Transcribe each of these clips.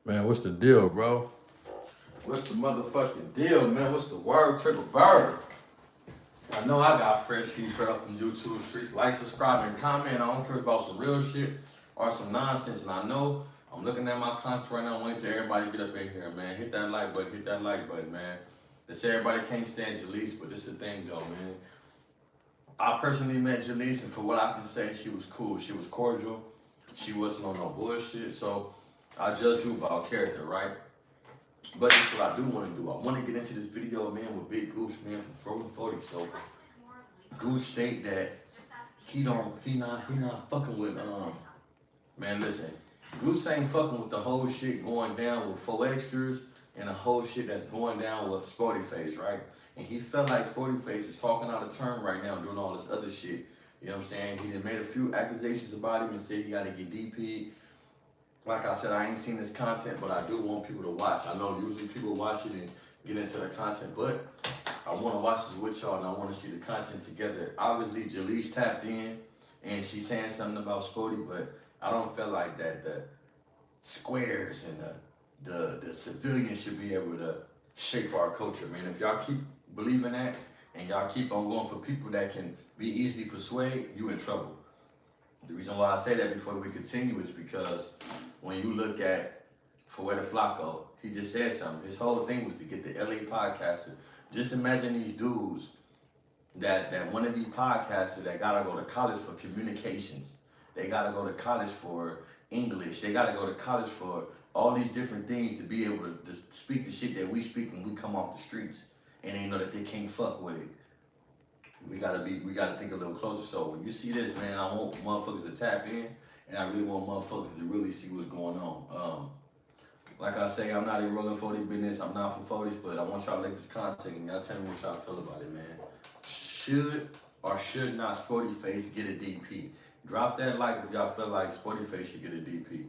Man, what's the deal, bro? What's the motherfucking deal, man? What's the word, Triggerbird? I know I got fresh heat straight up from YouTube streets. Like, subscribe, and comment. I don't care about some real shit or some nonsense. And I know I'm looking at my content right now, waiting till everybody get up in here, man. Hit that like button, man. They say everybody can't stand Jaleec, but this is the thing, though, man. I personally met Jaleec, and for what I can say, she was cool. She was cordial. She wasn't on no bullshit. So I judge you about character, right? But that's what I do want to do. I want to get into this video, man, with Big Goose, man, from R40. So Goose state that he not fucking with man, listen. Goose ain't fucking with the whole shit going down with 4 extras and the whole shit that's going down with Sporty Face, right? And he felt like Sporty Face is talking out of turn right now, doing all this other shit. You know what I'm saying? He just made a few accusations about him and said he got to get DP. Like I said, I ain't seen this content, but I do want people to watch. I know usually people watch it and get into the content, but I want to watch this with y'all and I want to see the content together. Obviously, Jaleec tapped in and she's saying something about Sporty, but I don't feel like that the squares and the civilians should be able to shape our culture, man. If y'all keep believing that and y'all keep on going for people that can be easily persuaded, you in trouble. The reason why I say that before we continue is because when you look at Fuerte Flaco, he just said something. His whole thing was to get the LA podcaster. Just imagine these dudes that want to be podcasters that gotta go to college for communications. They gotta go to college for English. They gotta go to college for all these different things to be able to speak the shit that we speak when we come off the streets. And they know that they can't fuck with it. We gotta think a little closer. So when you see this, man, I want motherfuckers to tap in, and I really want motherfuckers to really see what's going on. Like I say, I'm not in rolling 40 business. I'm not for 40s, but I want y'all to like this content and y'all tell me what y'all feel about it, man. Should or should not Sporty Face get a DP? Drop that like if y'all feel like Sporty Face should get a DP.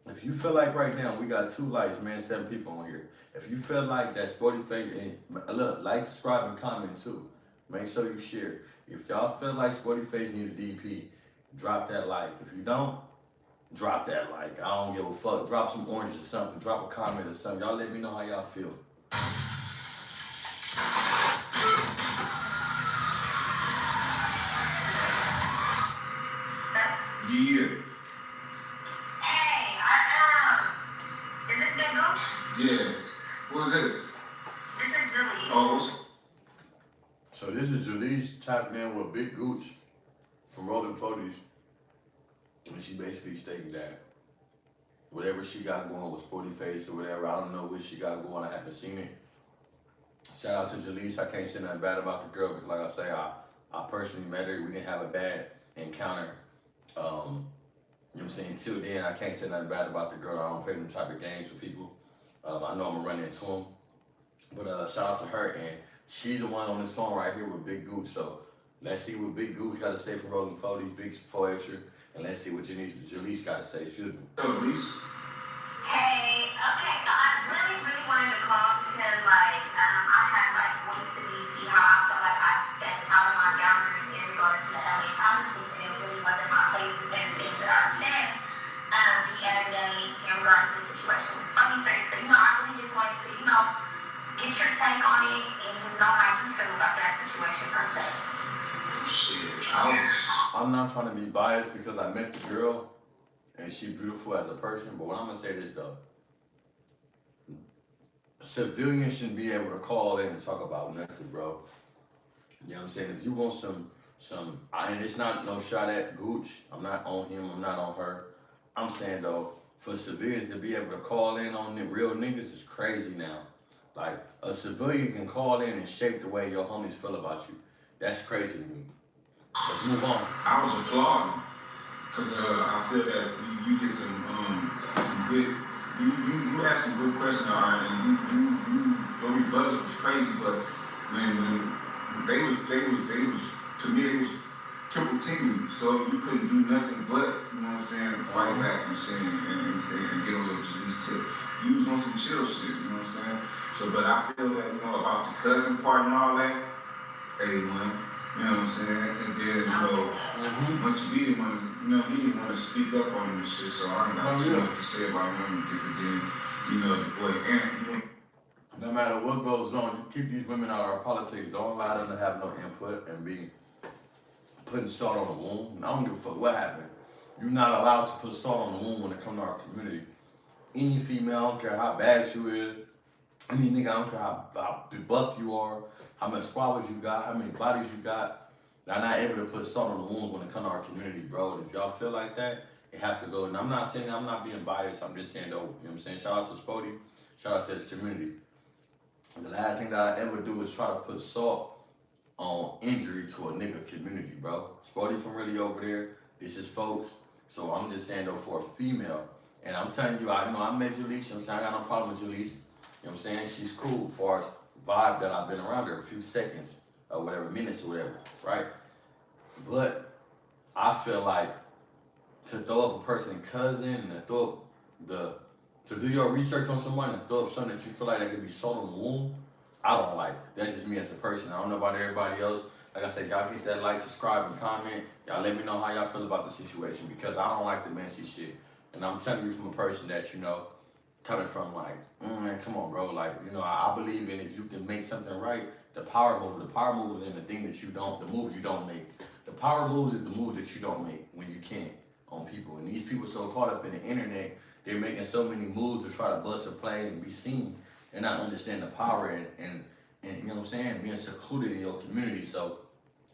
If you feel like right now, we got 2 likes, man, 7 people on here. If you feel like that Sporty Face, and look, like, subscribe, and comment too. Make sure you share. If y'all feel like Sporty Face need a DP, drop that like. If you don't, drop that like. I don't give a fuck. Drop some oranges or something. Drop a comment or something. Y'all let me know how y'all feel. Yeah. Hey, is this Big Goose? Yeah. What is it? This is Jaleec. Oh, So this is Jaleec tapped in with Big Gooch from Rolling 40s. And she basically stating that whatever she got going with Sporty Face or whatever, I don't know what she got going, I haven't seen it. Shout out to Jaleec. I can't say nothing bad about the girl because like I say, I personally met her. We didn't have a bad encounter. You know what I'm saying? Till then, I can't say nothing bad about the girl. I don't play them type of games with people. I know I'm gonna run into them. But shout out to her, and she's the one on this song right here with Big Gooch. So let's see what Big Gooch got to say for Rolling 40s, Big 4 extra, and let's see what Jaleec got to say. Excuse me. Hey, okay, so I really wanted to call because, like, I had, like, voiced to DC how I felt like I stepped out of my boundaries in regards to the LA politics, and it really wasn't my place to say the things that I said the other day in regards to the situation with Sporty Face. So, I really just wanted to, get your take on it and just know how you feel about that situation per se. I'm not trying to be biased because I met the girl and she's beautiful as a person, but what I'm gonna say this though, civilians shouldn't be able to call in and talk about nothing, bro. You know what I'm saying? If you want and it's not no shot at Gooch. I'm not on him. I'm not on her. I'm saying though, for civilians to be able to call in on the real niggas is crazy now. Like, a civilian can call in and shape the way your homies feel about you. That's crazy to me. Let's move on. I was applauding because I feel that you get some good. You asked some good questions, all right, and your rebuttals was crazy, but when they was to me they was triple teaming, so you couldn't do nothing but, you know what I'm saying, fight back and shit and get a little Jaleec tip. You was on some chill shit, you know what I'm saying? So, but I feel that, about the cousin part and all that, A1. You know what I'm saying? And then, you know, much he didn't want to, he didn't want to speak up on this shit, so I ain't got too much to say about him. But then, the boy Ant, no matter what goes on, you keep these women out of our politics. Don't allow them to have no input and be putting salt on the wound. I don't give a fuck what happened. You're not allowed to put salt on the wound when it comes to our community. Any female, I don't care how bad you is. Any nigga, I don't care how buff you are, how much squabbles you got, how many bodies you got. They're not able to put salt on the wound when it comes to our community, bro. If y'all feel like that, it have to go. And I'm not saying I'm not being biased. I'm just saying though, you know what I'm saying? Shout out to Spody. Shout out to his community. The last thing that I ever do is try to put salt on injury to a nigga community, bro. Spody from really over there. This is folks. So I'm just saying though, for a female, and I'm telling you, I met Jaleec, you know what I'm saying? I got no problem with Jaleec. You know what I'm saying? She's cool as far as vibe that I've been around her a few seconds or whatever, minutes or whatever, right? But I feel like to throw up a person's cousin and to throw up to do your research on someone and throw up something that you feel like that could be salt on the wound, I don't like it. That's just me as a person. I don't know about everybody else. Like I said, y'all hit that like, subscribe, and comment. Y'all let me know how y'all feel about the situation because I don't like the messy shit. And I'm telling you from a person that, coming from like, man, come on, bro. Like, I believe in if you can make something right, the power move is in the thing that you don't, the move you don't make. The power move is the move that you don't make when you can't on people. And these people so caught up in the internet, they're making so many moves to try to bust a play and be seen and not understand the power and you know what I'm saying, being secluded in your community. So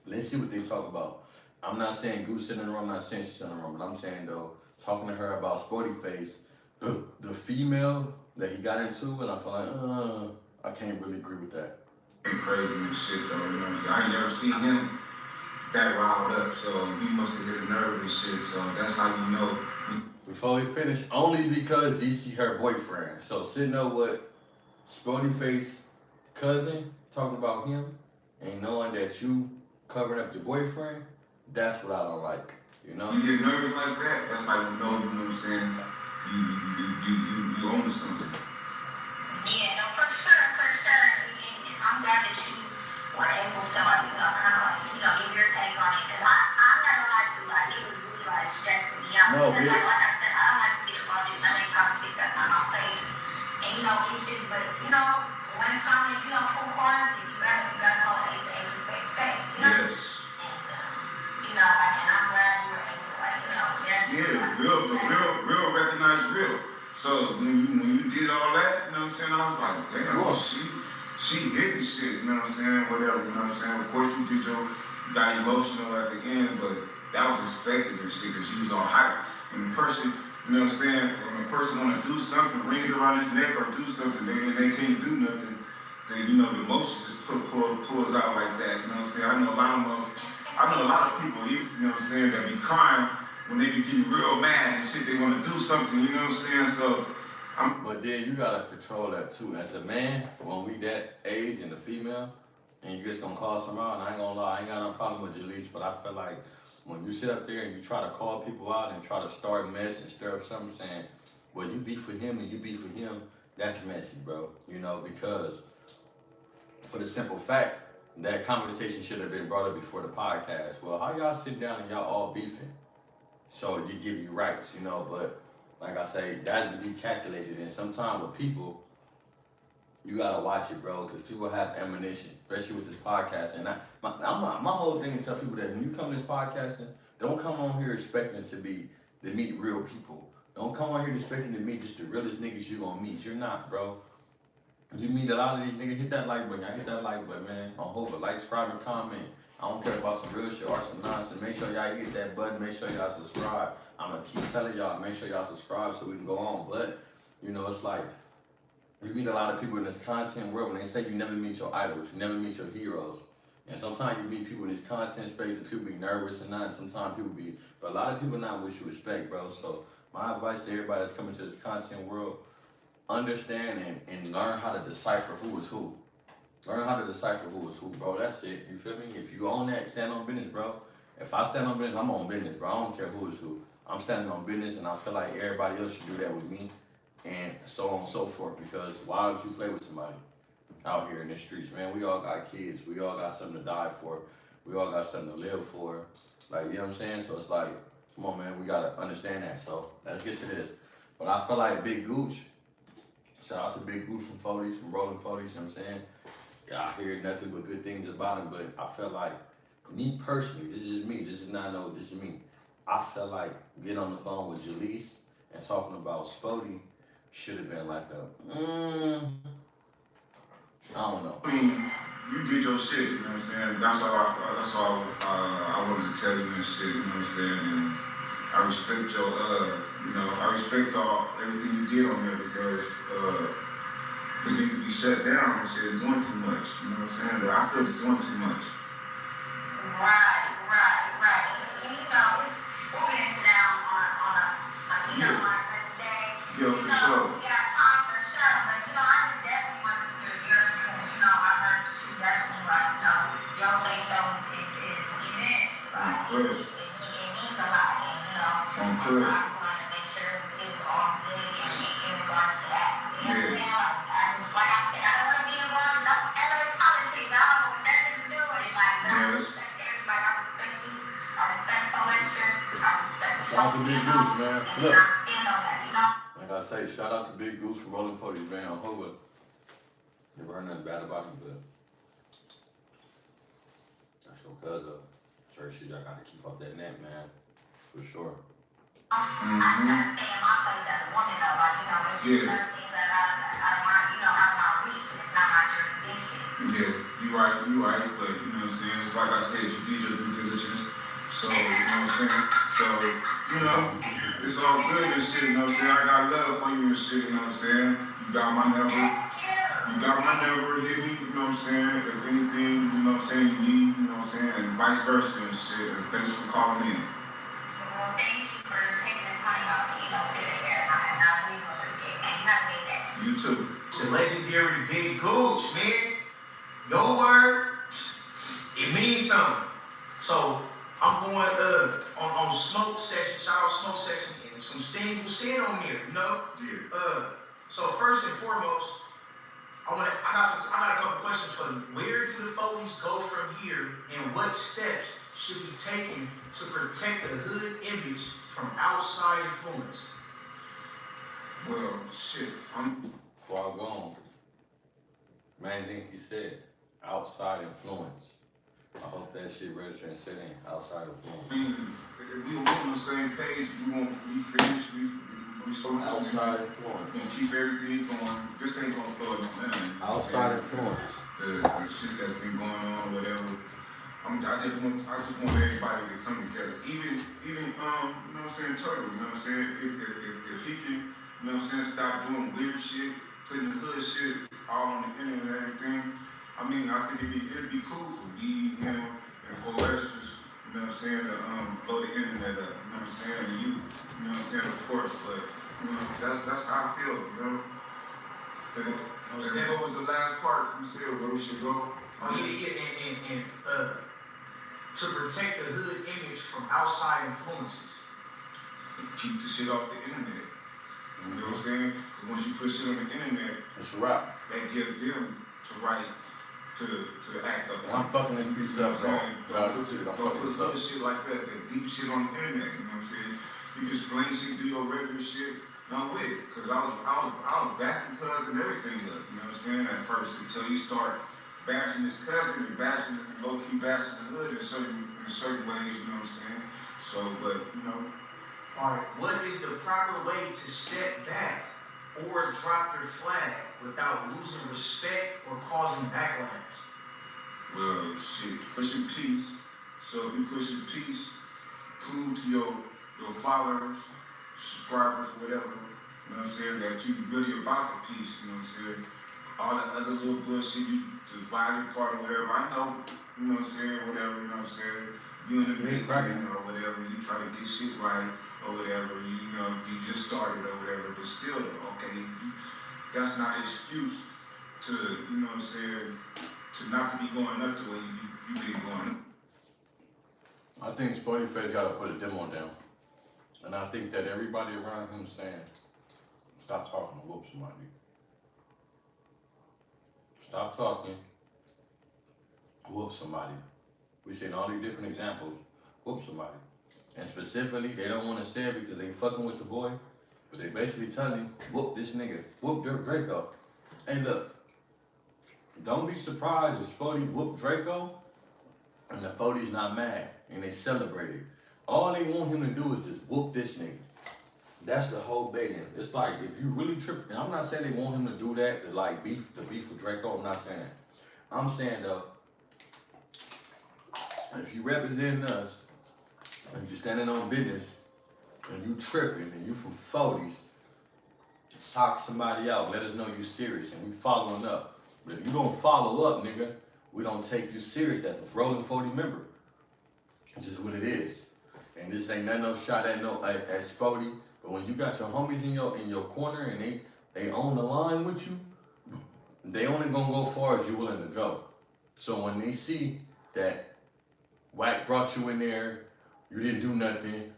let's see what they talk about. I'm not saying Goose in the room, I'm not saying she's in the room, but I'm saying though, talking to her about Sporty Face, the female that he got into, and I feel like, I can't really agree with that. Crazy and shit though, you know what I'm saying? I ain't never seen him that riled up, so he must have hit a nerve and shit, so that's how you know. Before we finish, only because DC her boyfriend. So sitting up with Sporty Face cousin talking about him and knowing that you covering up your boyfriend, that's what I don't like, You get nervous like that, that's how you know what I'm saying? You own something. Yeah, no, for sure. And I'm glad that you were able to, give your take on it. Because I'm not gonna lie to you, it was really, stressing me out. No, because, bitch. like I said, I don't like to get involved in LA politics. That's not my place. And, it's just, but, when it's time to, pull cards, you gotta call it ace to ace, spade, Yes. And, and I'm glad you were able to, real recognize real. So when you did all that, you know what I'm saying, I was like, damn, she hit the shit, you know what I'm saying, whatever, you know what I'm saying. Of course you got emotional at the end, but that was expected and shit, because you was all hype. And the person, you know what I'm saying, when a person want to do something, ring it around his neck or do something, they can't do nothing, then, the emotion just pulls out like that, you know what I'm saying. I know a lot of people, you know what I'm saying, that be crying when they be getting real mad and shit, they want to do something, you know what I'm saying, so. But then you gotta control that too. As a man, when we that age and the female, and you just gonna call some out, and I ain't gonna lie, I ain't got no problem with Jaleec, but I feel like when you sit up there and you try to call people out and try to start a mess and stir up something saying, well, you beef for him and you beef for him, that's messy, bro. Because for the simple fact that conversation should have been brought up before the podcast. Well, how y'all sit down and y'all all beefing? So you give you rights, but like I say, that to be calculated. And sometimes with people, you gotta watch it, bro, because people have ammunition, especially with this podcast. And my whole thing is tell people that when you come to this podcasting, don't come on here expecting to meet real people. Don't come on here expecting to meet just the realest niggas you gonna meet. You're not, bro. You meet a lot of these niggas, hit that like button. I hit that like button, man. On hope like, subscribe, and comment. I don't care about some real shit or some nonsense. Make sure y'all hit that button. Make sure y'all subscribe. I'm gonna keep telling y'all, make sure y'all subscribe so we can go on. But, it's like, we meet a lot of people in this content world when they say you never meet your idols, you never meet your heroes. And sometimes you meet people in this content space and people be nervous and not, and sometimes people be, but a lot of people not what you expect, bro. So my advice to everybody that's coming to this content world, understand and learn how to decipher who is who. Learn how to decipher who is who, bro. That's it. You feel me? If you own that, stand on business, bro. If I stand on business, I'm on business, bro. I don't care who is who. I'm standing on business, and I feel like everybody else should do that with me, and so on and so forth. Because why would you play with somebody out here in the streets, man? We all got kids. We all got something to die for. We all got something to live for. Like, you know what I'm saying? So it's like, come on, man, we gotta understand that. So let's get to this. But I feel like Big Gooch, shout out to Big Gooch from 40s, from Rolling 40s, you know what I'm saying? Yeah, I hear nothing but good things about him, but I feel like, me personally, this is me, this is not no, this is me. I feel like getting on the phone with Jaleec and talking about Spody should have been like a, I don't know. I mean, you did your shit, you know what I'm saying? That's all I wanted to tell you and shit, you know what I'm saying? And I respect your, I respect everything you did on there because, it needs to be shut down and shit, it's doing too much, you know what I'm saying? I feel it's doing too much. Right. And you know, we'll get into that on another day. Yeah, for sure. We got time for sure, but I just definitely wanted to hear your because I heard that you definitely your say so is what it is. Like it means a lot, and so I just wanted to make sure it was all good in regards to that. You know what I'm saying? I just like I said, I don't want to be involved in no LA politics. I don't want nothing to do with it. Like I respect everybody. I respect you. I respect the lecture. I respect Shout out to Big Goose, man. and Look, I stand on that, like I say, shout out to Big Goose for Rolling 40s, man. I hope it. Never heard nothing bad about him, but that's your cousin. Certain shit y'all gotta keep off that net, man. For sure. I just gotta stay in my place as a woman, though. Like, there's just certain things that out of my reach, and it's not my jurisdiction. Yeah, you right, but you know what I'm saying? It's like I said, you did your due diligence. So, you know what I'm saying? So, it's all good and shit, you know what I'm saying? I got love for you and shit, you know what I'm saying? You got my number. Hit me, you know what I'm saying? If anything, you know what I'm saying, you need, you know what I'm saying? And vice versa and shit. And thanks for calling in. Well, thank you for taking the time out to, pivot here, and I really appreciate that. You have a good day. You too. The legendary Big Gooch, man. Your word, it means something. So I'm going on smoke session, shout out smoke session, and some things was said on there, Yeah. So first and foremost, I got a couple questions for you. Where do the Foley's go from here, and what steps should be taken to protect the hood image from outside influence? Well, shit, Before I go on, main thing he said, outside influence. I hope that shit register and sit in outside influence. If we were on the same page, we finish, we supposed to Outside influence. We're gonna keep everything going. This ain't gonna throw it on nothing. Outside influence. The shit that's been going on, whatever. I just want everybody to come together. Even you know what I'm saying, Turtle, you know what I'm saying? If he can, you know what I'm saying, stop doing weird shit, putting hood shit all on the internet and everything. I mean, I think it'd be cool for me, him, and for extras, you know what I'm saying, to blow the internet up, you know what I'm saying, and you know what I'm saying, of course, but that's how I feel, you know. And what was the last part you said where we should go? Oh yeah, and to protect the hood image from outside influences. Keep the shit off the internet. You know what I'm saying? Because once you put shit on the internet, It's a wrap. that gives them to to act up. And I'm fucking this piece up, bro. Don't put other shit like that deep shit on the internet, you know what I'm saying? You can explain shit, do your regular shit, and I'm with it. Cause I was backing cousin and everything up, you know what I'm saying, at first, until you start bashing his cousin and low-key bashing the hood in certain ways, you know what I'm saying? So, but, Alright, what is the proper way to step back or drop your flag without losing respect or causing backlash? well, shit, pushing peace. So if you pushing peace, prove to your followers, subscribers, whatever, you know what I'm saying, that you really about the peace, you know what I'm saying? All that other little bullshit, the violent part or whatever, I know, you know what I'm saying, whatever, you know what I'm saying? You in the beginning or whatever, you try to get shit right or whatever, you just started or whatever, but still, okay, that's not an excuse to, you know what I'm saying, to not to be going up the way you been going up. I think Spody Face gotta put a demo down. And I think that everybody around him saying, stop talking to whoop somebody. Stop talking, whoop somebody. We seen all these different examples whoop somebody. And specifically, they don't want to say it because they fucking with the boy, but they basically telling him, whoop this nigga, whoop Draco. Hey look, don't be surprised if Spody whoop Draco and the 40's not mad and they celebrate it. All they want him to do is just whoop this nigga. That's the whole baiting. It's like if you really trip, and I'm not saying they want him to do that to like beef with Draco. I'm not saying that. I'm saying though, if you representing us and you standing on business and you tripping and you from 40's, sock somebody out, let us know you serious and we following up. But if you don't follow up, nigga, we don't take you serious as a rolling 40 member. It's just what it is. And this ain't nothing no shot at at Spody. But when you got your homies in your corner and they on the line with you, they only gonna go far as you willing to go. So when they see that Wack brought you in there, you didn't do nothing.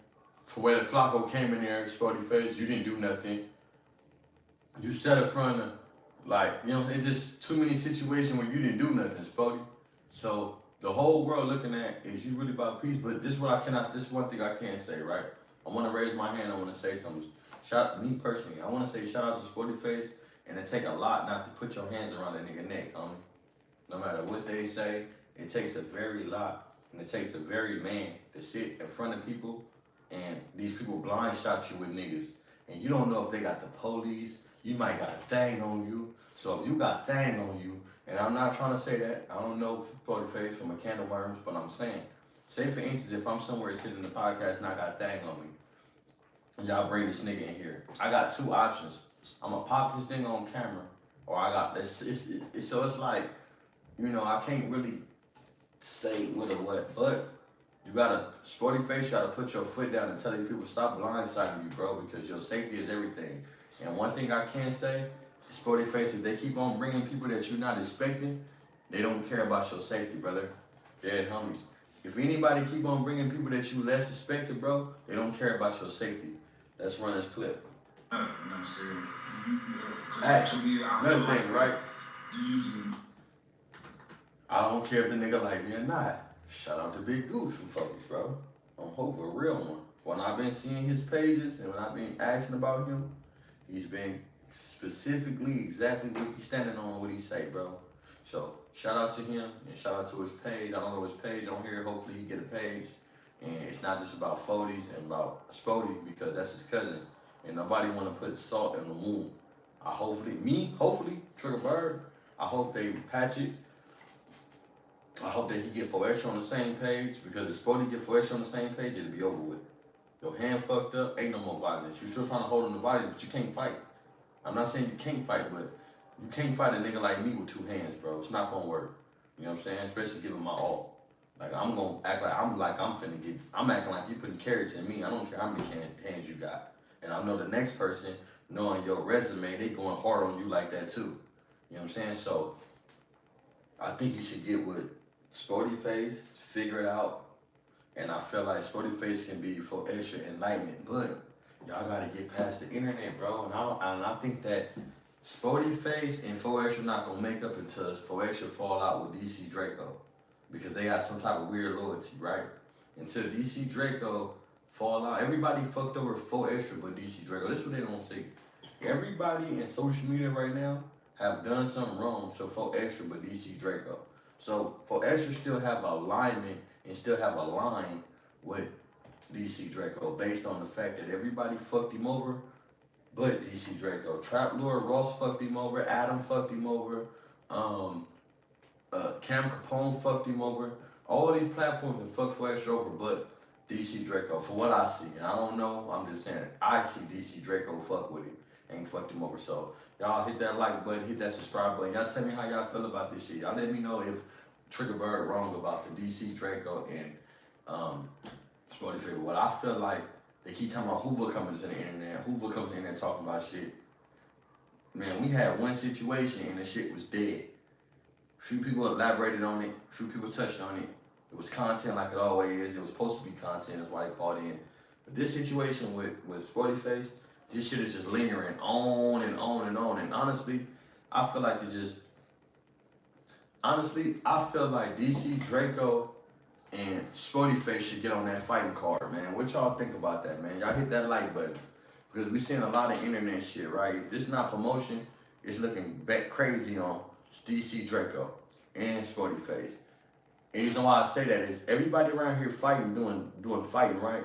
For where the Flacco came in there, Spody face, you didn't do nothing. You sat in front of, like, you know, it's just too many situations where you didn't do nothing, Spody. So the whole world looking at is you really about peace. But this is one thing I can't say, right? I want to raise my hand. I want to say something. Me personally, I want to say shout out to Sporty Face, and it take a lot not to put your hands around that nigga neck, homie. No matter what they say, it takes a very lot, and it takes a very man to sit in front of people, and these people blind shot you with niggas, and you don't know if they got the police. You might got a thing on you. So if you got thing on you, and I'm not trying to say that, I don't know Sporty Face from a can of worms, but I'm saying, say for instance, if I'm somewhere sitting in the podcast and I got thing on me, and y'all bring this nigga in here, I got two options. I'm gonna pop this thing on camera, or I got this. So it's like, you know, I can't really say what or what, but you gotta, Sporty Face, you gotta put your foot down and tell these people stop blindsiding you, bro, because your safety is everything. And one thing I can say, Sporty Face, if they keep on bringing people that you're not expecting, they don't care about your safety, brother. They're homies. If anybody keep on bringing people that you less expected, bro, they don't care about your safety. Let's run this clip. You know what I'm saying? Hey, To me, I another feel thing, like right? using. I don't care if the nigga like me or not. Shout out to Big Goose for fuckers, bro. I'm hoping a real one. When I've been seeing his pages and when I've been asking about him, he's been specifically exactly what he's standing on, what he say, bro. So shout out to him and shout out to his page. I don't know his page on here. Hopefully he get a page. And it's not just about 40's and about Spody because that's his cousin. And nobody want to put salt in the wound. Hopefully, Triggerbird, I hope they patch it. I hope that he get 4X on the same page because if Spody get 4X on the same page, it'll be over with. Your hand fucked up, ain't no more violence. You're still trying to hold on to violence, but you can't fight. I'm not saying you can't fight, but you can't fight a nigga like me with two hands, bro. It's not gonna work. You know what I'm saying? Especially giving my all. Like I'm gonna act like I'm acting like you putting carrots in me. I don't care how many hands you got. And I know the next person, knowing your resume, they going hard on you like that too. You know what I'm saying? So I think you should get with Sporty Face, figure it out. And I feel like Sporty Face can be for extra enlightenment, but y'all gotta get past the internet, bro. And I think that Sporty Face and 4X are not gonna make up until 4X fall out with DC Draco. Because they got some type of weird loyalty, right? Until DC Draco fall out, everybody fucked over 4X but DC Draco. This is what they don't see. Everybody in social media right now have done something wrong to 4X but DC Draco. So 4X still have alignment and still have a line with DC Draco based on the fact that everybody fucked him over but DC Draco. Trap Lord Ross fucked him over, Adam fucked him over, Cam Capone fucked him over. All these platforms have fucked 4X over but DC Draco, for what I see. And I don't know, I'm just saying, I see DC Draco fuck with him and fucked him over. So y'all hit that like button, hit that subscribe button. Y'all tell me how y'all feel about this shit. Y'all let me know if Triggerbird wrong about the DC Draco and Sporty Face. What I feel like, they keep talking about Hoover coming to the internet. Hoover comes in there talking about shit. Man, we had one situation and the shit was dead. Few people elaborated on it. Few people touched on it. It was content like it always is. It was supposed to be content. That's why they called in. But this situation with Sporty Face, this shit is just lingering on and on and on. And honestly, I feel like DC Draco And Sporty Face should get on that fighting card, man. What y'all think about that, man? Y'all hit that like button. Because we seeing a lot of internet shit, right? If this not promotion, it's looking back crazy on DC Draco and Sporty Face. And the reason why I say that is everybody around here fighting, doing fighting, right?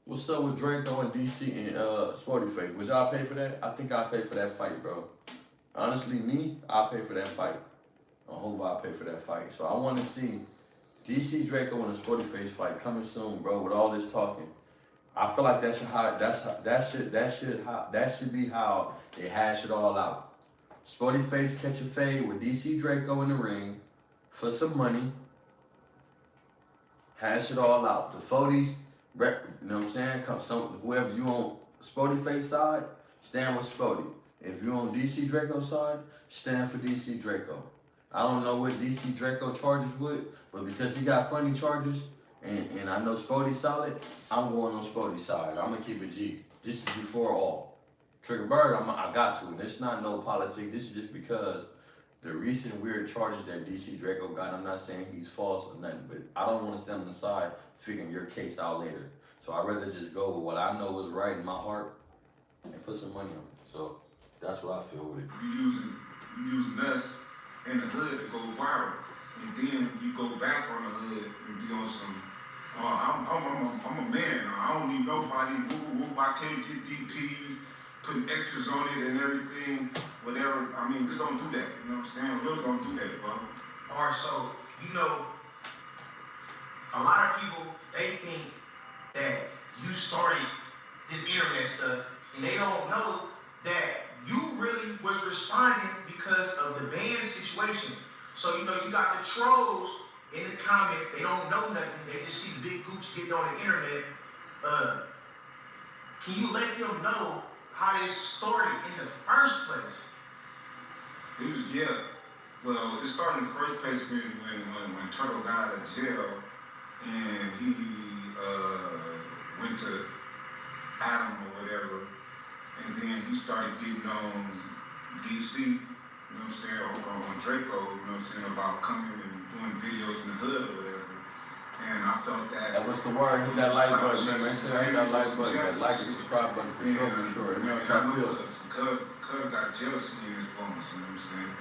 What's up with Draco and DC and Sporty Face? Would y'all pay for that? I think I'll pay for that fight, bro. Honestly, me, I'll pay for that fight. I hope I'll pay for that fight. So I want to see DC Draco and a Sporty Face fight coming soon, bro. With all this talking, I feel like that should be how they hash it all out. Sporty Face catch a fade with DC Draco in the ring for some money. Hash it all out. The 40s, you know what I'm saying? Whoever you on Sporty Face side, stand with Sporty. If you on DC Draco side, stand for DC Draco. I don't know what DC Draco charges with, but because he got funny charges, and I know Spody's solid, I'm going on Spody's side. I'm gonna keep it G. This is before all. Triggerbird, I got to, and it's not no politics. This is just because the recent weird charges that DC Draco got. I'm not saying he's false or nothing, but I don't want to stand on the side figuring your case out later. So I'd rather just go with what I know is right in my heart and put some money on it. So that's what I feel with it. You using us in the hood to go viral, and then you go back on the hood and be on some. I'm a man. I don't need nobody. I can't get DP, putting extras on it and everything, whatever. I mean, just don't do that. You know what I'm saying? Really don't do that, bro. Alright, so you know, a lot of people they think that you started this internet stuff, and they don't know that you really was responding because of the ban situation. So you know, you got the trolls in the comments, they don't know nothing, they just see the big gooch getting on the internet. Can you let them know how they started in the first place? It was, yeah. Well, it started in the first place when Turtle got out of jail and he went to Adam or whatever, and then he started getting on DC, you know what I'm saying, on Draco, you know what I'm saying, about coming and doing videos in the hood or whatever. And I felt that. That was the word. Hit that like button, man. Make sure I hit that like button, that like and subscribe button for sure. You know what I feel. Cuz got jealousy in his bones, you know what I'm saying?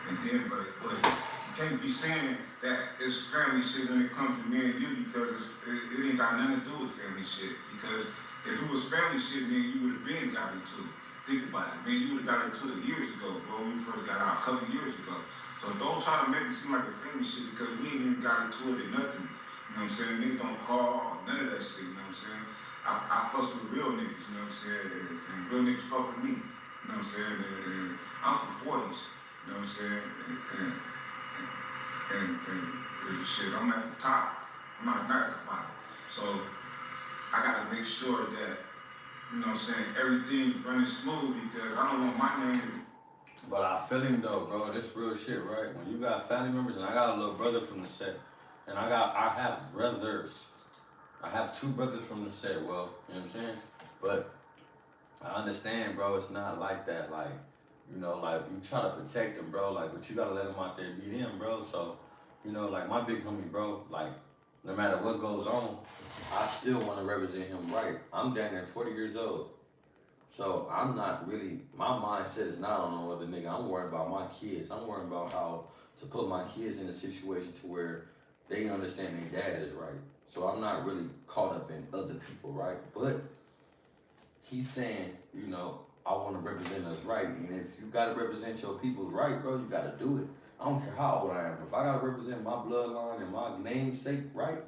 And then, but you can't be saying that it's family shit when it comes to me and you, because it ain't got nothing to do with family shit. Because if it was family shit, man, you would have been got into it. Think about it, man. You would have got into it years ago, bro. When you first got out, a couple years ago. So don't try to make it seem like a family shit, because we ain't even got into it or nothing. You know what I'm saying? Niggas don't call, none of that shit, you know what I'm saying? I fuss with real niggas, you know what I'm saying? And real niggas fuck with me, you know what I'm saying? And I'm from the 40s, you know what I'm saying? And shit, I'm at the top. I'm not at the bottom. So I gotta make sure that, you know what I'm saying, everything running smooth, because I don't want my name. But I feel him though, bro. This real shit, right? When you got family members, and I got a little brother from the set, and I have brothers. I have two brothers from the set. Well, you know what I'm saying? But I understand, bro. It's not like that. Like, you know, like you try to protect them, bro. Like, but you gotta let them out there be them, bro. So, you know, like my big homie, bro. Like, no matter what goes on, I still want to represent him right. I'm down there 40 years old. So I'm not really, my mindset is not on no other nigga. I'm worried about my kids. I'm worried about how to put my kids in a situation to where they understand their dad is right. So I'm not really caught up in other people, right? But he's saying, you know, I want to represent us right. And if you got to represent your people's right, bro, you got to do it. I don't care how old I am. If I got to represent my bloodline and my namesake right,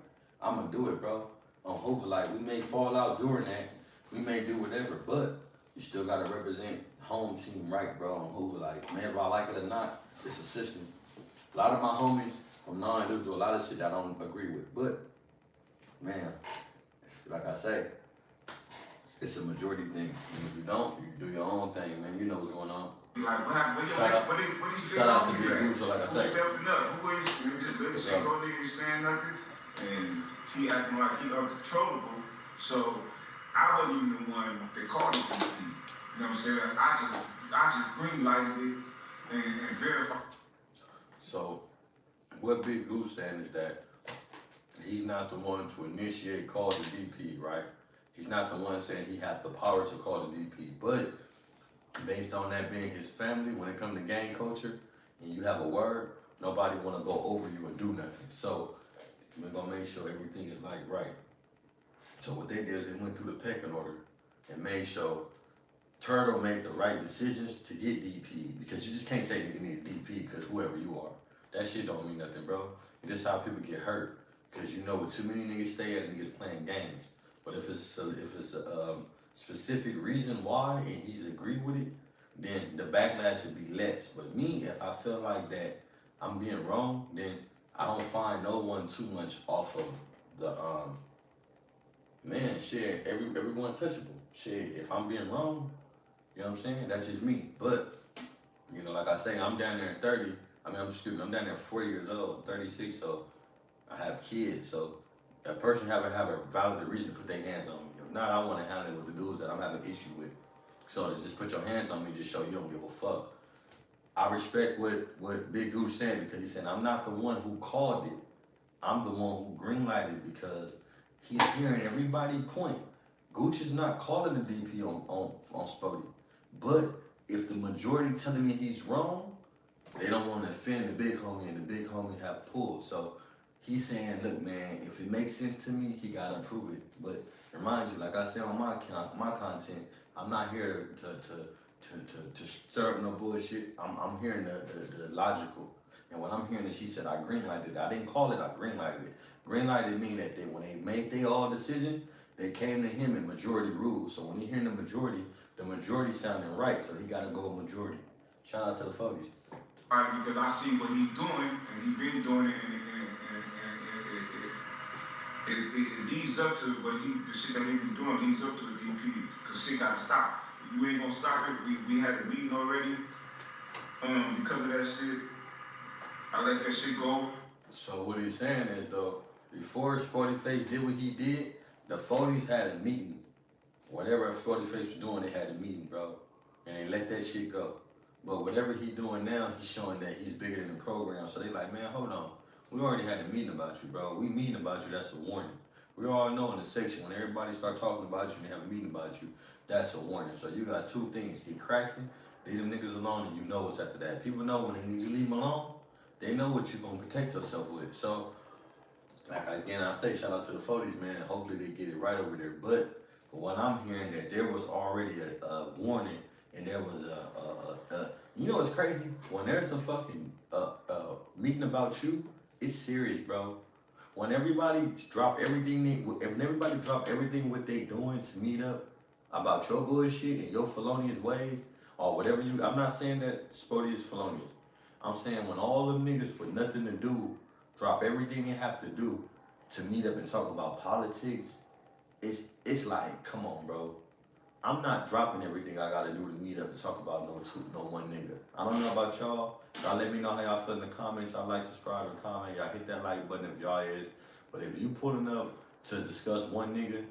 I'm going to do it, bro. Hopefully, like, we may fall out during that. We may do whatever, but you still got to represent home team right, bro. Hopefully, like, man, if I like it or not, it's a system. A lot of my homies from nine do a lot of shit that I don't agree with. But, man, like I say, it's a majority thing. And if you don't, you do your own thing, man. You know what's going on. Like, what happened? What did you say? Shout out to Big Goose, so like I say. Who stepping up? Who is just let shit go, nigga, saying nothing, and he acting like he uncontrollable. So I wasn't even the one that called him DC. You know what I'm saying? I just green lighted it and verified. So what Big Goose saying is that he's not the one to initiate call the DP, right? He's not the one saying he has the power to call the DP. But based on that being his family, when it comes to gang culture, and you have a word, nobody want to go over you and do nothing. So we're gonna make sure everything is like right. So what they did is they went through the pecking order and made sure Turtle made the right decisions to get DP, because you just can't say you need a DP because whoever you are. That shit don't mean nothing, bro. And this is how people get hurt, because you know with too many niggas stay at niggas playing games. But if it's a specific reason why and he's agreed with it, then the backlash should be less. But me, if I feel like that I'm being wrong, then I don't find no one too much off of the man, shit, everyone touchable. Shit, if I'm being wrong, you know what I'm saying? That's just me. But, you know, like I say, I'm down there at 30. I'm down there at 40 years old, 36, so I have kids. So a person have a valid reason to put their hands on me. If not, I want to handle it with the dudes that I'm having issue with. So to just put your hands on me just show you don't give a fuck. I respect what Big Goose saying, because he said, I'm not the one who called it. I'm the one who greenlighted it, because he's hearing everybody point. Gooch is not calling the DP on Spody. But if the majority telling me he's wrong, they don't want to offend the big homie, and the big homie have pulled. So he's saying, look, man, if it makes sense to me, he got to prove it. But remind you, like I said on my content, I'm not here to stir up no bullshit. I'm hearing the logical. And what I'm hearing is she said, I greenlighted it. I didn't call it, I greenlighted it. Greenlighted mean that when they made their all decision, they came to him in majority rules. So when he hearing the majority sounding right, so he got to go with majority. Shout out to the folks. Right, because I see what he's doing, and he's been doing it, and it leads up to what the shit that he been doing leads up to the DP, because shit got to stop. You ain't gonna stop it. We had a meeting already. Because of that shit, I let that shit go. So what he's saying is, though, before Sporty Face did what he did, the 40s had a meeting. Whatever Sporty Face was doing, they had a meeting, bro. And they let that shit go. But whatever he's doing now, he's showing that he's bigger than the program. So they like, man, hold on. We already had a meeting about you, bro. We meeting about you, that's a warning. We all know in the section, when everybody start talking about you and they have a meeting about you, that's a warning. So you got two things. Get cracking, leave them niggas alone, and you know what's after that. People know when you leave them alone, they know what you're going to protect yourself with. So, like again, I say shout out to the 40s, man, and hopefully they get it right over there. But what I'm hearing, that there was already a warning, and there was you know what's crazy? When there's a fucking meeting about you, it's serious, bro. When everybody drop everything, what they doing to meet up about your bullshit and your felonious ways, or whatever I'm not saying that Spody is felonious. I'm saying when all them niggas with nothing to do drop everything they have to do to meet up and talk about politics, it's like, come on, bro. I'm not dropping everything I gotta do to meet up to talk about no one nigga. I don't know about y'all. Y'all let me know how y'all feel in the comments. Y'all like, subscribe, and comment. Y'all hit that like button if y'all is. But if you pulling up to discuss one nigga,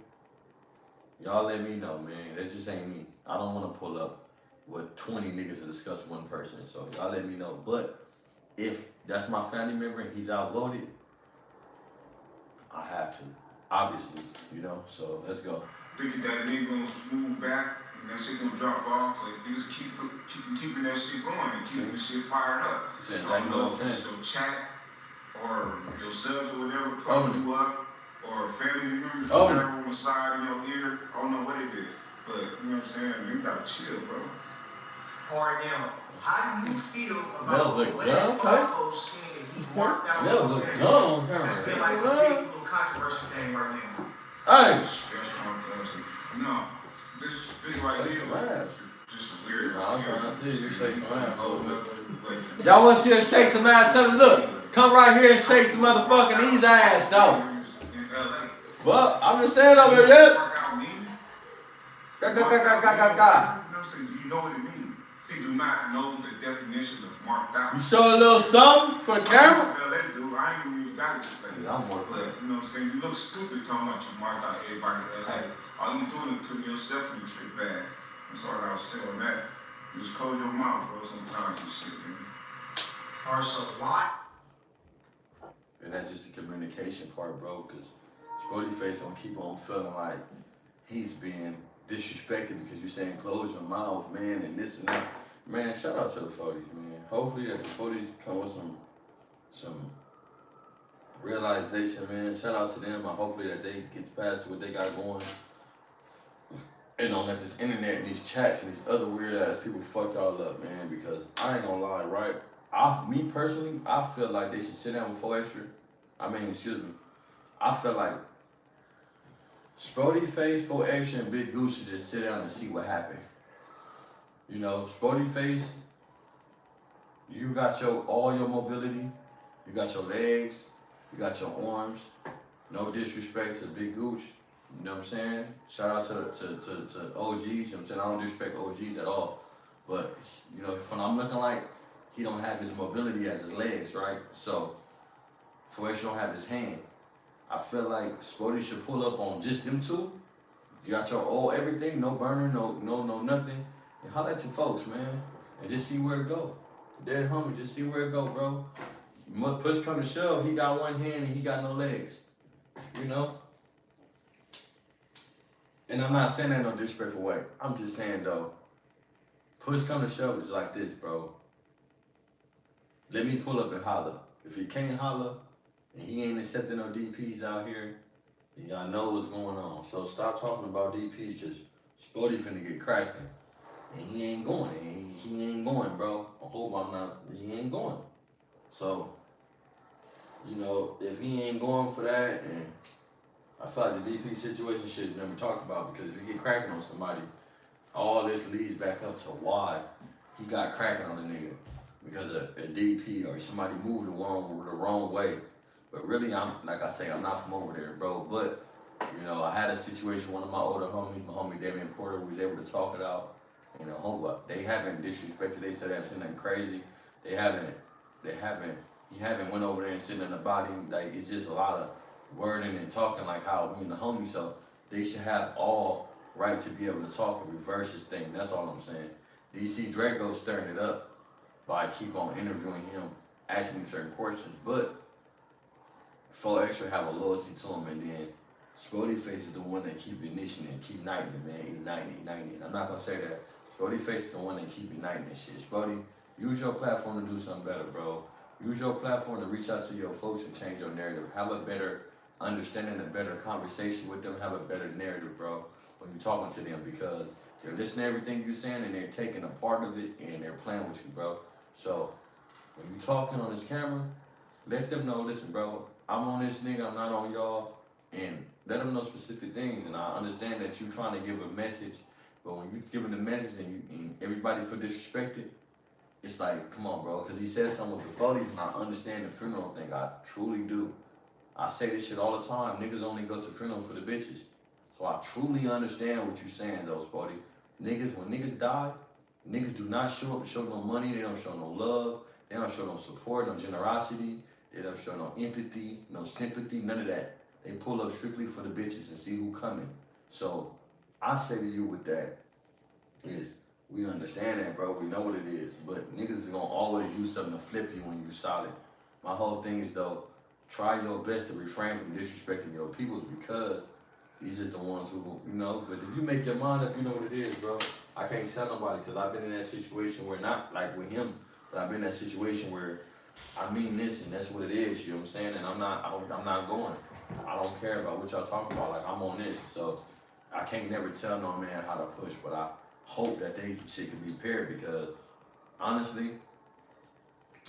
y'all let me know, man. That just ain't me. I don't want to pull up with 20 niggas to discuss one person. So y'all let me know. But if that's my family member and he's outvoted, I have to. Obviously, you know. So let's go. Thinking that nigga gonna move back and that shit gonna drop off, but niggas keeping that shit going and keeping the shit fired up. Saying I don't know if it's your chat or your subs or whatever pumping you up, or family members or whatever on the side of your ear. I don't know what it is, but you know what I'm saying? You gotta chill, bro. Hard now. How do you feel about the way Falco saying that he marked out It's been like a big little controversy thing right now? Hey! No, this right here, just weird. No, I'm trying to see you shake some ass. Y'all want to see her shake some ass? Tell her, look, come right here and shake some motherfucking these ass, though. Well, I'm just saying over here. You know what it means. See, do not know the definition of marked out. You show a little something for the camera? They do. I ain't even got to explain it. I'm more but, you know what I'm saying? You look stupid talking about you marked out everybody in LA. All you doing is putting yourself in the trick bag. That's all I was saying on that. Just close your mouth, bro, sometimes and shit, man. Or so what? And that's just the communication. communication part, bro, because Spody Face gonna keep on feeling like he's being disrespected because you're saying close your mouth, man, and this and that. Man, shout out to the 40s, man. Hopefully that the 40s come with some realization, man. Shout out to them. Hopefully that they get past what they got going. And don't let this internet and these chats and these other weird ass people fuck y'all up, man. Because I ain't gonna lie, right? Me personally, I feel like they should sit down with 4 Extra. Excuse me. I feel like Spody Face, 4 Extra, and Big Goose should just sit down and see what happened. You know, Spody Face, you got all your mobility, you got your legs, you got your arms. No disrespect to Big Goose, you know what I'm saying? Shout out to OGs, you know what I'm saying? I don't disrespect OGs at all. But, you know, when I'm looking like he don't have his mobility as his legs, right? So, 4 Extra don't have his hand. I feel like Spody should pull up on just them two. You got your everything, no burner, no nothing. And holla at your folks, man. And just see where it go. Dead homie, just see where it go, bro. Push come to shove, he got one hand and he got no legs. You know? And I'm not saying that in no disrespectful way. I'm just saying though, push come to shove is like this, bro. Let me pull up and holler. If he can't holler, and he ain't accepting no DPs out here, then y'all know what's going on. So stop talking about DPs, just Spody finna get cracking. And he ain't going, he ain't going, bro. I hope he ain't going. So, you know, if he ain't going for that, and I feel like the DP situation should never talked about, because if you get cracking on somebody, all this leads back up to why he got cracking on the nigga. Because a DP or somebody moved the wrong way. But really, I'm not from over there, bro. But, you know, I had a situation, one of my older homies, my homie Damian Porter, was able to talk it out. You know, they haven't disrespected, they said they haven't seen nothing crazy. He haven't went over there and sitting in the body. Like, it's just a lot of wording and talking like how me and the homie, so they should have all right to be able to talk and reverse his thing. That's all I'm saying. DC Draco stirring it up by keep on interviewing him, asking him certain questions, but 4 Extra have a loyalty to him, and then Spody Face is the one that keep initiating and keep igniting it, man, igniting. And I'm not gonna say that. Spody Face is the one that keep igniting this shit. Spody, use your platform to do something better, bro. Use your platform to reach out to your folks and change your narrative. Have a better understanding, a better conversation with them, have a better narrative, bro, when you're talking to them, because they're listening to everything you're saying and they're taking a part of it and they're playing with you, bro. So when you're talking on this camera, let them know, listen, bro, I'm on this nigga, I'm not on y'all, and let them know specific things. And I understand that you're trying to give a message, but when you're giving the message and everybody feel disrespected, it's like, come on, bro, because he said something with the police, and I understand the funeral thing. I truly do. I say this shit all the time. Niggas only go to funeral for the bitches. So I truly understand what you're saying, though, Spody. Niggas, when niggas die, niggas do not show up to show no money. They don't show no love. They don't show no support, no generosity. They don't show no empathy, no sympathy, none of that. They pull up strictly for the bitches and see who coming. So I say to you with that is, we understand that, bro. We know what it is. But niggas is going to always use something to flip you when you solid. My whole thing is, though, try your best to refrain from disrespecting your people, because these are the ones who, you know. But if you make your mind up, you know what it is, bro. I can't tell nobody, because I've been in that situation where, not like with him, but I've been in that situation where I mean this and that's what it is, you know what I'm saying? And I'm not going. I don't care about what y'all talking about. Like, I'm on this. So I can't never tell no man how to push, but I hope that they shit can be paired, because honestly,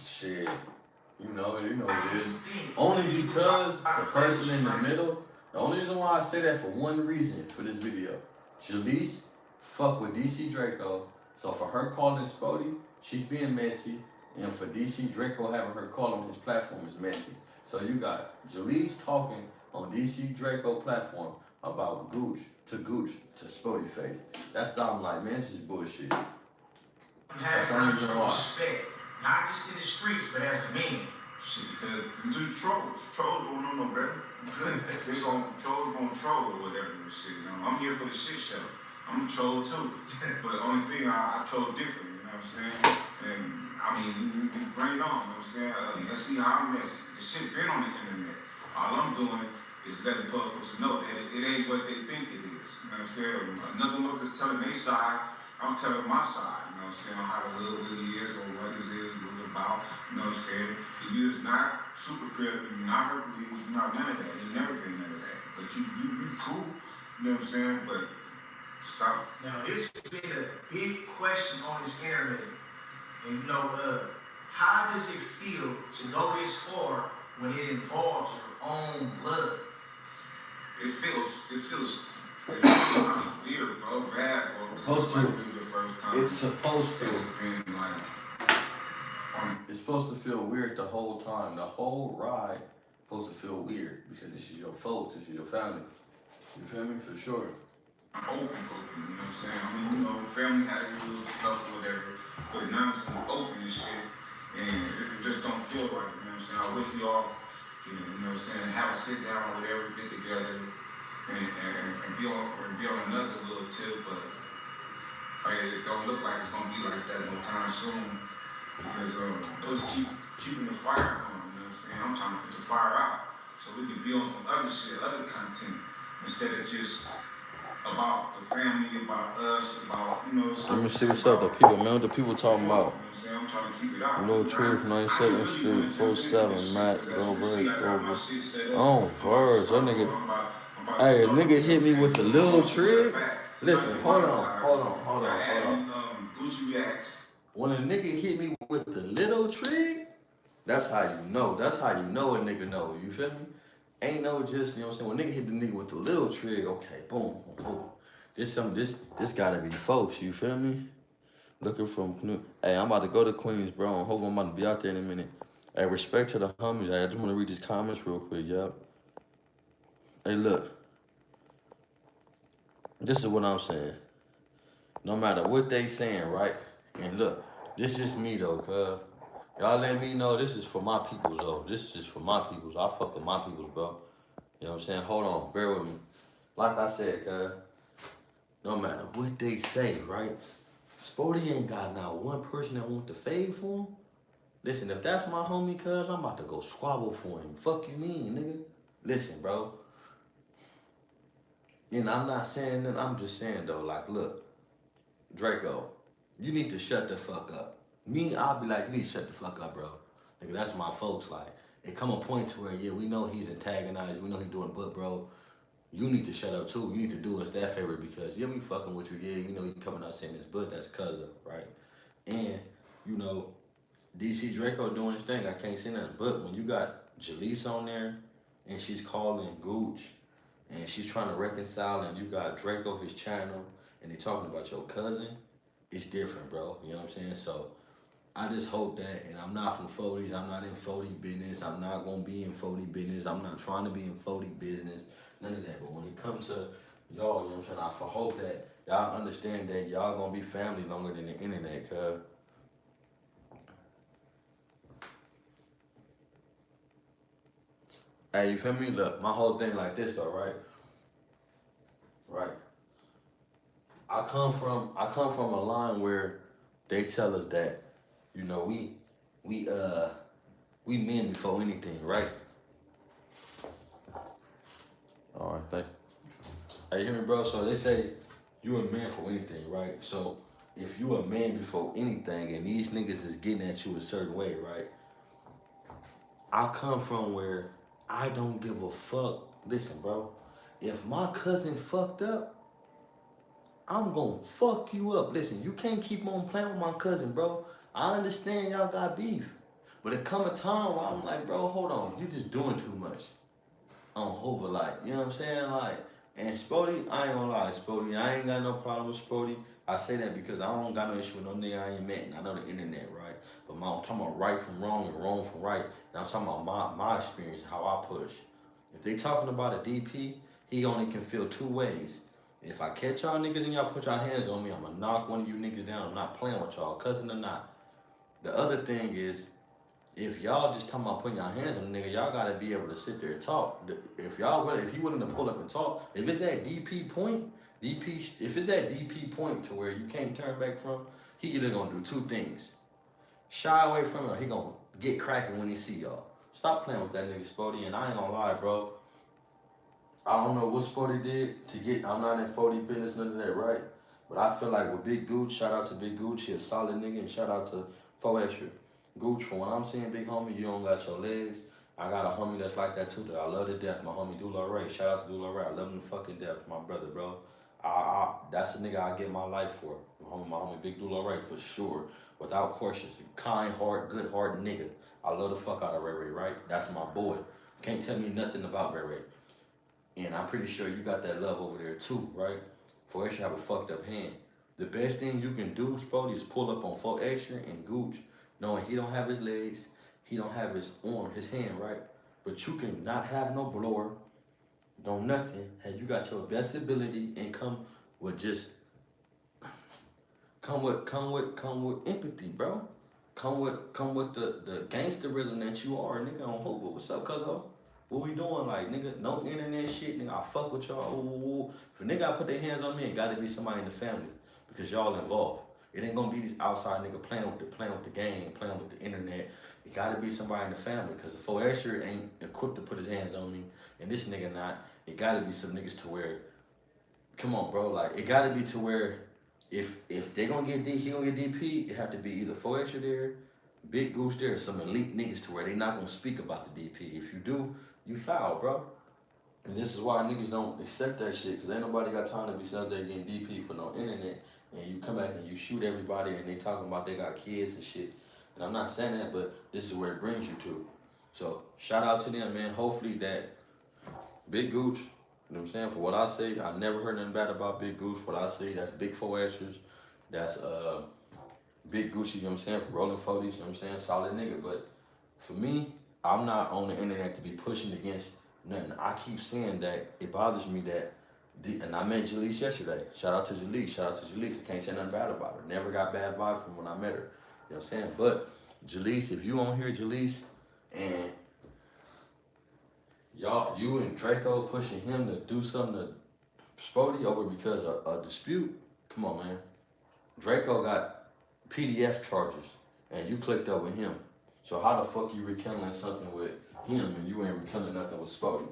shit, you know what it is. Only because the person in the middle, the only reason why I say that for one reason for this video, Jaleec fuck with DC Draco, so for her calling Spody, she's being messy, and for DC Draco having her call on his platform is messy. So you got Jaleec talking on DC Draco platform about Gooch to Spody Face. That's why I'm like, man, this is bullshit. That's the only reason why. Respect, not just in the streets, but as a man. Shit, because them dudes trolls. Trolls don't know no better. Trolls gonna troll or whatever and shit. You know? I'm here for the shit show. I'm a troll too. But the only thing, I troll different, you know what I'm saying? And I mean, you bring it on, you know what I'm saying? Let's see how I'm messy. The shit been on the internet. All I'm doing is letting folks know that it ain't what they think it is. You know what I'm saying? Another motherfucker's telling their side, I'm telling my side. You know what I'm saying? How the hood really is, or what it is, what it's about. You know what I'm saying? If you is not super critical, you're not Hercules, you're not none of that. You've never been none of that. But you cool. You know what I'm saying? But stop. Now, this has been a big question on this internet. And you know, how does it feel to go this far when it involves your own blood? It feels kind of weird, bro, bad, bro. Supposed to. The first time. It's supposed to. It's been like, It's supposed to feel weird the whole time. The whole ride supposed to feel weird because this is your folks, this is your family. You feel me? For sure. open, you know what I'm saying? I mean, you know, family has its little stuff or whatever, but now it's open and shit, and it just don't feel right, you know what I'm saying? I wish we all, you know what I'm saying, have a sit down or whatever, get together, and be on another little tip, but it don't look like it's gonna be like that no time soon, because just keeping the fire going, you know what I'm saying? I'm trying to put the fire out, so we can be on some other shit, other content, instead of just about the family, about us, about, you know. Let me see what's up, the people, man. What the people talking about? You know what I'm saying? I'm trying to keep it out. Little Truth, 92nd Street, 47, Matt, Goldberg, over. Oh, verse, that nigga. Hey, a nigga hit me with the little trig. Listen, hold on. When a nigga hit me with the little trig, that's how you know. That's how you know a nigga know. You feel me? Ain't no just, you know what I'm saying? When nigga hit the nigga with the little trig, okay, boom, boom. This gotta be folks, you feel me? Looking from Knut. Hey, I'm about to go to Queens, bro. I hope I'm about to be out there in a minute. Hey, respect to the homies. Hey, I just want to read these comments real quick, yup. Hey, look. This is what I'm saying. No matter what they saying, right? And look, this is me, though, cuz. Y'all let me know this is for my peoples, though. This is for my peoples. I fuck with my peoples, bro. You know what I'm saying? Hold on. Bear with me. Like I said, cuz. No matter what they say, right? Spody ain't got not one person that want to fade for him. Listen, if that's my homie, cuz, I'm about to go squabble for him. Fuck you mean, nigga? Listen, bro. And I'm not saying that, I'm just saying, though, like, look, Draco, you need to shut the fuck up. Me, I'll be like, you need to shut the fuck up, bro. Nigga, that's my folks. Like, it come a point to where, yeah, we know he's antagonized, we know he's doing, but, bro, you need to shut up too. You need to do us that favor because yeah, we fucking with you. Yeah, you know he coming out saying this, but that's cuz of, right? And, you know, DC Draco doing his thing. I can't say nothing. But when you got Jaleec on there and she's calling Gooch and she's trying to reconcile and you got Draco, his channel, and they talking about your cousin, it's different, bro. You know what I'm saying? So I just hope that, and I'm not from 40s, I'm not in 40 business, I'm not gonna be in 40 business, I'm not trying to be in 40 business. None of that, but when it comes to y'all, you know what I'm saying, I hope that y'all understand that y'all gonna be family longer than the internet, cuz. Hey, you feel me? Look, my whole thing like this though, right? Right. I come from a line where they tell us that, you know, we men before anything, right? All right, thank you. Hey, you hear me, bro? So they say you a man for anything, right? So if you a man before anything and these niggas is getting at you a certain way, right? I come from where I don't give a fuck. Listen, bro, if my cousin fucked up, I'm gonna fuck you up. Listen, you can't keep on playing with my cousin, bro. I understand y'all got beef, but it come a time where I'm like, bro, hold on, you just doing too much. On Hoover, like, you know what I'm saying? Like, and Spody, I ain't gonna lie, Spody, I ain't got no problem with Spody. I say that because I don't got no issue with no nigga I ain't met, and I know the internet, right? But I'm talking about right from wrong and wrong from right, and I'm talking about my experience, how I push. If they talking about a DP, he only can feel two ways. If I catch y'all niggas and y'all put y'all hands on me, I'm gonna knock one of you niggas down. I'm not playing with y'all, cousin or not. The other thing is, if y'all just talking about putting your hands on the nigga, y'all gotta be able to sit there and talk. If you willing to pull up and talk, if it's that DP point to where you can't turn back from, he either gonna do two things. Shy away from it or he gonna get cracking when he see y'all. Stop playing with that nigga Spody, and I ain't gonna lie, bro. I don't know what Spody did to get, I'm not in 40 business, none of that, right? But I feel like with Big Gooch, shout out to Big Gooch, he a solid nigga, and shout out to 4Extra. Gooch, from what I'm seeing, big homie, you don't got your legs. I got a homie that's like that too, that I love to death, my homie Dula Ray. Shout out to Dula Ray, I love him to fucking death, my brother, bro. That's a nigga I give my life for. My homie Big Dula Ray, for sure. Without questions. Kind heart, good heart nigga. I love the fuck out of Ray Ray, right? That's my boy. Can't tell me nothing about Ray Ray. And I'm pretty sure you got that love over there too, right? 4Extra have a fucked up hand. The best thing you can do, Spody, is pull up on 4Extra and Gooch, knowing he don't have his legs, he don't have his arm, his hand, right? But you can not have no blower, no nothing, and you got your best ability and come with just, come with empathy, bro. Come with the gangsterism that you are, nigga, on Hoover. What's up, cuzzo? What we doing, like, nigga? No internet shit, nigga. I fuck with y'all. Ooh. If a nigga put their hands on me, it gotta be somebody in the family because y'all involved. It ain't gonna be these outside nigga playing with the game, playing with the internet. It gotta be somebody in the family because if 4Extra ain't equipped to put his hands on me and this nigga not, it gotta be some niggas to where, come on, bro, like it gotta be to where if they gonna get he gonna get DP, it have to be either 4Extra there, Big Goose there, or some elite niggas to where they not gonna speak about the DP. If you do, you foul, bro. And this is why niggas don't accept that shit, because ain't nobody got time to be sitting there getting DP for no internet, and you come back and you shoot everybody and they talking about they got kids and shit. And I'm not saying that, but this is where it brings you to. So shout out to them, man. Hopefully that Big Gooch, you know what I'm saying, for what I say, I never heard nothing bad about Big Gooch. What I say, that's Big 4Extras, that's Big Gucci, you know what I'm saying, for rolling 40s, you know what I'm saying, solid nigga. But for me, I'm not on the internet to be pushing against nothing. I keep saying that it bothers me that, and I met Jaleec yesterday. Shout out to Jaleec. I can't say nothing bad about her. Never got bad vibes from when I met her. You know what I'm saying? But Jaleec, if you on here, Jaleec, and you and Draco pushing him to do something to Spody over because of a dispute, come on, man. Draco got PDF charges, and you clicked up with him. So how the fuck you rekindling something with him and you ain't rekindling nothing with Spody?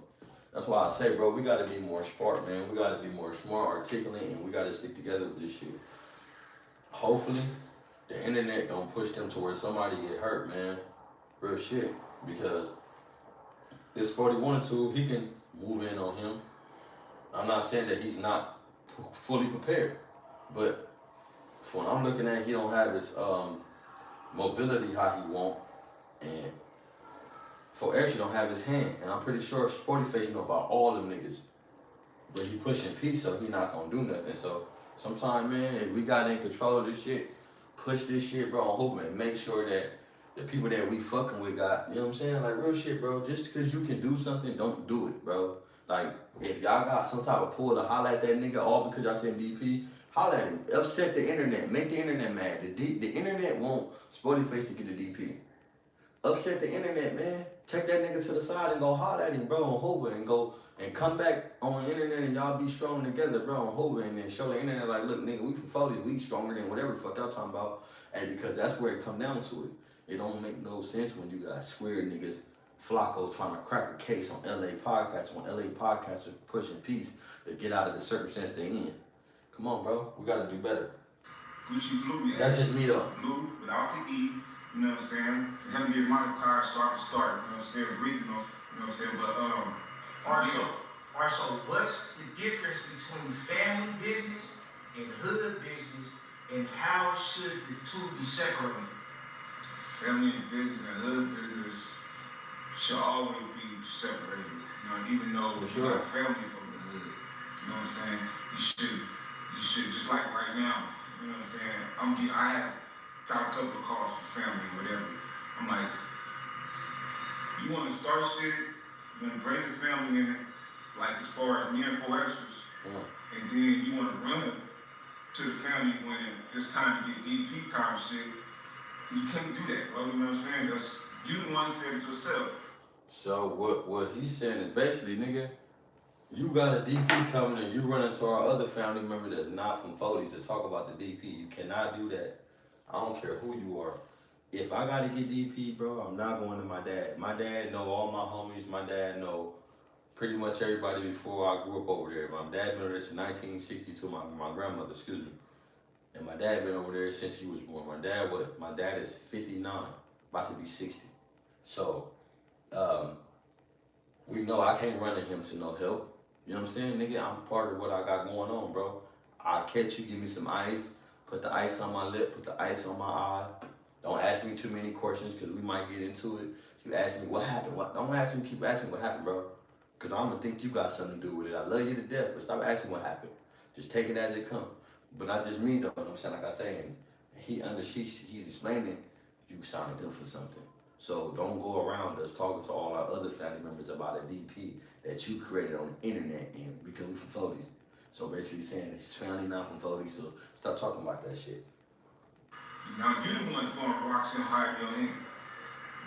That's why I say, bro, we gotta be more smart, man. We gotta be more smart, articulate, and we gotta stick together with this shit. Hopefully, the internet don't push them to where somebody get hurt, man. Real shit. Because if Spody wanted to, he can move in on him. I'm not saying that he's not fully prepared, but from what I'm looking at, he don't have his mobility how he want, and 4Extra don't have his hand, and I'm pretty sure Sporty Face know about all them niggas, but he pushing peace, so he not gonna do nothing. So sometime, man, if we got in control of this shit, push this shit, bro, on Hoover, and make sure that the people that we fucking with got, you know what I'm saying, like real shit, bro. Just because you can do something, don't do it, bro. Like if y'all got some type of pull to holler at that nigga all because y'all saying DP, holler at him. Upset the internet. Make the internet mad. The internet want Sporty Face to get the DP. Upset the internet, man. Take that nigga to the side and go holler at him, bro, on Hoover, and go and come back on the internet and y'all be strong together, bro, on Hoover, and then show the internet like, look, nigga, we from 40, we stronger than whatever the fuck y'all talking about. And because that's where it come down to it. It don't make no sense when you got square niggas, Flacco trying to crack a case on LA podcasts when LA podcasts are pushing peace to get out of the circumstance they in. Come on, bro. We gotta do better. Gucci Blue, man. That's just me, though. Blue, without the E, you know what I'm saying? Have me get monetized so I can start, you know what I'm saying? Regional, you know what I'm saying? But, So what's the difference between family business and hood business, and how should the two be separated? family and business and hood business should always be separated. You know, even though you got family from the hood, you know what I'm saying? You should just like right now, you know what I'm saying? I have got a couple of calls from family, whatever. I'm like, you want to start shit, you want to bring the family in it, like as far as me and 4Extras, and then you want to run it to the family when it's time to get DP time shit. You can't do that, bro. You know what I'm saying? That's you the one said it yourself. So what he's saying is basically, nigga, you got a DP coming and you run into our other family member that's not from 40s to talk about the DP. You cannot do that. I don't care who you are. if I gotta get DP, bro, I'm not going to my dad. My dad know all my homies. My dad know pretty much everybody before I grew up over there. My dad been over there since 1962. My grandmother, excuse me, and my dad been over there since he was born. My dad is 59, about to be 60. So um, we know I can't run to him to no help. You know what I'm saying, nigga? I'm part of what I got going on, bro. I catch you, give me some ice, put the ice on my lip, put the ice on my eye. Don't ask me too many questions because we might get into it. You ask me what happened. Don't ask me, keep asking what happened, bro. Because I'm going to think you got something to do with it. I love you to death, but stop asking what happened. Just take it as it comes. But not just me, though. You know what I'm saying? Like I say, and he's explaining, you signed up for something. So don't go around us talking to all our other family members about a DP that you created on the internet and because we from 40s. So basically saying his family not from 40s, so stop talking about that shit. Now you the one throwing rocks and hiding your hand.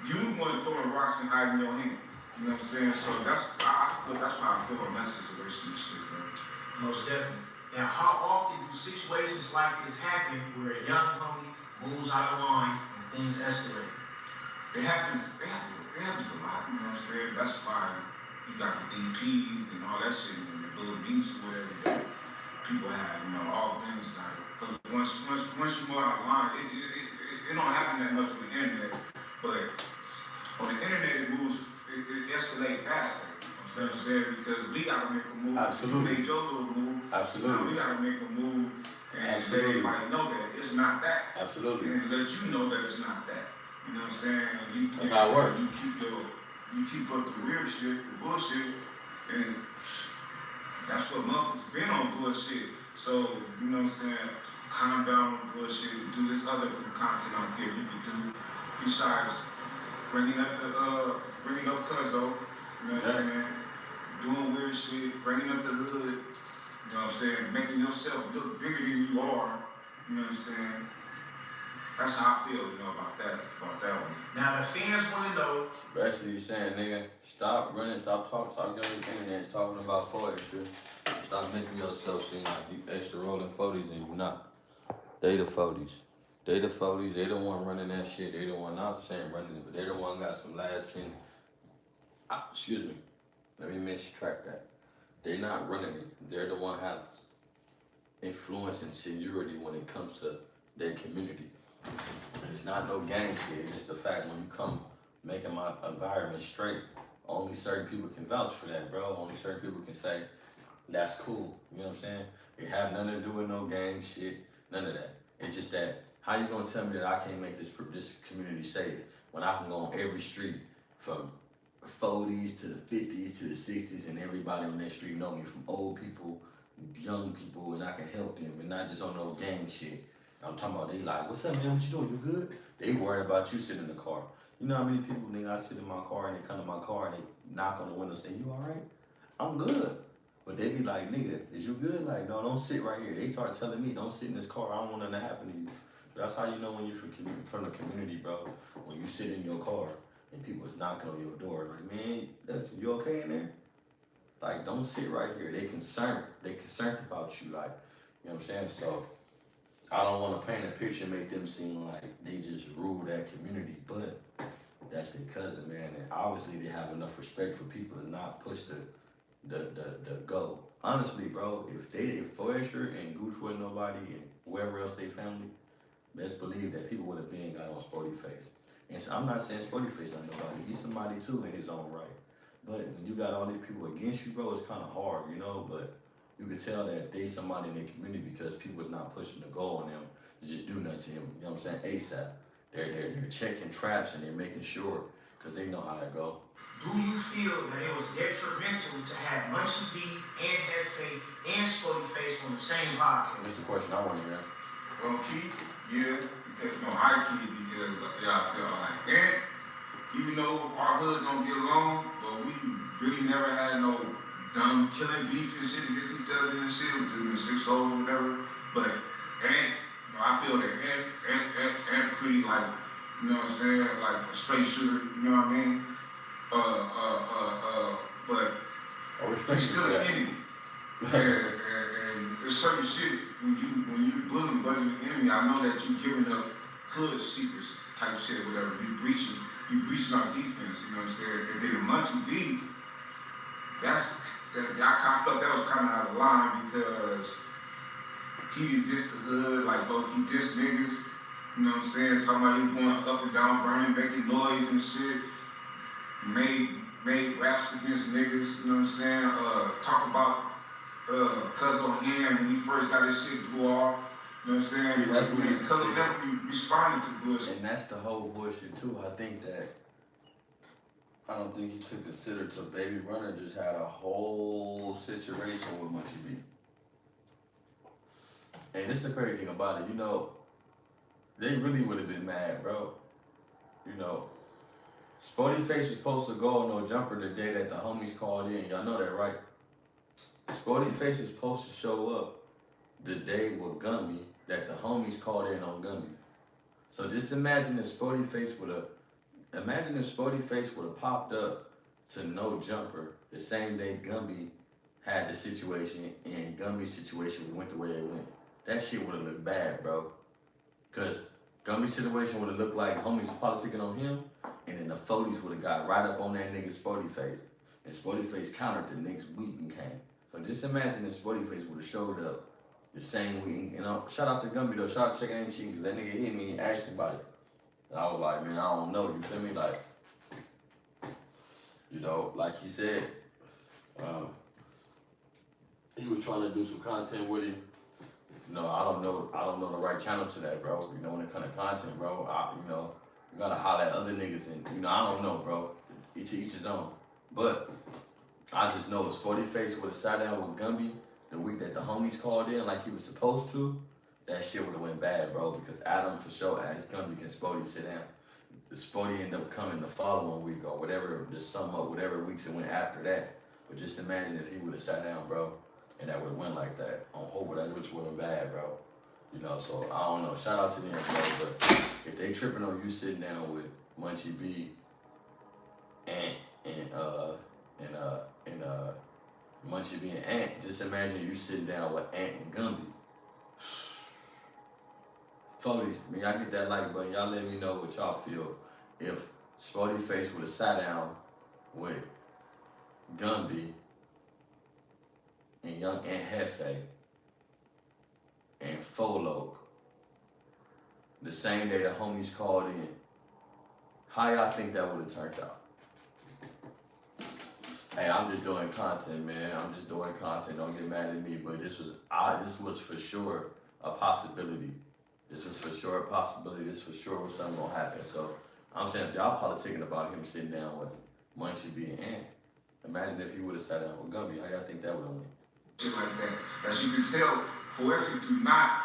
You the one throwing rocks and hiding your hand. You know what I'm saying? So that's how I feel on that situation and shit, bro. Most definitely. Now, how often do situations like this happen where a young homie moves out of line and things escalate? It happens a lot, you know what I'm saying? That's why you got the DPs and all that shit and the little beats or whatever that people have, you know, all things like, because once you move out of line, it don't happen that much on the internet, but on the internet it escalates faster. You know what I'm saying? Because we gotta make a move. Absolutely. You made your little move. Absolutely. Now we gotta make a move and let Absolutely. everybody know that it's not that. Absolutely. And let you know that it's not that. You know what I'm saying? That's how it works. You keep up the weird shit, the bullshit, and that's what motherfuckers been on bullshit. So, you know what I'm saying? Calm down on bullshit and do this other content out there you can do besides bringing up Cuzzo, you know what I'm saying? Doing weird shit, bringing up the hood, you know what I'm saying? Making yourself look bigger than you are, you know what I'm saying? That's how I feel, you know, about that one. Now, the fans want to know. Basically, you saying, nigga, stop running, stop talking, stop getting on the internet, talking about 40 shit. Stop making yourself seem like you extra rolling 40s and you not. They the 40s. They the 40s. They the one running that shit. They the one, not saying running it, but they the one got some last in. Excuse me. Let me track that. They not running it. They're the one have influence and seniority when it comes to their community. It's not no gang shit. It's just the fact when you come making my environment straight, only certain people can vouch for that, bro. Only certain people can say, that's cool. You know what I'm saying? It have nothing to do with no gang shit, none of that. It's just that, how you gonna tell me that I can't make this community safe when I can go on every street from 40s to the 50s to the 60s and everybody on that street know me, from old people, young people, and I can help them and not just on no gang shit. I'm talking about they like, what's up, man? What you doing? You good? They worried about you sitting in the car. You know how many people, nigga, I sit in my car and they come to my car and they knock on the window saying, you all right? I'm good. But they be like, nigga, is you good? Like, no, don't sit right here. They start telling me, don't sit in this car. I don't want nothing to happen to you. So that's how you know when you're from the community, bro. When you sit in your car and people is knocking on your door. Like, man, you okay in there? Like, don't sit right here. They concerned. They concerned about you. Like, you know what I'm saying? So I don't want to paint a picture and make them seem like they just rule that community, but that's their cousin, man. And obviously they have enough respect for people to not push the go. Honestly, bro, if Foyesher and Gooch wasn't nobody and whoever else they family, best believe that people would have been got on Sporty Face. And so I'm not saying Sporty Face not nobody. He's somebody too in his own right. But when you got all these people against you, bro, it's kind of hard, you know, but you can tell that they somebody in their community because people is not pushing the goal on them to just do nothing to him. You know what I'm saying? ASAP. They're checking traps and they're making sure because they know how that go. Do you feel that it was detrimental to have Munchie B and Hefe and Sporty Face on the same podcast? That's the question I want to hear. Well, Keith, yeah, because, I keep it because, I feel like that. Even though our hoods don't get along, but we really never had no dumb killing beef and shit against each other and shit, doing the 6-0 or whatever. But I feel that Ant pretty like, you know what I'm saying, like a straight shooter, you know what I mean? But he's still an enemy. and there's certain shit when you bullying buddy the enemy, I know that you giving up hood secrets type shit, whatever. You breaching our defense, you know what I'm saying? And then the Munchie B, I kind of felt that was kind of out of line because he did diss the hood, like he dissed niggas, you know what I'm saying? Talking about he was going up and down Vernon, making noise and shit, made raps against niggas, you know what I'm saying? Talk about Cuz on hand when he first got his shit blew off. You know what I'm saying? See, that's what Because of that, we responded to bullshit. And that's the whole bullshit too. I don't think he took consider till Baby Runner just had a whole situation with Munchie B. And this is the crazy thing about it, you know, they really would have been mad, bro. You know, Spody Face was supposed to go on No Jumper the day that the homies called in. Y'all know that, right? Spody Face is supposed to show up the day with Gumby that the homies called in on Gumby. So just imagine if Spody Face would have popped up to No Jumper the same day Gumby had the situation and Gumby's situation went the way it went. That shit would have looked bad, bro. Cause Gumby's situation would have looked like homies politicking on him, and then the 40s would have got right up on that nigga Spody Face. And Spody Face countered the next week and came. So just imagine if Spody Face would have showed up the same week. You know, shout out to Gumby though, shout out to Chicken Ain't Cheating, cause that nigga hit me and asked me about it. And I was like, man, I don't know, you feel me? Like, you know, like he said, he was trying to do some content with him. You know, I don't know the right channel to that, bro. You know, when it comes to content, bro, you gotta holler at other niggas and, you know, I don't know, bro. To each his own. But I just know if Spody Face would have sat down with Gumby the week that the homies called in like he was supposed to, that shit would have went bad, bro, because Adam for sure asked Gumby, can Spody sit down? The Spody ended up coming the following week or whatever, just sum up whatever weeks it went after that. But just imagine if he would have sat down, bro, and that would have went like that. On hope that which would have been bad, bro. You know, so I don't know. Shout out to them, bro. But if they tripping on you sitting down with Munchie B and Munchie B and Ant, just imagine you sitting down with Ant and Gumby. 40, man, y'all hit that like button. Y'all let me know what y'all feel if Spody Face would have sat down with Gumby and Young Ant Hefe and Folo the same day the homies called in. How y'all think that would have turned out? Hey, I'm just doing content, man. I'm just doing content. Don't get mad at me, but this was for sure a possibility. This was for sure a possibility. This for sure was something gonna happen. So I'm saying if y'all politicking about him sitting down with Munchie B and Ant, imagine if he would have sat down with Gumby. How y'all think that would have went? Shit like that. As you can tell, Forever do not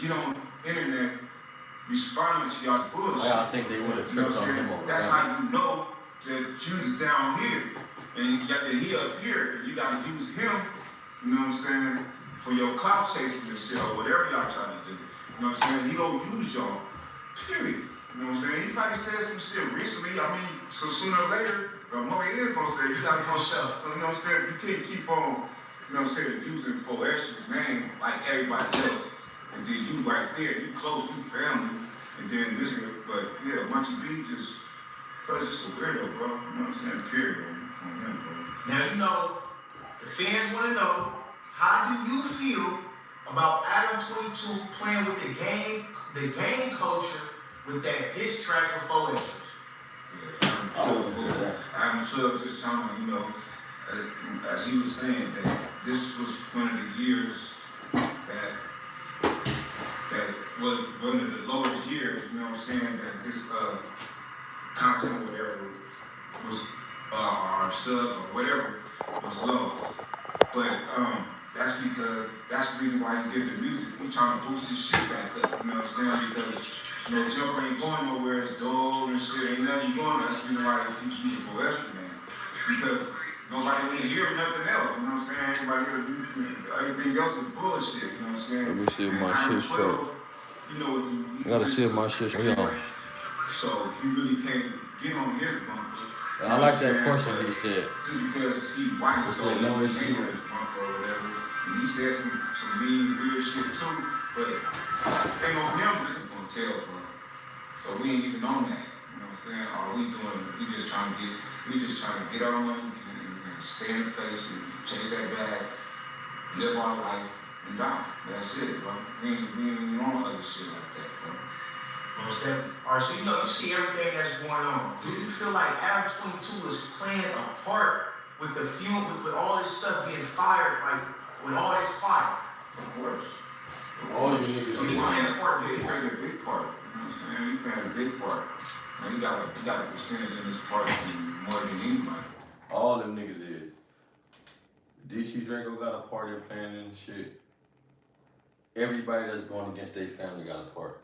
get on the internet responding to y'all's bullshit. How y'all think they would have tripped on him over That's Gumby? how you know that Jude's down here and you got that he up here. And you gotta use him, you know what I'm saying, for your clout chasing and shit or whatever y'all trying to do. You know what I'm saying? He gonna use y'all. Period. You know what I'm saying? He probably said some shit recently. I mean, so sooner or later, the mother is gonna say, you gotta come shut up. You know what I'm saying? You can't keep on, you know what I'm saying, using Forester's name like everybody else. And then you right there, you close, you family. And then this nigga, but yeah, Munchie B just, cause it's a weirdo, bro. You know what I'm saying? Period, bro. On him, bro. Now, you know, the fans want to know, how do you feel about Adam 22 playing with the game culture with that diss track with Forever? Yeah, Adam 12 just telling me, you know, as he was saying, that this was one of the years that was one of the lowest years, you know what I'm saying, that this content or whatever was, our subs or whatever was low. But that's because, that's the reason why he did the music. He trying to boost his shit back up, you know what I'm saying? Because, you know, Jumper ain't going nowhere, it's dull and shit, ain't nothing going. That's the reason why he keeps using Forever, man. Because nobody want to hear nothing else, you know what I'm saying? Everything else is bullshit, you know what I'm saying? Let me see if my shit's straight. You know, I gotta see if my shit's straight. So you really can't get on his bumper. I like that question he said. Just because he white, so he ain't on his bumper or whatever. And he said some mean, weird shit too, but ain't on him just gonna tell, bro. So we ain't even on that. You know what I'm saying? All we doing, we just trying to get our money and stay in the place and chase that bag, live our life, and die. That's it, bro. We ain't even on other shit like that, bro. Most definitely. All right, so you see everything that's going on. Do you feel like Adam 22 is playing a part with the with all this stuff being fired, like with all this fire? Of course. All you niggas So he playing a part with He it. played a big part. You know what I'm saying? He played a big part. And he got a percentage in his part more than anybody. All them niggas is. DC Draco got a part in playing in shit. Everybody that's going against their family got a part.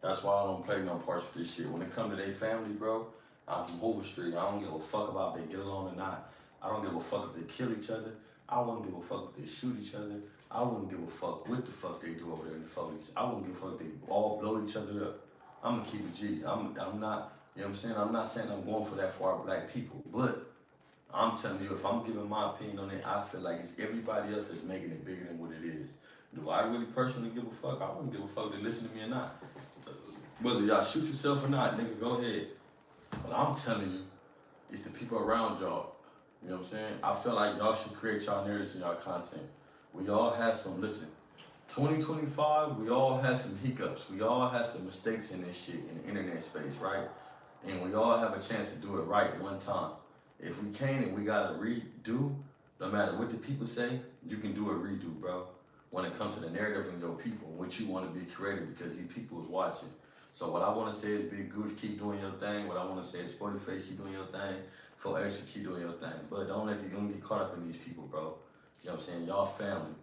That's why I don't play no parts with this shit. When it come to their family, bro, I'm from Hoover Street. I don't give a fuck about if they get along or not. I don't give a fuck if they kill each other. I wouldn't give a fuck if they shoot each other. I wouldn't give a fuck what the fuck they do over there in the 40s. I wouldn't give a fuck if they all blow each other up. I'm gonna keep it G. I'm not, you know what I'm saying? I'm not saying I'm going for that for our black people, but I'm telling you, if I'm giving my opinion on it, I feel like it's everybody else that's making it bigger than what it is. Do I really personally give a fuck? I wouldn't give a fuck if they listen to me or not. Whether y'all shoot yourself or not, nigga, go ahead. But I'm telling you, it's the people around y'all. You know what I'm saying? I feel like y'all should create y'all narratives and y'all content. We all have some, listen, 2025, we all had some hiccups. We all had some mistakes in this shit, in the internet space, right? And we all have a chance to do it right one time. If we can't and we gotta redo, no matter what the people say, you can do a redo, bro. When it comes to the narrative and your people, and what you want to be creative, because these people is watching. So what I want to say is Big Gooch, keep doing your thing. What I want to say is Sporty Face, keep doing your thing. For Extra, keep doing your thing. But don't get caught up in these people, bro. You know what I'm saying? Y'all family.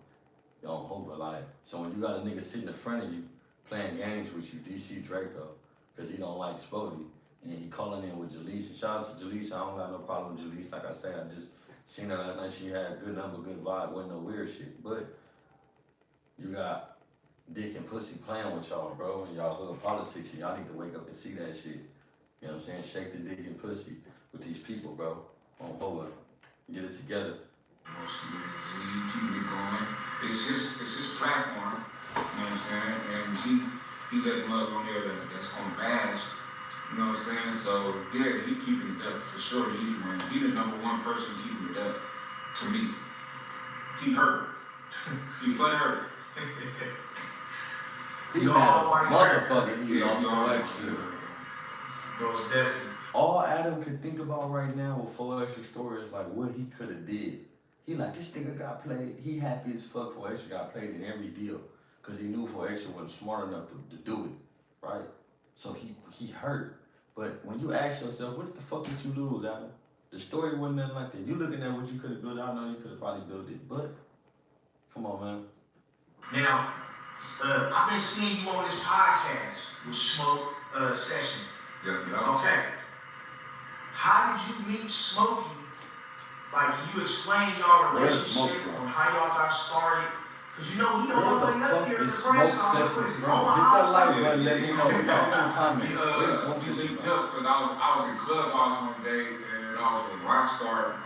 Y'all hope alive. So when you got a nigga sitting in front of you, playing games with you, DC Draco, because he don't like Spody, and he calling in with Jaleec. And shout out to Jaleec. I don't got no problem with Jaleec. Like I said, I just seen her last night. She had a good number, good vibe. Wasn't no weird shit. But you got dick and pussy playing with y'all, bro, and y'all hood politics, and y'all need to wake up and see that shit. You know what I'm saying? Shake the dick and pussy with these people, bro. On hold up. Get it together. Keep it going. It's his platform. You know what I'm saying? And he let mug on there that's gonna bash. You know what I'm saying? So yeah, he keeping it up for sure. He the number one person keeping it up. To me, he hurt. He butt hurt. He mad as a motherfucker. He lost so extra. Most definitely. All Adam could think about right now with 4 Extra story is like what he could have did. He like, this nigga got played. He happy as fuck 4 Extra got played in every deal. Cause he knew 4 Extra wasn't smart enough to do it, right? So he hurt. But when you ask yourself, what the fuck did you lose, Adam? The story wasn't nothing like that. You looking at what you could have built, I know you could have probably built it, but come on, man. Now, I've been seeing you on this podcast with Smoke Session. Yeah. Okay. How did you meet Smokey? Like, can you explain y'all relationship on how y'all got started? Cause you know he all the way up here in the press. Hit that like button, let me know. Y'all can comment. We linked up because I was in Clubhouse one day and I was with Rockstar,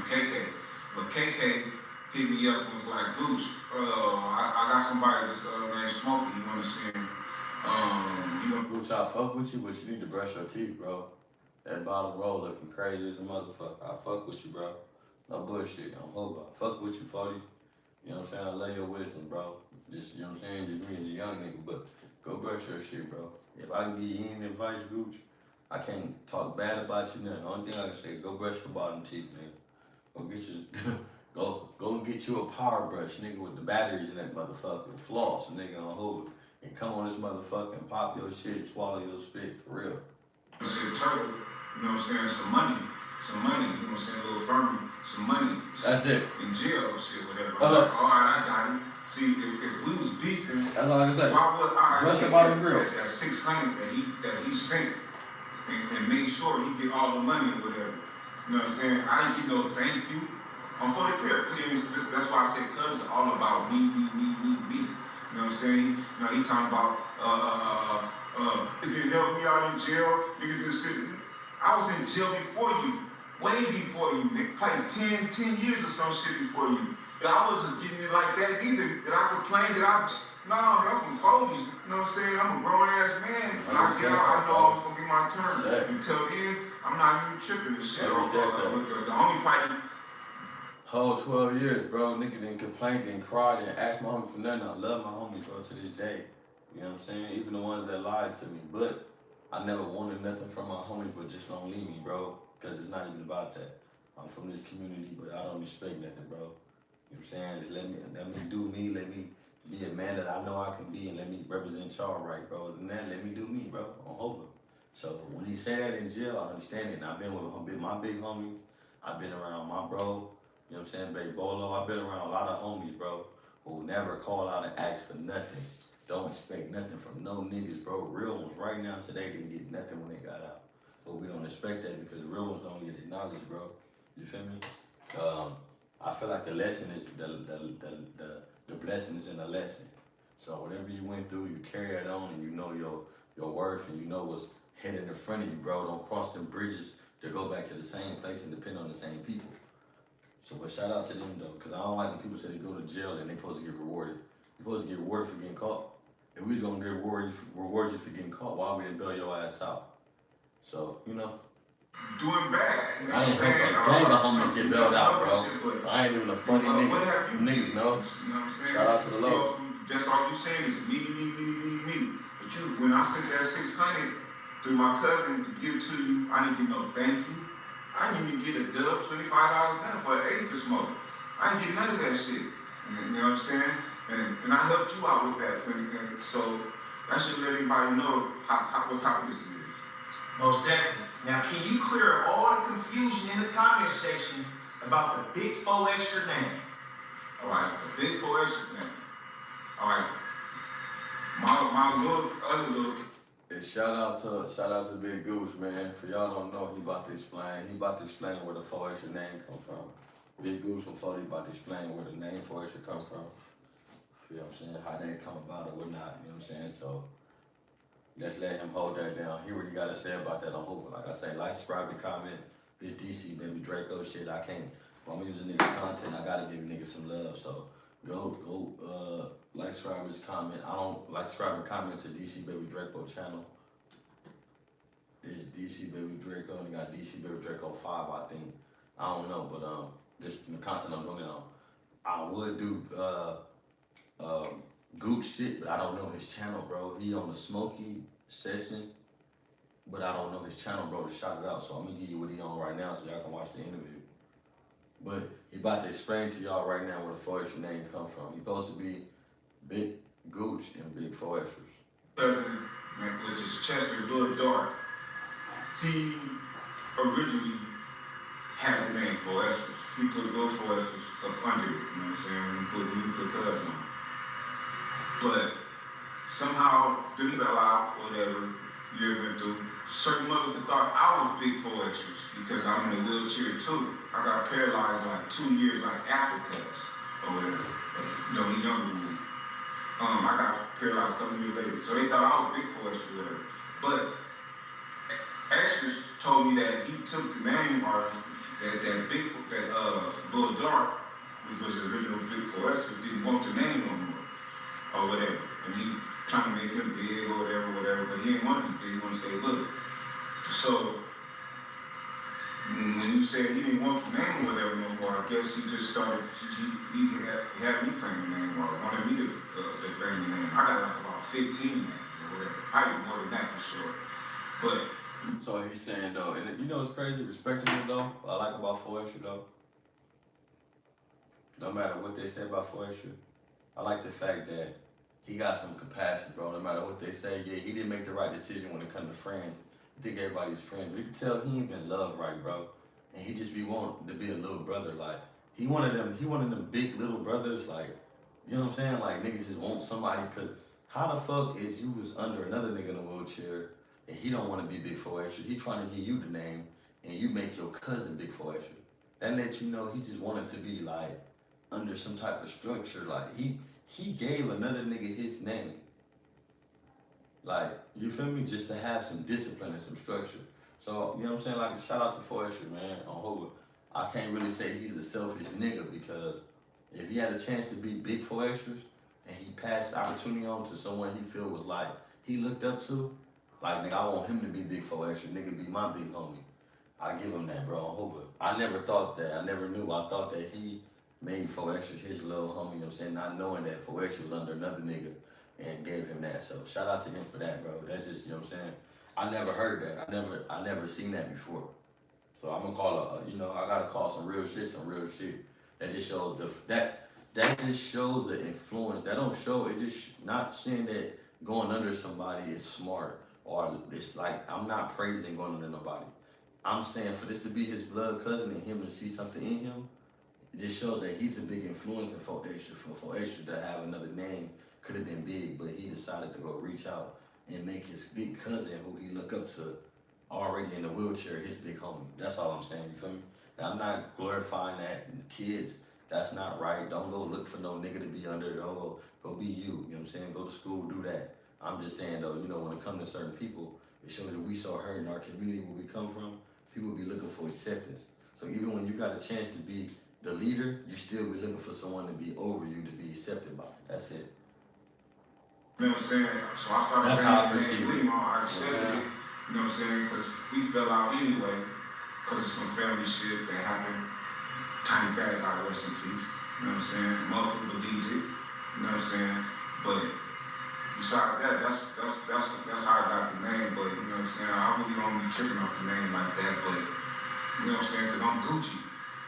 KK. But KK hit me up and was like, Goose, I got somebody that's named Smokey. You want to see him? Gooch, I fuck with you, but you need to brush your teeth, bro. That bottom row looking crazy as a motherfucker. I fuck with you, bro. No bullshit. I'm hope I fuck with you, 40. You know what I'm saying? I love your wisdom, bro. Just, you know what I'm saying? Just me as a young nigga, but go brush your shit, bro. If I can give you any advice, Gooch, I can't talk bad about you, nothing. The only thing I can say is go brush your bottom teeth, nigga. Go get your, go get you a power brush, nigga, with the batteries in that motherfucker. Floss, nigga, on hold it. And come on this motherfucker and pop your shit, swallow your spit, for real. Shit, turtle, you know what I'm saying? Some money, you know what I'm saying? A little firmly, some money. That's it. In jail, shit, whatever. I'm like, all right, I got him. See, if we was beefing, that's all I can say. Why would I brush your bottom grill? That 600 that he sent and made sure he get all the money or whatever. You know what I'm saying? I didn't get no thank you. I'm for the crib. That's why I said, cuz it's all about me. You know what I'm saying? You know, he talking about, is it help me out in jail? Niggas just sitting. I was in jail before you, way before you, probably 10 years or some shit before you. I wasn't getting it like that either. Did I complain? No, I'm from 40s. You know what I'm saying? I'm a grown ass man. When I get out, I know it's gonna be my turn. Until then, I'm not even tripping this shit. The only party. Whole 12 years, bro. Nigga didn't complain, didn't cry, didn't ask my homie for nothing. I love my homies, bro, to this day. You know what I'm saying? Even the ones that lied to me. But I never wanted nothing from my homies, but just don't leave me, bro. Because it's not even about that. I'm from this community, but I don't expect nothing, bro. You know what I'm saying? Just let me do me, let me be a man that I know I can be, and let me represent y'all right, bro. Other than that, let me do me, bro, on Hova. So when he say that in jail, I understand it. And I've been with my big homies. I've been around my bro, you know what I'm saying, Baby Bolo. I've been around a lot of homies, bro, who never call out and ask for nothing. Don't expect nothing from no niggas, bro. Real ones right now today didn't get nothing when they got out. But we don't expect that because the real ones don't get acknowledged, bro. You feel me? I feel like the lesson is the blessing is in the lesson. So whatever you went through, you carry that on, and you know your worth, and you know what's headed in front of you, bro. Don't cross them bridges to go back to the same place and depend on the same people. So, but shout out to them though, because I don't like when people say they go to jail and they supposed to get rewarded. You're supposed to get rewarded for getting caught. If we was gonna get reward you for getting caught, why we didn't bail your ass out? So, you know. Doing bad. You know I ain't think gang of homies get bailed out, bro. I ain't even a funny nigga. Niggas know. You know what I'm saying? Shout out to the Lord. That's all you saying is me. But you, when I sent that 600 through my cousin to give to you, I didn't get no thank you. I didn't even get a dub, $25 better for an eighth to smoke. I didn't get none of that shit. You know what I'm saying? And I helped you out with that thing. And so that should let everybody know what type of this is. Most definitely. Now, can you clear up all the confusion in the comment section about the Big 4 Extra name? All right, the Big 4 Extra name. All right. My other little. Hey, shout out to Big Goose, man. For y'all don't know, he about to explain where the 4 Extra name come from. Big Goose from 40 about to explain where the name 4 Extra come from. You know what I'm saying? How that come about or whatnot, you know what I'm saying? So let's let him hold that down. Hear what he got to say about that on Hoover. Like I say, like, subscribe, and comment. This DC, baby, Draco shit, I can't. If I'm using nigga content, I gotta give niggas some love. So go, like, subscribe, and comment. I don't like, subscribe, and comment to DC Baby Draco channel. It's DC Baby Draco, and he got DC Baby Draco 5, I think. I don't know, but this the content I'm doing it on. I would do Gooch shit, but I don't know his channel, bro. He on the Smokey session, but I don't know his channel, bro, to shout it out. So I'm gonna give you what he on right now so y'all can watch the interview. But he about to explain to y'all right now where the 4 Extra name come from. He supposed to be Big Gooch and Big 4 Extras. Cousin, which is Chester Blood Dark, he originally had the name 4 Extras. He put those 4 Extras up under it, you know what I'm saying? When he put cousin on. But somehow, didn't fell out, whatever, year went through. Certain mothers thought I was Big 4 Extras because I'm in a wheelchair too. I got paralyzed like 2 years like after cuz or whatever. You know, he younger than me. I got paralyzed a couple years later. So they thought I was Big 4 Extras or whatever. But Extras told me that he took the name or that Lil Dark, which was the original Big 4 Extras, didn't want the name no more or whatever. And he trying to make him big or whatever, but he didn't want to be big, he wanted to stay little. So when you said he didn't want the name or whatever no more, I guess he just started, he had me claim the name or wanted me to bring the name. I got like about 15 names or whatever. Probably more than that for sure. But so he's saying though, and you know what's crazy, respecting him though, what I like about 4 Extra though, no matter what they say about 4 Extra, I like the fact that he got some compassion, bro. No matter what they say, yeah, he didn't make the right decision when it comes to friends. I think everybody's friend, but you can tell he ain't been loved right, bro. And he just be wanting to be a little brother, like he one of them big little brothers, like, you know what I'm saying? Like niggas just want somebody, cause how the fuck is you was under another nigga in a wheelchair and he don't want to be Big 4 Extra? He trying to give you the name and you make your cousin Big 4 Extra. That lets you know he just wanted to be like under some type of structure, like he gave another nigga his name. Like, you feel me? Just to have some discipline and some structure. So, you know what I'm saying? Like, shout out to 4 Extra, man, on Hoover. I can't really say he's a selfish nigga because if he had a chance to be Big 4 Extras, and he passed the opportunity on to someone he feel was like, he looked up to, like, nigga, I want him to be big 4 extra, nigga be my big homie. I give him that, bro, on Hoover. I never thought that, I never knew. I thought that he made 4 extra his little homie, you know what I'm saying? Not knowing that 4 extra was under another nigga and gave him that. So shout out to him for that, bro. That's just, you know what I'm saying? I never heard that. I never seen that before. So I'm gonna call you know, I gotta call some real shit. That just shows that just shows the influence. That don't show, it just not saying that going under somebody is smart or it's like, I'm not praising going under nobody. I'm saying for this to be his blood cousin and him to see something in him, it just shows that he's a big influence in 4 extra. For 4 extra to have another name could have been big, but he decided to go reach out and make his big cousin, who he look up to, already in the wheelchair, his big homie. That's all I'm saying, you feel me? Now, I'm not glorifying that in kids. That's not right. Don't go look for no nigga to be under. Don't go be you. You know what I'm saying? Go to school, do that. I'm just saying though, you know, when it comes to certain people, it shows that we so hurt in our community where we come from. People be looking for acceptance. So even when you got a chance to be the leader, you still be looking for someone to be over you, to be accepted by. That's it. You know what I'm saying? So I started That's how I perceive it. I accepted it. You know what I'm saying? Because we fell out anyway, because of some family shit that happened. Tiny bad guy, rest in peace. You know what I'm saying? Motherfucker believed it. You know what I'm saying? But besides that, that's how I got the name. But you know what I'm saying? I really don't be tripping off the name like that. But you know what I'm saying? Because I'm Gucci.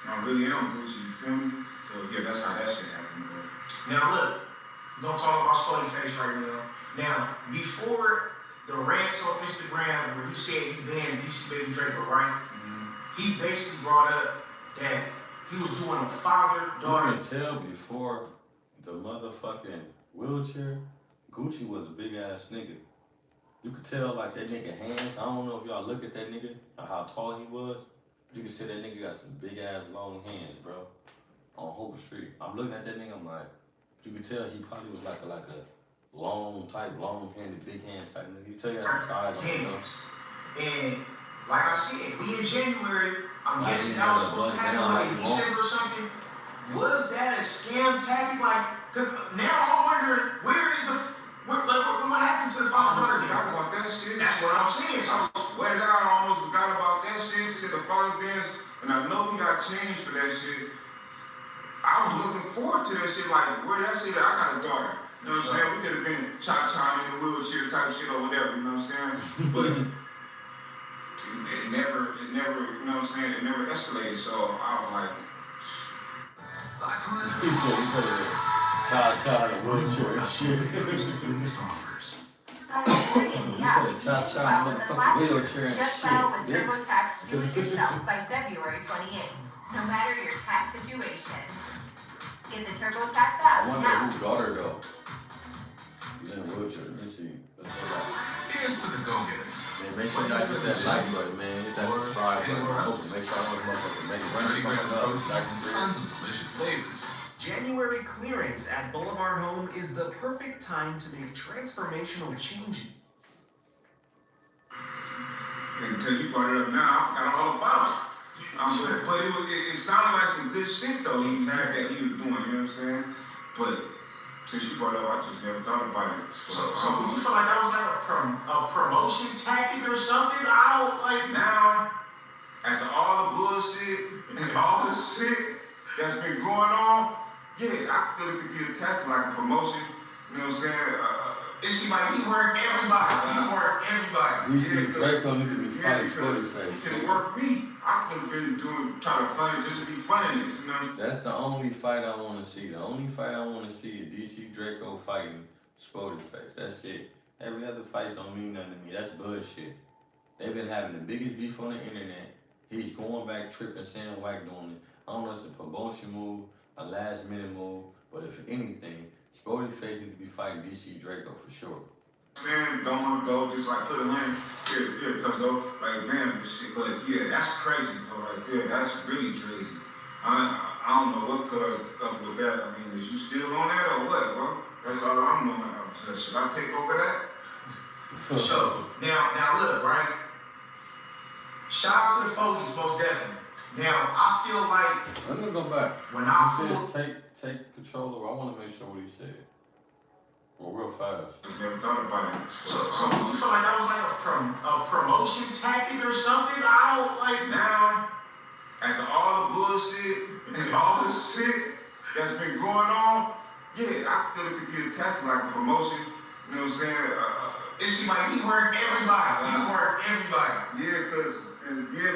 I really am Gucci. You feel me? So yeah, that's how that shit happened. Bro. Now look, we're gonna talk about Spuddy Face right now. Now, before the rants on Instagram where he said he banned DC Baby Draco, right? He basically brought up that he was doing a father-daughter. You can tell before the motherfucking wheelchair, Gucci was a big ass nigga. You could tell like that nigga hands. I don't know if y'all look at that nigga or how tall he was. You can see that nigga got some big ass long hands, bro. On Hoover Street. I'm looking at that nigga, I'm like, you could tell he probably was like a long-handed, big hand type nigga. You tell you had some size on him. And like I said, we in January, I'm guessing that was supposed to happen like in December or something. Was that a scam tactic? Like, cause now I'm wondering, what happened to the father daughter? Forgot about that shit. That's what I'm saying. I swear to God, I almost forgot about that shit. Said the father dance, and I know he got changed for that shit. I was looking forward to that shit. Like, where that shit at? I got a daughter. You know what I'm saying? We could have been cha-cha in the wheelchair type shit or whatever. You know what I'm saying? But it never, you know what I'm saying? It never escalated. So I was like, He said, cha-cha in the wheelchair shit. Cha-cha motherfucking wheelchair and just shit. file with TurboTax Do It Yourself by February 28th. No matter your tax situation. Get the TurboTax I app wonder now. whose daughter though. He's in a wheelchair. Let me see. Here's to the go-getters. Man, make sure y'all hit that like button, man. Hit that subscribe button. Make sure y'all motherfucking make it run 30 grams of the protein and tons of delicious flavors. January clearance at Boulevard Home is the perfect time to make transformational changes. until you brought it up now, I forgot all about it. But it sounded like some good shit though. He had that he was doing, you know what I'm saying? But since you brought it up, I just never thought about it. So would you feel like that was like a promotion tactic or something? I don't like. Now, after all the bullshit and all the shit that's been going on, yeah, I feel it could be a tactic, like a promotion. You know what I'm saying? It seems like he worked everybody. He worked everybody. DC Draco need to be fighting Spuddy It Face. could have worked me. I could have been trying to fund it just to be funny, you know? That's the only fight I want to see. The only fight I want to see is DC Draco fighting Spuddy Face. That's it. Every other fight don't mean nothing to me. That's bullshit. They've been having the biggest beef on the internet. He's going back tripping, saying whack doing it. I don't know if it's a promotion move, a last minute move, but if anything, Spuddy Face need to be fighting DC Draco for sure. Saying don't want to go, just like put a lane, yeah, cause though, like man, shit, but yeah, that's crazy, though, right there. That's really crazy. I don't know what caused up with that. I mean, is you still on that or what, bro? That's all I'm on. Should I take over that? So now look, right? Shout out to the Fogies, most definitely. Now I feel like Let me go back. when I He feel said take control of. I want to make sure what he said. Well, real fast. Just never thought about it. So you feel like that was like a promotion tactic or something? I don't like. Now, after all the bullshit and all the shit that's been going on, yeah, I feel it could be a tactic, like a promotion. You know what I'm saying? It seemed like he worked everybody.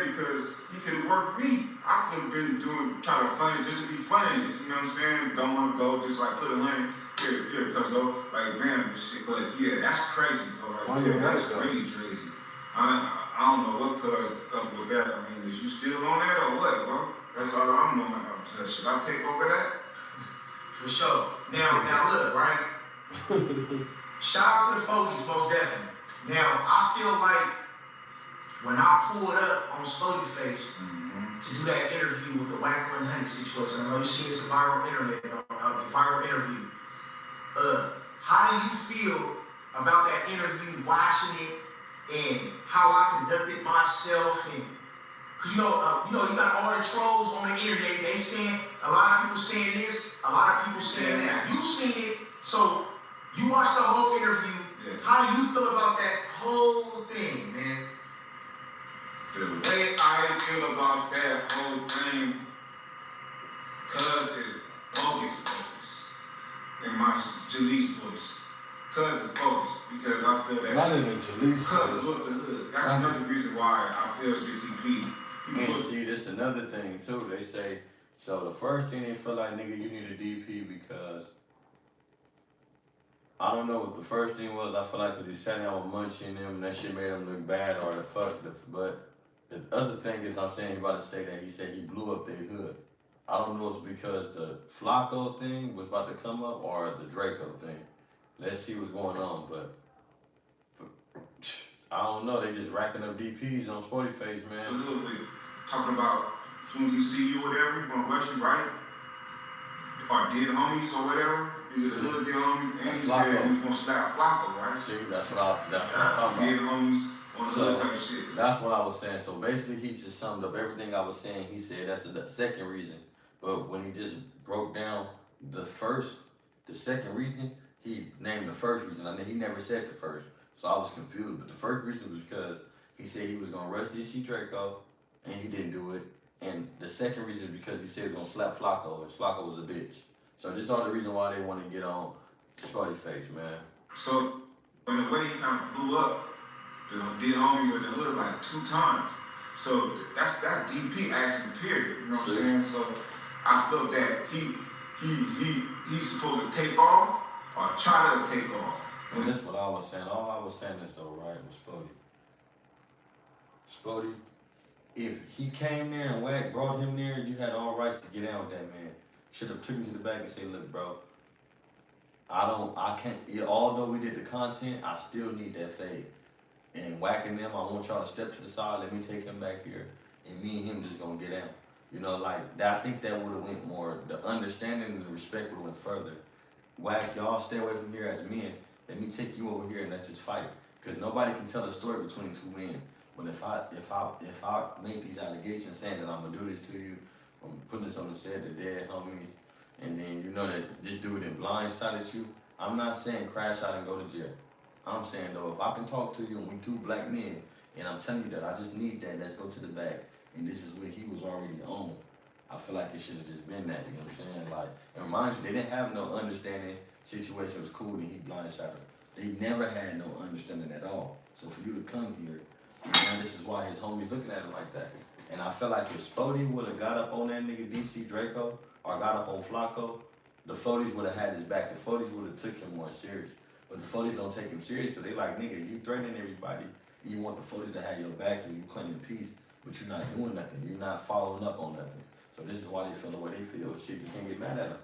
Because he could have worked me. I could have been doing kind of funny just to be funny. You know what I'm saying? Don't want to go, just like put a $100 here, cuz though, like bam, shit. But yeah, that's crazy, bro. Right Funny there. That's though. really crazy. I don't know what cuz up with that. I mean, is you still on that or what, bro? That's all I'm knowing. Should I take over that? For sure. Now look, right? Shout out to the Fogies, most definitely. Now, I feel like when I pulled up on Spody Face to do that interview with the Whack 100 situation, I know you see this viral interview. How do you feel about that interview, watching it, and how I conducted myself? And cause you got all the trolls on the internet. They saying a lot of people saying this, a lot of people saying that. You seen it, so you watched the whole interview. Yes. How do you feel about that whole thing, man? The way I feel about that whole thing, cuz is bogus. In my Jaleec's voice. Cuz is bogus. Because I feel that. Not even Jaleec's Cuz voice. look the hood. That's another reason why I feel it's DTP. And see, this another thing too. They say, so the first thing they feel like, nigga, you need a DP because I don't know what the first thing was. I feel like because he sat down with Munchie and them, and that shit made him look bad or the fuck. But the other thing is, I'm saying he about to say that he said he blew up their hood. I don't know if it's because the Flacco thing was about to come up or the Draco thing. Let's see what's going on, but I don't know. They just racking up DPs on Sporty Face, A man. little bit. Talking about as soon as he see you or whatever, he gonna rush you, right? Or dead homies or whatever. He's a hood dead homie, and he said he was gonna slap Flacco, right? See, that's what I'm talking Dead about. homies on the So, hood type shit. that's what I was saying. So basically, he just summed up everything I was saying. He said that's the second reason. But when he just broke down the second reason, he named the first reason. I mean, he never said the first. So I was confused. But the first reason was because he said he was going to rush DC Draco, and he didn't do it. And the second reason is because he said he was going to slap Flacco, and Flacco was a bitch. So this all the reason why they want to get on Sporty Face, man. So, in the way he kind of blew up, the dead homies in the hood like 2 times. So that's DP action period. You know what I'm saying? So I feel that he's supposed to take off or try to take off. And that's what I was saying. All I was saying is though, right, with Spody, if he came there and Wack brought him there, you had all rights to get out with that man. Should have took him to the back and say, look, bro, I can't, although we did the content, I still need that fade. And whacking them, I want y'all to step to the side, let me take him back here, and me and him just gonna get out. You know, like, that, I think that would've went more, the understanding and the respect would've went further. Whack, y'all stay away from here as men, let me take you over here and let's just fight. Cause nobody can tell a story between 2 men. But if I make these allegations saying that I'm gonna do this to you, I'm putting this on the set, the dead homies, and then you know that this dude in blindsided you, I'm not saying crash out and go to jail. I'm saying though, if I can talk to you and we 2 black men, and I'm telling you that I just need that, let's go to the back, and this is what he was already on, I feel like it should have just been that, you know what I'm saying? Like, and remind you, they didn't have no understanding, situation was cool, and he blindsided them. They never had no understanding at all. So for you to come here, and this is why his homies looking at him like that. And I feel like if Spody would have got up on that nigga DC Draco, or got up on Flacco, the Fodies would have had his back. The Fodies would have took him more serious. But the Fodies don't take him serious, because they like, nigga, you threatening everybody. You want the Fodies to have your back, and you claiming peace, but you're not doing nothing. You're not following up on nothing. So this is why they feel the way they feel. Shit, you can't get mad at them.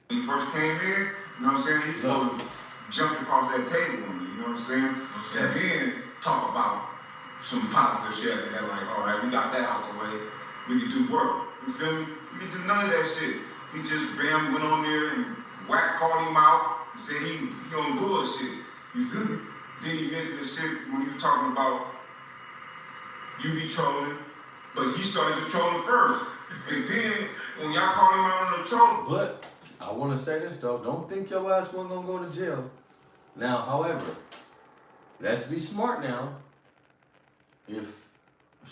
When he first came in, you know what I'm saying? He was jumping across that table on me, you know what I'm saying? And then talk about some positive shit after that, like, all right, we got that out the way. We can do work. You feel me? We can do none of that shit. He just bam went on there and Whack called him out and said he on bullshit. You feel me? Then he mentioned the shit when he was talking about you be trolling, but he started to troll first. And then when y'all called him out on the troll. But I want to say this though, don't think your ass wasn't gonna go to jail. Now, however, let's be smart now. If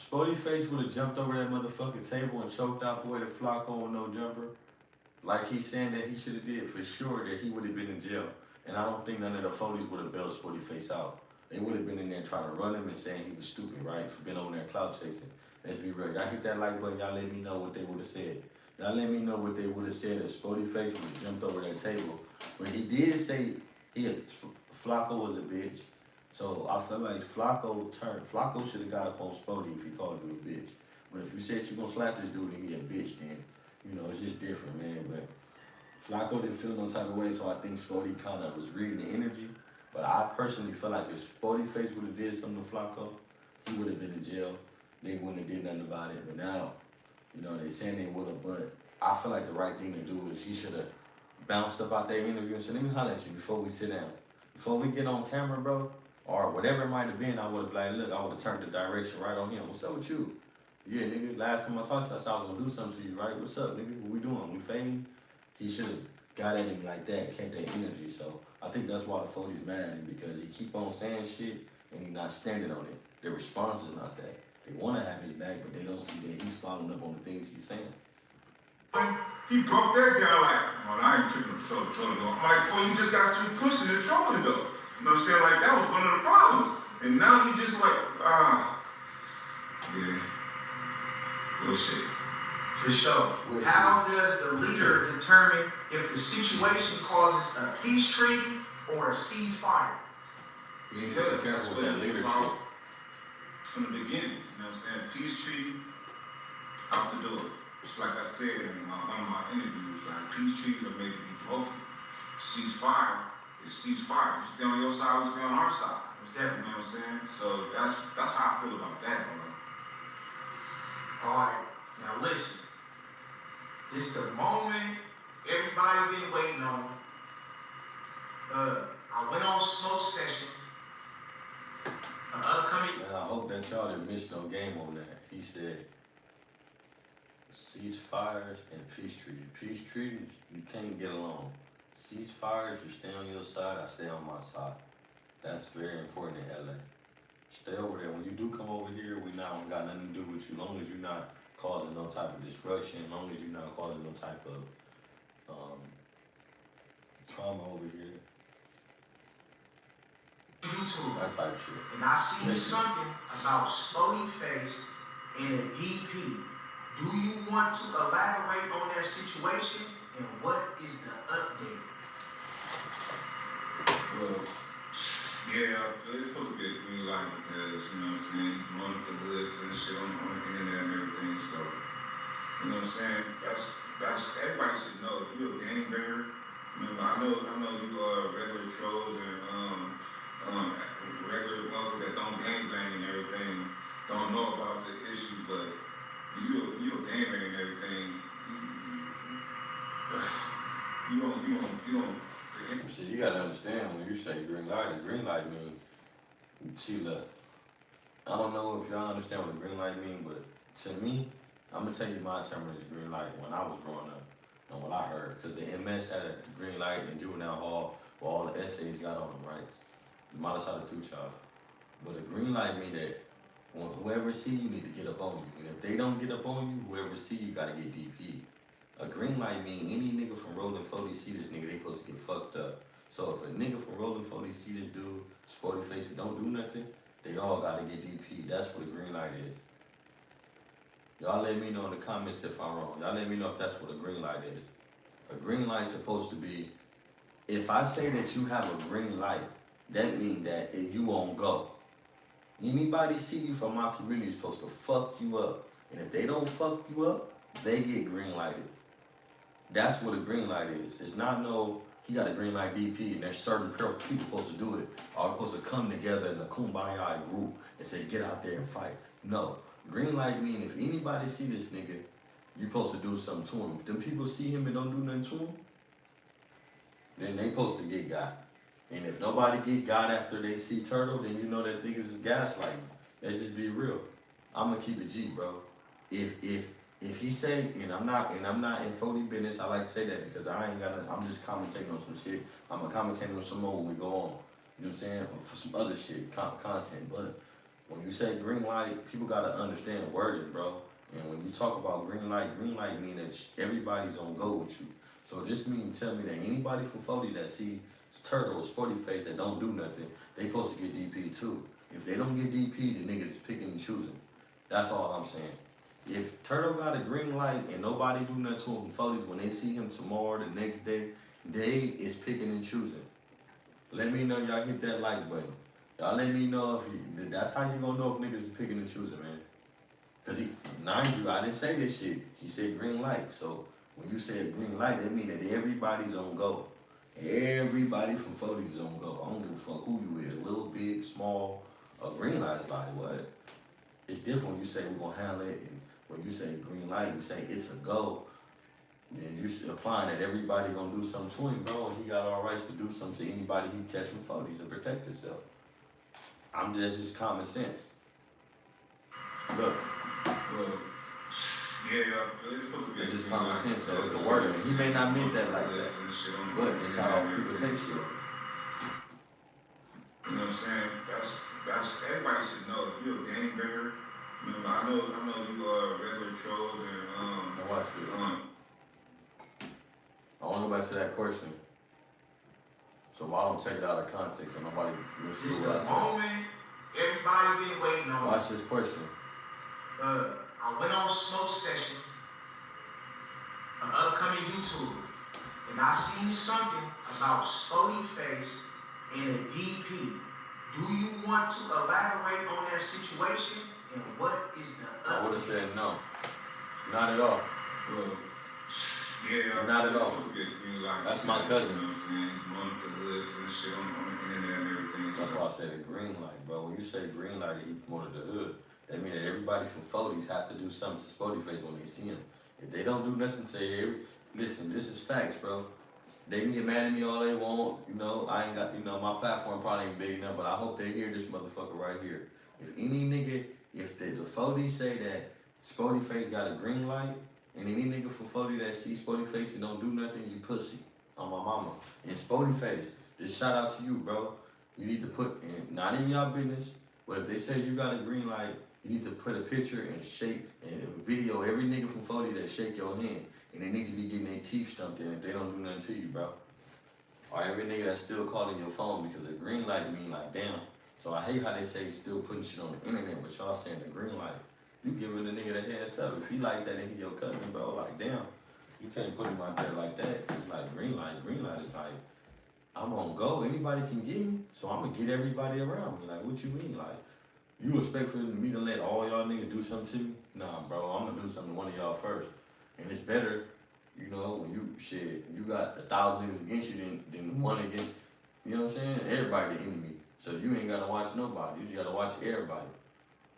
Spody Face would have jumped over that motherfucking table and choked out the way to Flacco with no jumper, like he's saying that he should have did, for sure that he would have been in jail. And I don't think none of the 40s would have bailed Spody Face out. They would have been in there trying to run him and saying he was stupid, right? For being over there clout chasing. Let's be real. Y'all hit that like button, y'all let me know what they would have said. Y'all let me know what they would have said if Spody Face would have jumped over that table. But he did say Flacco was a bitch. So I feel like Flacco should have got up on Spody if he called you a bitch. But if you said you're gonna slap this dude and he a bitch, then you know it's just different, man. But Flacco didn't feel no type of way, so I think Spody kind of was reading the energy. But I personally feel like if Spody Face would have did something to Flacco, he would have been in jail. They wouldn't have did nothing about it. But now, you know, they saying they would have, but I feel like the right thing to do is he should have bounced up out that interview and said, let me holler at you before we sit down. Before we get on camera, bro, or whatever it might have been, I would have like, look, I would have turned the direction right on him. What's up with you? Yeah, nigga, last time I talked to you, I said I was gonna do something to you, right? What's up, nigga? What we doing? We fading? He should have got at him like that, kept that energy. So I think that's why the 40's mad at him, because he keep on saying shit and he not standing on it. Their response is not that. They want to have his back, but they don't see that he's following up on the things he's saying. He broke that down like, well, I ain't tripping the control the door. I'm like, well, you just got too pushing and trolling though. You know what I'm saying? Like, that was one of the problems. And now you just like, yeah. Bullshit. For sure. How does the leader determine if the situation causes a peace treaty or a ceasefire? You need to be careful with that leadership. From the beginning, you know what I'm saying? Peace treaty, out the door. Just like I said in one of my interviews, like peace treaties are made to be broken. Ceasefire is ceasefire. You stay on your side, we stay on our side. You know what I'm saying? So that's how I feel about that, bro. Alright, now listen. This is the moment everybody been waiting on. I went on smoke session. Upcoming. And I hope that y'all didn't miss no game on that. He said ceasefires and peace treaties. Peace treaties, you can't get along. Ceasefires, you stay on your side, I stay on my side. That's very important in LA. Stay over there. When you do come over here, we not got nothing to do with you. As long as you're not causing no type of destruction, as long as you're not causing no type of trauma over here. YouTube. That type of shit. And I seen something about Spody Face and a DP. Do you want to elaborate on that situation and what is the update? Well, yeah, it's supposed to be a green light because, you know what I'm saying, you run up the hood and shit on the internet and everything, so, you know what I'm saying, that's everybody should know. If you're a gangbanger, you know, I know you are regular trolls and regular motherfuckers that don't gangbang and everything, don't know about the issue, but you a gangbanger and everything, you don't. See, you gotta understand when you say green light, the green light mean, see, look, I don't know if y'all understand what a green light mean, but to me, I'm gonna tell you my terminology green light when I was growing up and what I heard, because the MS had a green light in juvenile hall where all the essays got on them, right? The Malasada Tuchal. But a green light mean that when whoever see you need to get up on you. And if they don't get up on you, whoever see you gotta get DP. A green light mean any nigga from Rolling 40 see this nigga, they supposed to get fucked up. So if a nigga from Rolling 40 see this dude, Sporty Face, and don't do nothing, they all gotta get DP. That's what a green light is. Y'all let me know in the comments if I'm wrong. Y'all let me know if that's what a green light is. A green light's supposed to be, if I say that you have a green light, that means that you won't go. Anybody see you from my community is supposed to fuck you up. And if they don't fuck you up, they get green lighted. That's what a green light is. It's not no, he got a green light DP and there's certain people supposed to do it. Are supposed to come together in a kumbaya group and say, get out there and fight. No. Green light mean if anybody see this nigga, you supposed to do something to him. If them people see him and don't do nothing to him, then they supposed to get got. And if nobody get got after they see Turtle, then you know that niggas is gaslighting. Let's just be real. I'm gonna keep it G, bro. If he say, and I'm not in 40 business, I like to say that because I ain't gonna, I'm just commentating on some shit. I'm gonna commentate on some more when we go on. You know what I'm saying? Or for some other shit, content. But when you say green light, people gotta understand wording, bro. And when you talk about green light mean that everybody's on go with you. So this mean tell me that anybody from 40 that see Turtle or Sporty Face that don't do nothing, they supposed to get DP too. If they don't get DP, the niggas is picking and choosing. That's all I'm saying. If Turtle got a green light and nobody do nothing to him from 40s, when they see him tomorrow, the next day, they is picking and choosing. Let me know y'all hit that like button. Y'all let me know if that's how you gonna know if niggas is picking and choosing, man. Cause mind you, I didn't say this shit. He said green light. So when you said green light, that mean that everybody's on go. Everybody from 40s is on go. I don't give a fuck who you is, little, big, small. A green light is like what? It's different when you say we're gonna handle it, and when you say green light, you say it's a go. Then you applying that everybody gonna do something to him, bro, and he got all rights to do something to anybody he catch from 40s to protect himself. That's just common sense. Look. Well, yeah, It's just common sense, so it's the wording. He may not mean that like that, but it's how people take shit. You know what I'm saying? That's everybody should know. If you're a game bringer, you know, I know you are regular trolls and Now watch this. I want to go back to that question. So why don't take it out of context and nobody will This see is what the I said. moment everybody been waiting on. Watch this question. I went on Smoke Session, an upcoming YouTuber, and I seen something about Spody Face and a DP. Do you want to elaborate on that situation and what is the I would have said no. Not at all. well, yeah, Not at all. Like, That's my cousin. You know what I'm saying? You want the hood and shit on the internet and everything. That's So. why I said a green light, bro. When you say green light and he promoted the hood, that means that everybody from 40s have to do something to Spody Face when they see him. If they don't do nothing to listen, this is facts, bro. They can get mad at me all they want, you know, I ain't got, you know, my platform probably ain't big enough, but I hope they hear this motherfucker right here. If any nigga, if the 40s say that Spody Face got a green light, and any nigga from 40 that see Spody Face and don't do nothing, you pussy on my mama. And Spody Face, just shout out to you, bro. You need to put, not in y'all business, but if they say you got a green light, you need to put a picture and shake and video every nigga from 40 that shake your hand. And they need to be getting their teeth stumped in if they don't do nothing to you, bro. Or every nigga that's still calling your phone because the green light mean like, damn. So I hate how they say still putting shit on the internet, but y'all saying the green light. You giving the nigga the heads up. If he like that and he your cousin, bro, like, damn. You can't put him out there like that. It's like green light. Green light is like, I'm on go. Anybody can get me, so I'm gonna get everybody around me. Like, what you mean? Like, you expect for me to let all y'all niggas do something to me? Nah, bro, I'm gonna do something to one of y'all first. And it's better, you know, when you got 1,000 niggas against you than one against, you know what I'm saying? Everybody the enemy. So you ain't gotta watch nobody. You just gotta watch everybody.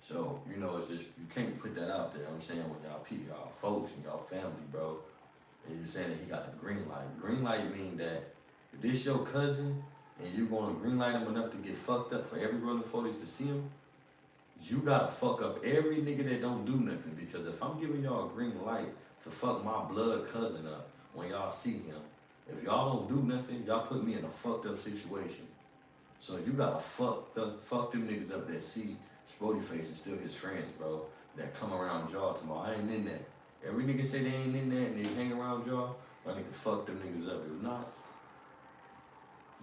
So, you know, it's just, you can't put that out there. I'm saying when y'all people, y'all folks and y'all family, bro, and you're saying that he got a green light. Green light mean that if this your cousin and you gonna green light him enough to get fucked up for every brother 40s to see him, you gotta fuck up every nigga that don't do nothing. Because if I'm giving y'all a green light to fuck my blood cousin up when y'all see him, if y'all don't do nothing, y'all put me in a fucked up situation. So you gotta fuck them niggas up that see Spody Face and still his friends, bro, that come around y'all tomorrow. I ain't in that. Every nigga say they ain't in that and they hang around y'all, I need to fuck them niggas up. If not,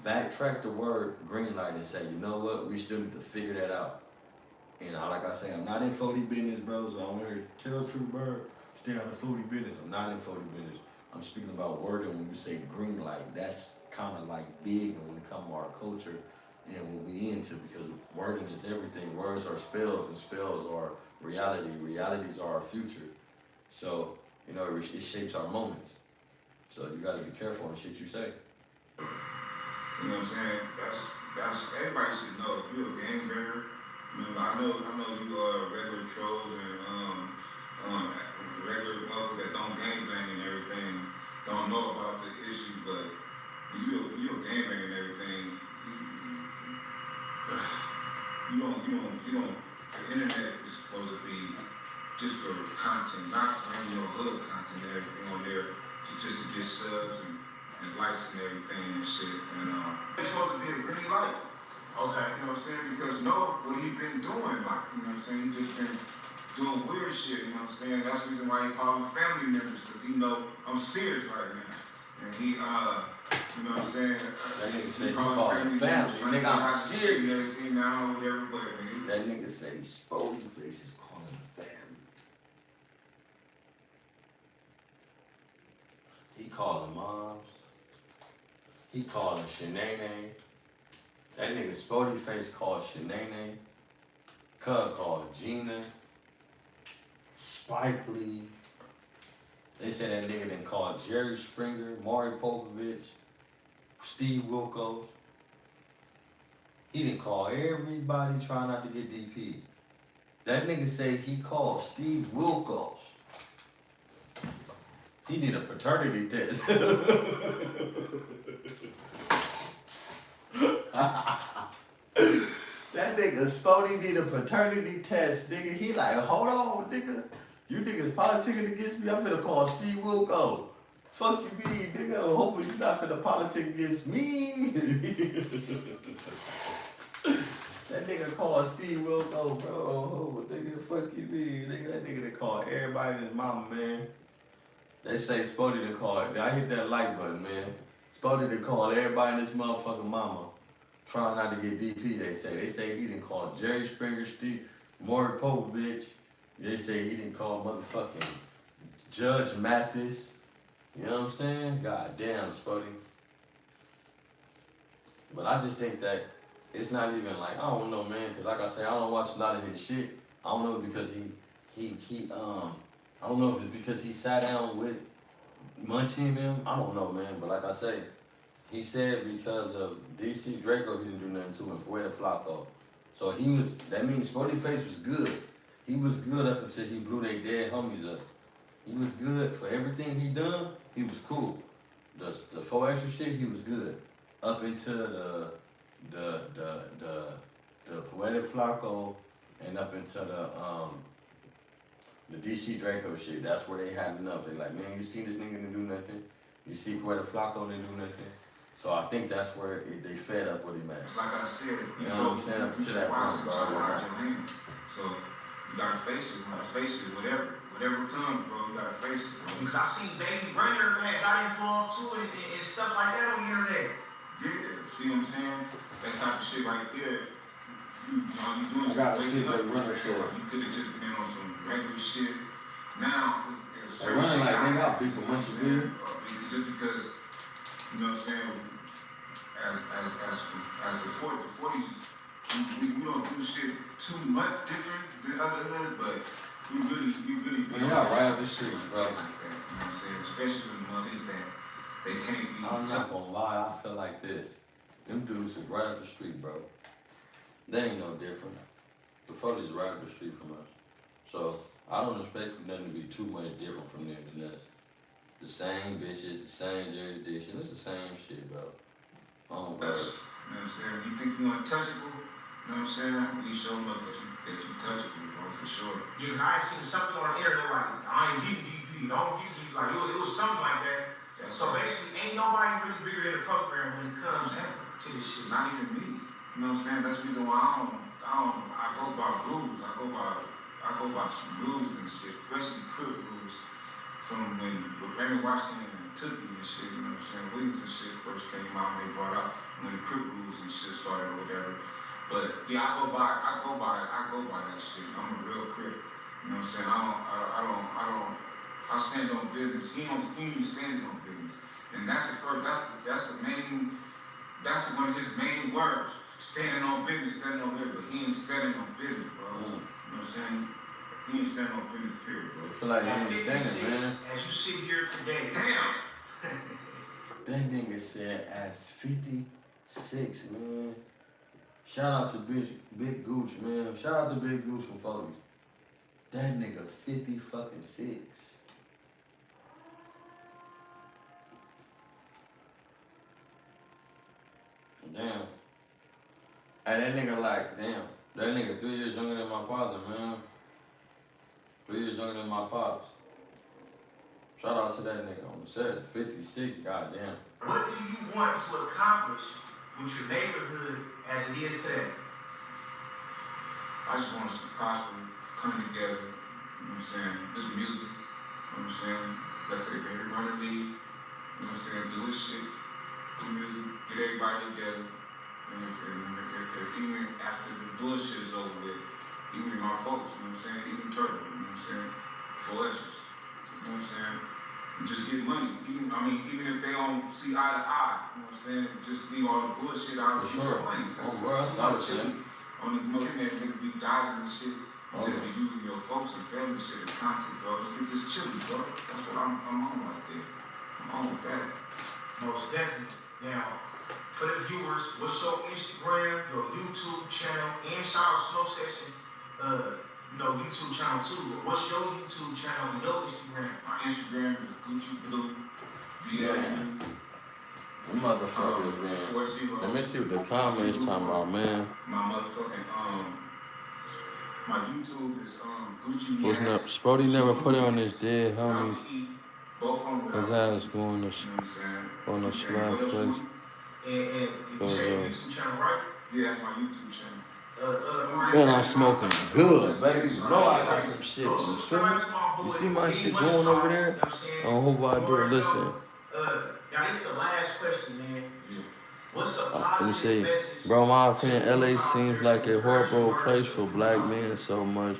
backtrack the word green light and say, you know what, we still need to figure that out. And like I say, I'm not in 40 business, bro, so I want to tell Triggerbird, stay out of 40 business. I'm not in 40 business. I'm speaking about wording when you say green light. That's kind of like big when it comes to our culture and what we into, because wording is everything. Words are spells and spells are reality. Realities are our future. So, you know, it shapes our moments. So you got to be careful on the shit you say. You know what I'm saying? That's everybody should know. If you're a game bringer, you know, I know you are regular trolls and regular motherfuckers that don't gang bang and everything, don't know about the issue, but you a game banger and everything. You don't. The internet is supposed to be just for content, not bringing your hood content and everything on there, just to get subs and likes and everything and shit. And It's supposed to be a green light. Okay. You know what I'm saying? Because know what he been doing, like, you know what I'm saying? He just been doing weird shit, you know what I'm saying? That's the reason why he call them family members, because he know I'm serious right now. And he, you know what I'm saying? That nigga say he call him family. Nigga, I'm serious. Everything now, everywhere, man. That nigga say Spody Face is calling him family. He calling moms. He calling Shanae. That nigga Spody Face called Shanae. Cub called Gina. Spike Lee. They said that nigga done called Jerry Springer, Maury Povich, Steve Wilkos. He didn't call everybody trying not to get DP. That nigga say he called Steve Wilkos. He need a paternity test. That nigga Spody need a paternity test, nigga. He like, hold on, nigga. You niggas politicking against me, I'm finna call Steve Wilkos. Fuck you mean, nigga. I'm hoping you not finna politic against me. That nigga called Steve Wilkos, bro. Oh, nigga, fuck you mean, nigga. That nigga done called everybody and his mama, man. They say Spody done called, I hit that like button, man. Spody done called everybody and his motherfucking mama. Trying not to get DP, they say. They say he done called Jerry Springer, Steve, Maury Povich. They say he didn't call motherfucking Judge Mathis. You know what I'm saying? God damn, Spody. But I just think that it's not even like, I don't know, man, because like I say, I don't watch a lot of his shit. I don't know because I don't know if it's because he sat down with Munchie and them. I don't know, man. But like I say, he said because of DC Draco, he didn't do nothing to him. Puerto Flaco. So he was, that means Spody Face was good. He was good up until he blew their dead homies up. He was good for everything he done. He was cool. The 4 extra shit, he was good. Up until the Puerto Flaco and up until the DC Draco shit. That's where they had enough. They like, man, you see this nigga didn't do nothing. You see Puerto Flaco didn't do nothing. So I think that's where they fed up with him at. Like I said, You know what I'm saying? Up to that point, bro. So you gotta face it, whatever comes, bro, you gotta face it, bro. Because I seen Baby Runner had got involved too and stuff like that on the internet. Yeah, see what I'm saying? That type of shit right there. All you doing I gotta is see waking Baby up. Runner shit. You could have just been on some regular shit. Now, They running like nigga, I beef for Munchie Bill. Just because, you know what I'm saying? As the 40s, we don't do shit too much different than other hoods, but we really. Man, y'all right up the street, bro. You know what I'm saying? Especially when motherfuckers that they can't be. I'm not gonna lie, I feel like this. Them dudes is right up the street, bro. They ain't no different. The 40s is right up the street from us. So I don't expect for them to be too much different from them than us. The same bitches, the same jurisdiction, it's the same shit, bro. Oh, bro. You know what I'm saying? You think you untouchable, you know what I'm saying? You show them that you touchable, bro, for sure. Yeah, because I had seen something on the internet like, I ain't getting DP, don't get DP, like it was something like that. So basically, ain't nobody really bigger than the program when it comes to this shit. Not even me. You know what I'm saying? That's the reason why I go by rules. I go by some rules and shit, especially crip rules. From when Raymond Washington and Tookie and shit, you know what I'm saying? Williams and shit first came out and they brought out when the crip rules and shit started or whatever. But yeah, I go by that shit. I'm a real crip. You know what I'm saying? I stand on business. He ain't standing on business. And that's one of his main words. Standing on business, but he ain't standing on business, bro. You know what I'm saying? He ain't standing on business, period, bro. I feel like he ain't standing, man. As you sit here today, damn. That nigga said at 56, man. Shout out to Big Gooch, man. Shout out to Big Gooch from 40s. That nigga 50 fucking 6. Damn. And that nigga like, damn. That nigga 3 years younger than my father, man. 3 years younger than my pops. Shout out to that nigga on the set, 56, goddamn. What do you want to accomplish with your neighborhood as it is today? I just want to surprise for coming together. You know what I'm saying? This music. You know what I'm saying? Let everybody run the league. You know what I'm saying? Do this shit. Do music. Get everybody together. And even after the bullshit is over with, even my folks, you know what I'm saying? Even Turtle, you know what I'm saying? For us, you know what I'm saying? And just get money. Even if they don't see eye to eye, you know what I'm saying? Just leave all the bullshit out and get your money. Oh, bro, that's what I'm saying. On the internet, niggas be dying and shit. Just be using your folks and family shit as content, bro. Just get this chili, bro. That's what I'm on right there. I'm on with that. Most definitely. Now, for the viewers, what's your Instagram, your YouTube channel, and shout out Snow Session, YouTube channel too. But what's your YouTube channel and your Instagram? My Instagram is Gucci Blue. Them motherfuckers, man. Let me see what the comments talking about, man. My motherfucking my YouTube is Gucci. What's up? Spody never put it on his dead homies. Both on His ass going to on the slap flex. And you say your YouTube channel, right? Yeah, that's my YouTube channel. And I'm smoking good, baby. You know I got some shit. You feel me? You see my shit going over there? I don't hope I do. Listen. Now this is the last question, man. What's a Let me say, message? bro, my opinion, LA seems like a horrible place for black men. So much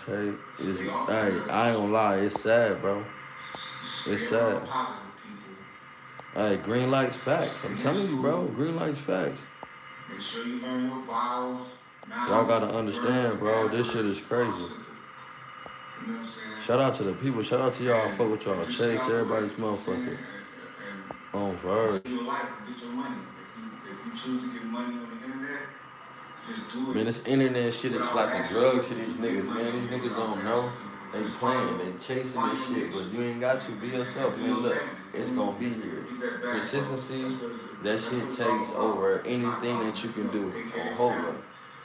hate. I ain't gonna lie, it's sad, bro. It's sad. Hey, green lights facts. I'm telling you, bro, green lights facts. Make sure you learn your vowels. Y'all gotta understand, bro. This shit is crazy. Shout out to the people. Shout out to y'all. Fuck with y'all. Chase everybody's motherfucker. On verge. Your life and get your money. If you choose to get money on the internet, just do it. Man, this internet shit is like a drug to these niggas, man. These niggas don't know. They playing, they chasing this shit, but you ain't got to be yourself, man. Look, it's gonna be here. Consistency, that shit takes over anything that you can do. On hold up.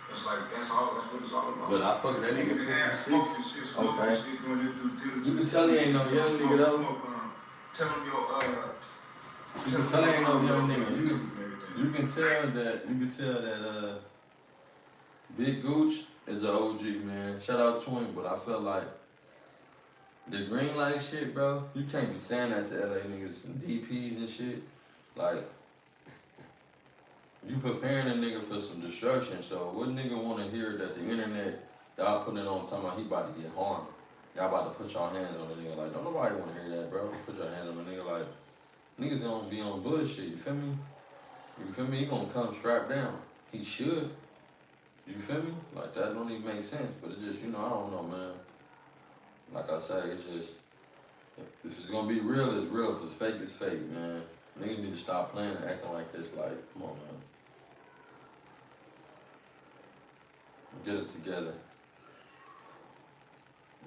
That's what it's all about. But I fuck that nigga 56. Okay. You can tell he ain't no young nigga though. Tell him You can tell he ain't no young nigga. You can tell that Big Gooch is an OG, man. Shout out to him, but I feel like the green light shit, bro, you can't be saying that to LA niggas and DPs and shit. Like, you preparing a nigga for some destruction, so what nigga wanna hear that the internet, y'all putting it on talking about he about to get harmed? Y'all about to put y'all hands on the nigga. Like, don't nobody wanna hear that, bro. Put your hands on the nigga. Like, niggas gonna be on bullshit, you feel me? You feel me? He gonna come strapped down. He should. You feel me? Like, that don't even make sense, but it's just, I don't know, man. Like I say, it's just, if it's gonna be real, it's real. If it's fake, it's fake, man. Niggas need to stop playing and acting like this. Like, come on, man. Get it together.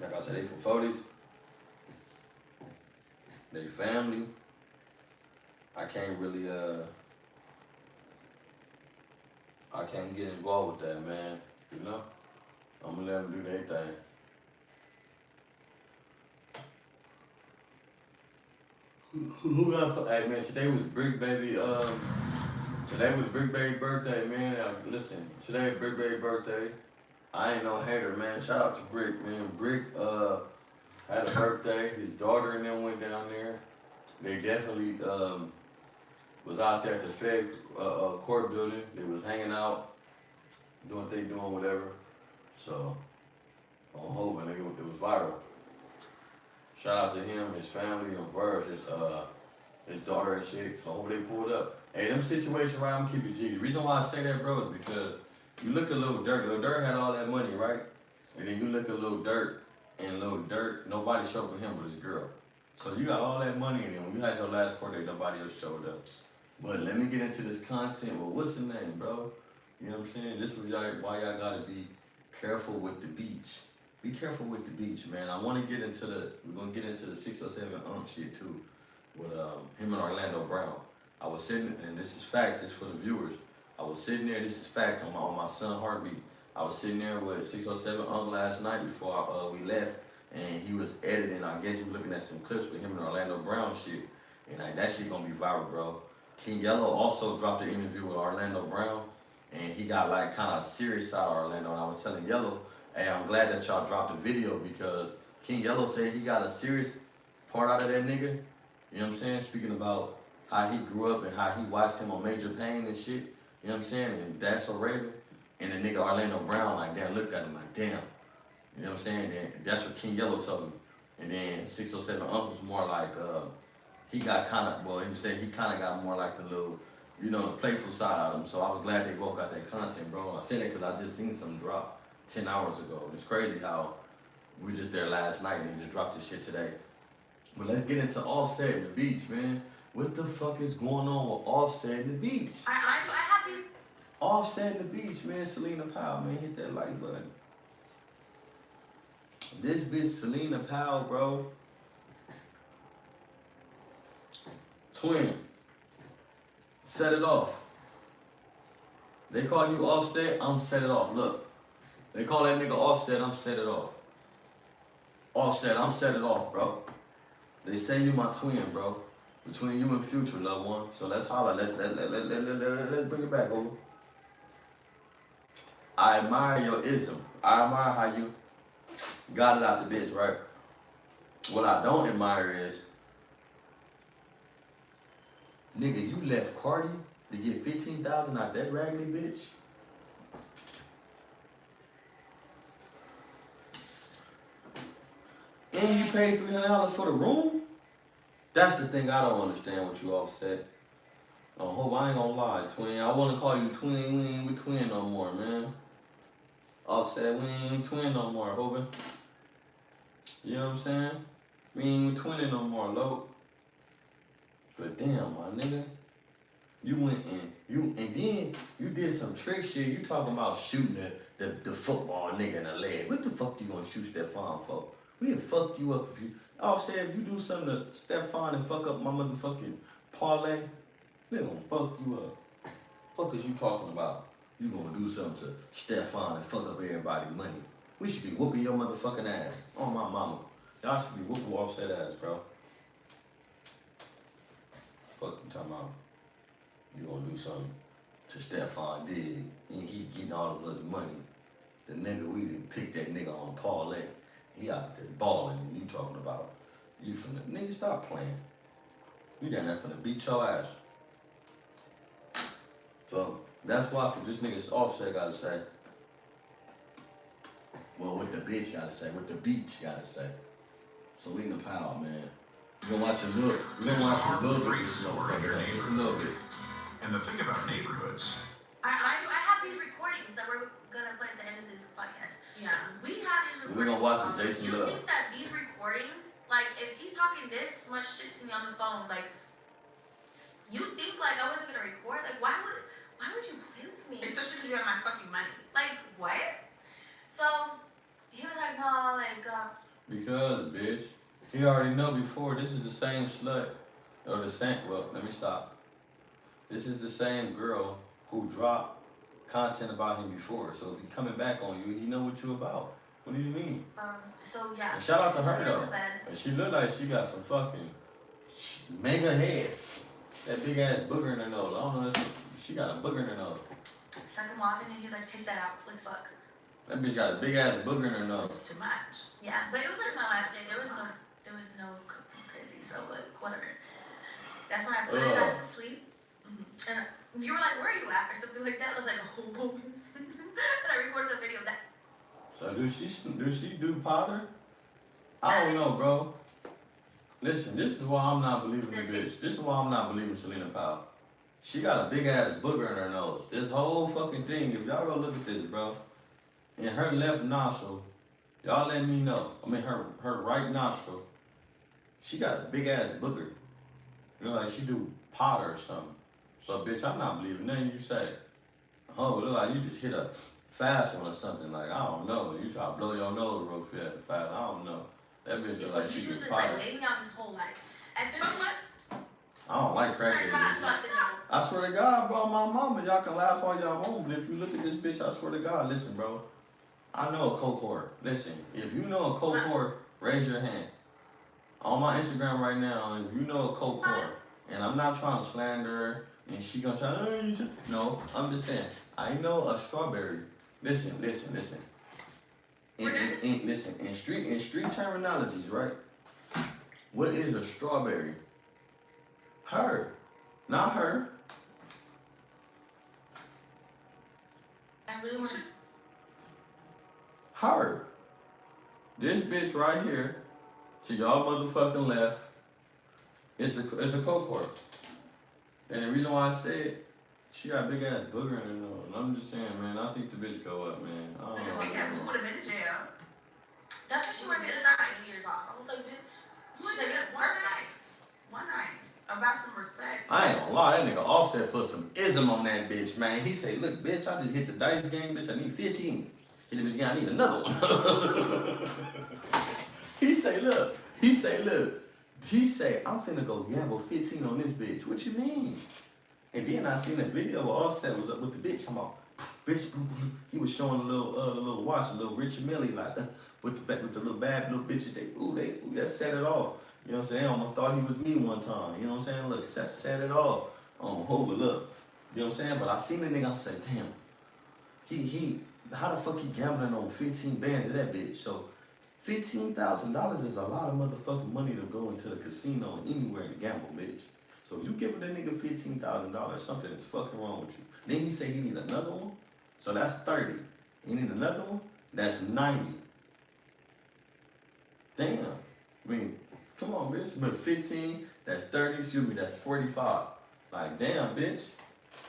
Like I said, they from 40s. They family. I can't really, I can't get involved with that, man. I'm gonna let them do their thing. Who got put? Hey man, today was Brick Baby. Today was Brick Baby birthday, man. Listen, today Brick Baby birthday. I ain't no hater, man. Shout out to Brick, man. Brick had a birthday. His daughter and them went down there. They definitely was out there at the Fed court building. They was hanging out, doing what they doing, whatever. So on hoping it was viral. Shout out to him, his family, and Verge, his daughter and shit. So I hope they pulled up. Hey, them situations, right, I'm keeping G. The reason why I say that, bro, is because you look at Lil Durk. Lil Durk had all that money, right? And then you look at Lil Durk, and Lil Durk, nobody showed for him but his girl. So you got all that money, and then when you had your last court date, nobody else showed up. But let me get into this content. Well, what's the name, bro? You know what I'm saying? This is why y'all gotta be careful with the beach. Be careful with the beach, man. We're gonna get into the 607 shit too, with him and Orlando Brown. I was sitting, and this is facts, it's for the viewers. I was sitting there, this is facts on my son Heartbeat. I was sitting there with 607 last night before we left, and he was editing. I guess he was looking at some clips with him and Orlando Brown shit, and that shit gonna be viral, bro. King Yellow also dropped an interview with Orlando Brown, and he got like kind of serious out of Orlando. And I was telling Yellow, hey, I'm glad that y'all dropped the video because King Yellow said he got a serious part out of that nigga. You know what I'm saying? Speaking about how he grew up and how he watched him on Major Pain and shit. You know what I'm saying? And That's So Raven. And the nigga Orlando Brown like that looked at him like, damn. You know what I'm saying? And that's what King Yellow told me. And then 607 Uncle's more like, he got kind of, well, he was saying he kind of got more like the little, you know, the playful side out of him. So I was glad they woke out that content, bro. I said that because I just seen some drop 10 hours ago. It's crazy how we just there last night and they just dropped this shit today. But let's get into Offset and the beach, man. What the fuck is going on with Offset and the beach? I have these. Offset and the beach, man. Selena Powell, man. Hit that like button. This bitch Selena Powell, bro. Twin. Set it off. They call you Offset, I'm set it off. Look. They call that nigga Offset, I'm set it off. Offset, I'm set it off, bro. They say you my twin, bro. Between you and Future, loved one. So let's holler. Let's bring it back over. I admire your ism. I admire how you got it out the bitch, right? What I don't admire is, nigga, you left Cardi to get 15,000 out that raggedy bitch. And you paid $300 for the room? That's the thing I don't understand with you, Offset. I hope I ain't gonna lie, twin. I wanna call you twin. We ain't with twin no more, man. Offset, we ain't twin no more, Hoban. You know what I'm saying? We ain't twinning no more, low. But damn, my nigga. You went and then you did some trick shit. You talking about shooting the football nigga in the leg. What the fuck you gonna shoot Stephon for? We'll fuck you up if you Offset, if you do something to Stephon and fuck up my motherfucking parlay, they gonna fuck you up. Fuck is you talking about? You gonna do something to Stephon and fuck up everybody's money. We should be whooping your motherfucking ass. On my mama. Y'all should be whooping Offset ass, bro. Fuck you talking about? You gonna do something to Stephon Diggs and he getting all of us money. The nigga, we didn't pick that nigga on parlay. He out there balling and you talking about you finna, nigga, stop playing. You down there finna beat your ass. So that's why for this nigga's Offset gotta say. Well, what the bitch gotta say, what the beach gotta say. Selena Powell, man. We're gonna watch a little, There's a Harbor Freight store in your just a neighborhood. little bit. And the thing about neighborhoods, I have these recordings that we're gonna put at the end of this podcast. Yeah. We have these recordings. We're gonna watch it, Jason You Love. think that these recordings, like, if he's talking this much shit to me on the phone, like, you think like I wasn't gonna record? Like, why would you play with me? Especially because you have my fucking money. Like, what? So he was like, no, like, Because, bitch, he already know before, this is the same slut, or the same, well, let me stop. This is the same girl who dropped content about him before. So if he coming back on you, he know what you about. What do you mean? so yeah. And shout out to She was her in the though. bed. And she look like she got some fucking mega head. That big ass booger in her nose. I don't know if she got a booger in her nose. Suck him off, and then he was like, take that out, let's fuck. That bitch got a big ass booger in her This nose. is too much. Yeah, but it was like my last day. There was no crazy, so like, whatever. That's when I put his ass to sleep. And you were like, where are you at? Or something like that. I was like, oh. And I recorded the video of that. So do she do powder? I don't know, bro. Listen, this is why I'm not believing the bitch. This is why I'm not believing Selena Powell. She got a big ass booger in her nose. This whole fucking thing, if y'all go look at this, bro. In her left nostril, y'all let me know. I mean, her right nostril, she got a big ass booger. You know, like she do powder or something. So, bitch, I'm not believing nothing you say. Oh, it look like you just hit a fast one or something. Like, I don't know. You try to blow your nose real fast. I don't know. That bitch look like she He's do just powder. like laying out his whole life. As soon as I don't like crackheads. I swear to God, bro, my mama, y'all can laugh all y'all want, but if you look at this bitch, I swear to God, listen, bro. I know a coke whore. Listen, if you know a coke whore, raise your hand. On my Instagram right now, if you know a coke whore, and I'm not trying to slander her, and she gonna try, no, I'm just saying, I know a strawberry. Listen. Listen, in street terminologies, right? What is a strawberry? Her, not her. I really want to. Her. This bitch right here, to y'all motherfucking left, it's a cohort. And the reason why I said she got big ass booger in her nose. And I'm just saying, man, I think the bitch go up, man. I don't Because know. we would have been in jail. That's when she wanted me to start my New Year's off. I was like, bitch. You She's would like, have it's been one night. One night. About some respect. I ain't gonna lie, that nigga Offset put some ism on that bitch, man. He say, look, bitch, I just hit the dice game, bitch, I need 15. Hit the bitch again, I need another one. He say, look, I'm finna go gamble 15 on this bitch. What you mean? And then I seen a video where Offset was up with the bitch, talking about, bitch, he was showing a little watch, a little Richard Millie, like, with the little bad little bitch, that set it off. You know what I'm saying? I almost thought he was me one time. You know what I'm saying? Look, set it off. Hold it up. You know what I'm saying? But I seen the nigga, I said, damn, he, how the fuck he gambling on 15 bands of that bitch? So $15,000 is a lot of motherfucking money to go into the casino anywhere and gamble, bitch. So you give that nigga $15,000, something is fucking wrong with you. Then he say he need another one, so that's 30. He need another one, that's 90. Damn. I mean, come on, bitch. But 15, that's 30, excuse me, that's 45. Like, damn, bitch.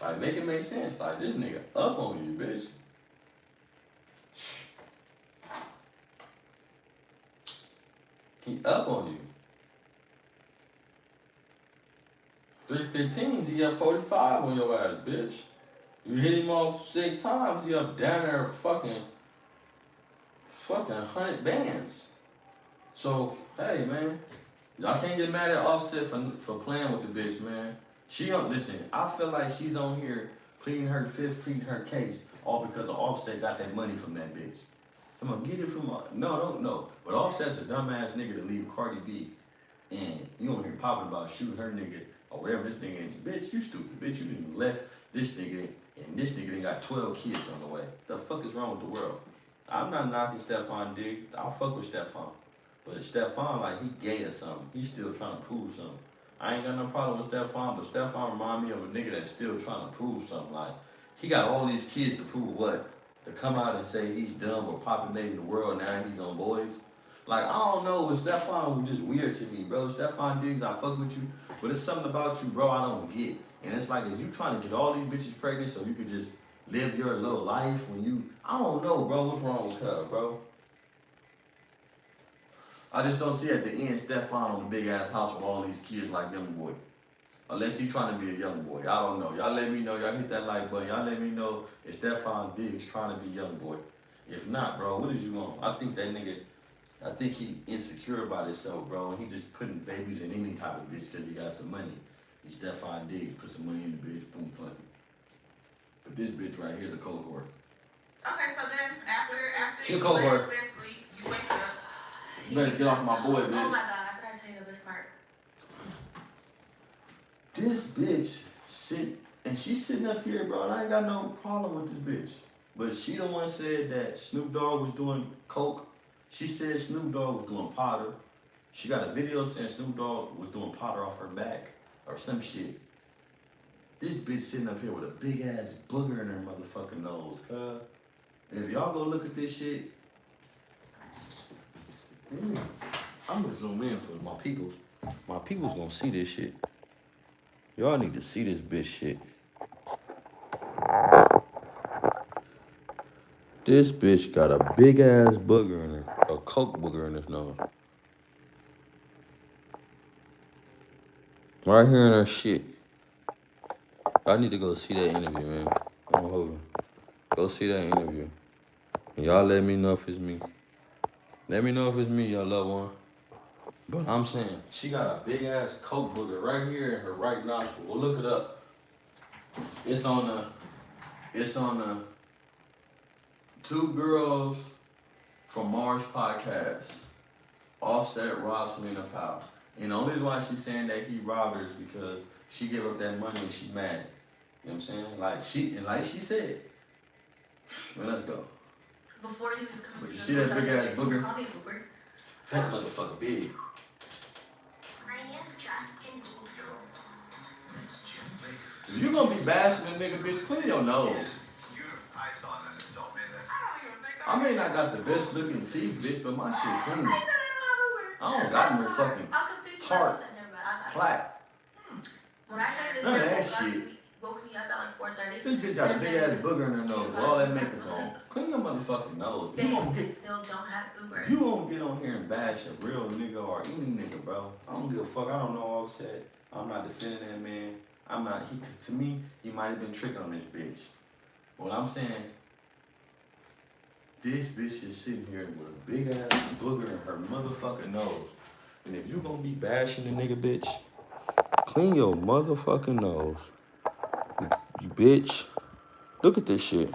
Like, make it make sense. Like, this nigga up on you, bitch. He up on you. 315s, he up 45 on your ass, bitch. You hit him off 6 times, he up down there fucking 100 bands. So, hey, man, y'all can't get mad at Offset for playing with the bitch, man. She don't, listen, I feel like she's on here pleading her case, all because of Offset got that money from that bitch. Come on, get it from her. No. But Offset's a dumbass nigga to leave Cardi B, and you don't hear popping about shooting her nigga, or whatever this nigga is. Bitch, you stupid. Bitch, you didn't left this nigga, and this nigga done got 12 kids on the way. The fuck is wrong with the world? I'm not knocking Stephon Diggs. I'll fuck with Stephon. But Stephon, like, he gay or something. He's still trying to prove something. I ain't got no problem with Stephon, but Stephon remind me of a nigga that's still trying to prove something. Like, he got all these kids to prove what? To come out and say he's dumb or populating the world, now he's on boys. Like, I don't know, with Stephon was just weird to me, bro. Stephon Diggs, I fuck with you, but it's something about you, bro, I don't get. And it's like, if you trying to get all these bitches pregnant so you could just live your little life when you, I don't know, bro, what's wrong with her, bro? I just don't see at the end Stephon on a big ass house with all these kids like young boy. Unless he trying to be a young boy. I don't know. Y'all let me know. Y'all hit that like button. Y'all let me know if Stephon Diggs trying to be young boy. If not, bro, what is you on? I think that nigga, I think he insecure about himself, bro. And he just putting babies in any type of bitch because he got some money. He's Stephon Diggs. Put some money in the bitch. Boom, fuck it. But this bitch right here is a cohort. Okay, so then after She a you cohort. lay in bed sleep, you wake up. You better get off my boy, Oh bitch. my god, I forgot to tell you the best part. This bitch and she's sitting up here, bro, and I ain't got no problem with this bitch. But she the one said that Snoop Dogg was doing coke. She said Snoop Dogg was doing powder. She got a video saying Snoop Dogg was doing powder off her back or some shit. This bitch sitting up here with a big ass booger in her motherfucking nose, cuz. And if y'all go look at this shit, I'm gonna zoom in for my peoples. My peoples gonna see this shit. Y'all need to see this bitch shit. This bitch got a big ass booger in her, a coke booger in his nose. Right here in her shit. I need to go see that interview, man. Hold on. Go see that interview. And y'all let me know if it's me. Let me know if it's me, y'all loved one. But I'm saying, she got a big ass coke booger right here in her right nostril. Well, look it up. It's on the Two Girls from Mars podcast. Offset, Rob, Selena Powell. And the only reason why she's saying that he robbed her is because she gave up that money and she mad. You know what I'm saying? Like she said, well, let's go. Before he was coming But to you the see that hotel, big he was ass like, booger? "Don't call me Uber." That motherfucker big. My name is Justin Bieber. Next gen bakers. If you gonna be bashing a nigga, bitch, clean your nose. I thought an adult made that. I don't even think I may not got the best looking teeth, bitch, but my shit clean. I said I I don't got no fucking I'll complete tart Never mind. I got it. plaque. When I tell you this None of girl that shit. woke me up at like 4:30. This bitch got a big ass booger in her nose with all that makeup on. Clean your motherfucking nose. You Babe, gonna they get, still don't have Uber. you gonna get on here and bash a real nigga or any nigga, bro. I don't give a fuck. I don't know all said. I'm not defending that man. I'm not. To me, he might have been tricking on this bitch. What I'm saying, this bitch is sitting here with a big ass booger in her motherfucking nose. And if you gonna be bashing a nigga, bitch, clean your motherfucking nose. You bitch. Look at this shit.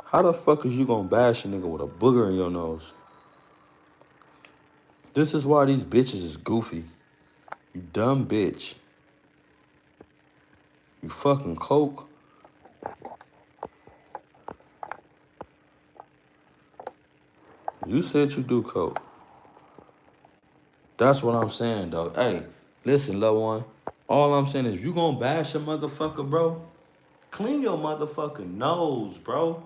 How the fuck is you gonna bash a nigga with a booger in your nose? This is why these bitches is goofy. You dumb bitch. You fucking coke. You said you do coke. That's what I'm saying, though. Hey, listen, loved one. All I'm saying is you gonna bash a motherfucker, bro? Clean your motherfucking nose, bro.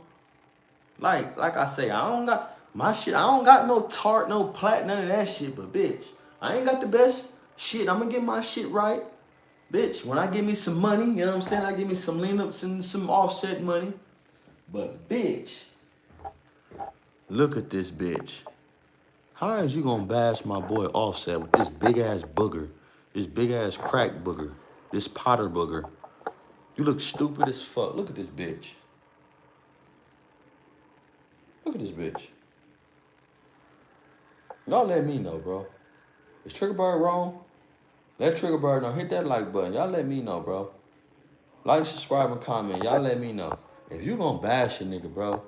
Like I say, I don't got my shit. I don't got no tart, no plaque, none of that shit. But bitch, I ain't got the best shit. I'm gonna get my shit right, bitch. When I give me some money, you know what I'm saying? I give me some lean ups and some offset money. But bitch, look at this bitch. How is you gonna bash my boy Offset with this big ass booger, this big ass crack booger, this Potter booger? You look stupid as fuck. Look at this bitch. Look at this bitch. Y'all let me know, bro. Is Triggerbird wrong? Let Triggerbird know. Hit that like button. Y'all let me know, bro. Like, subscribe, and comment. Y'all let me know. If you gonna bash a nigga, bro,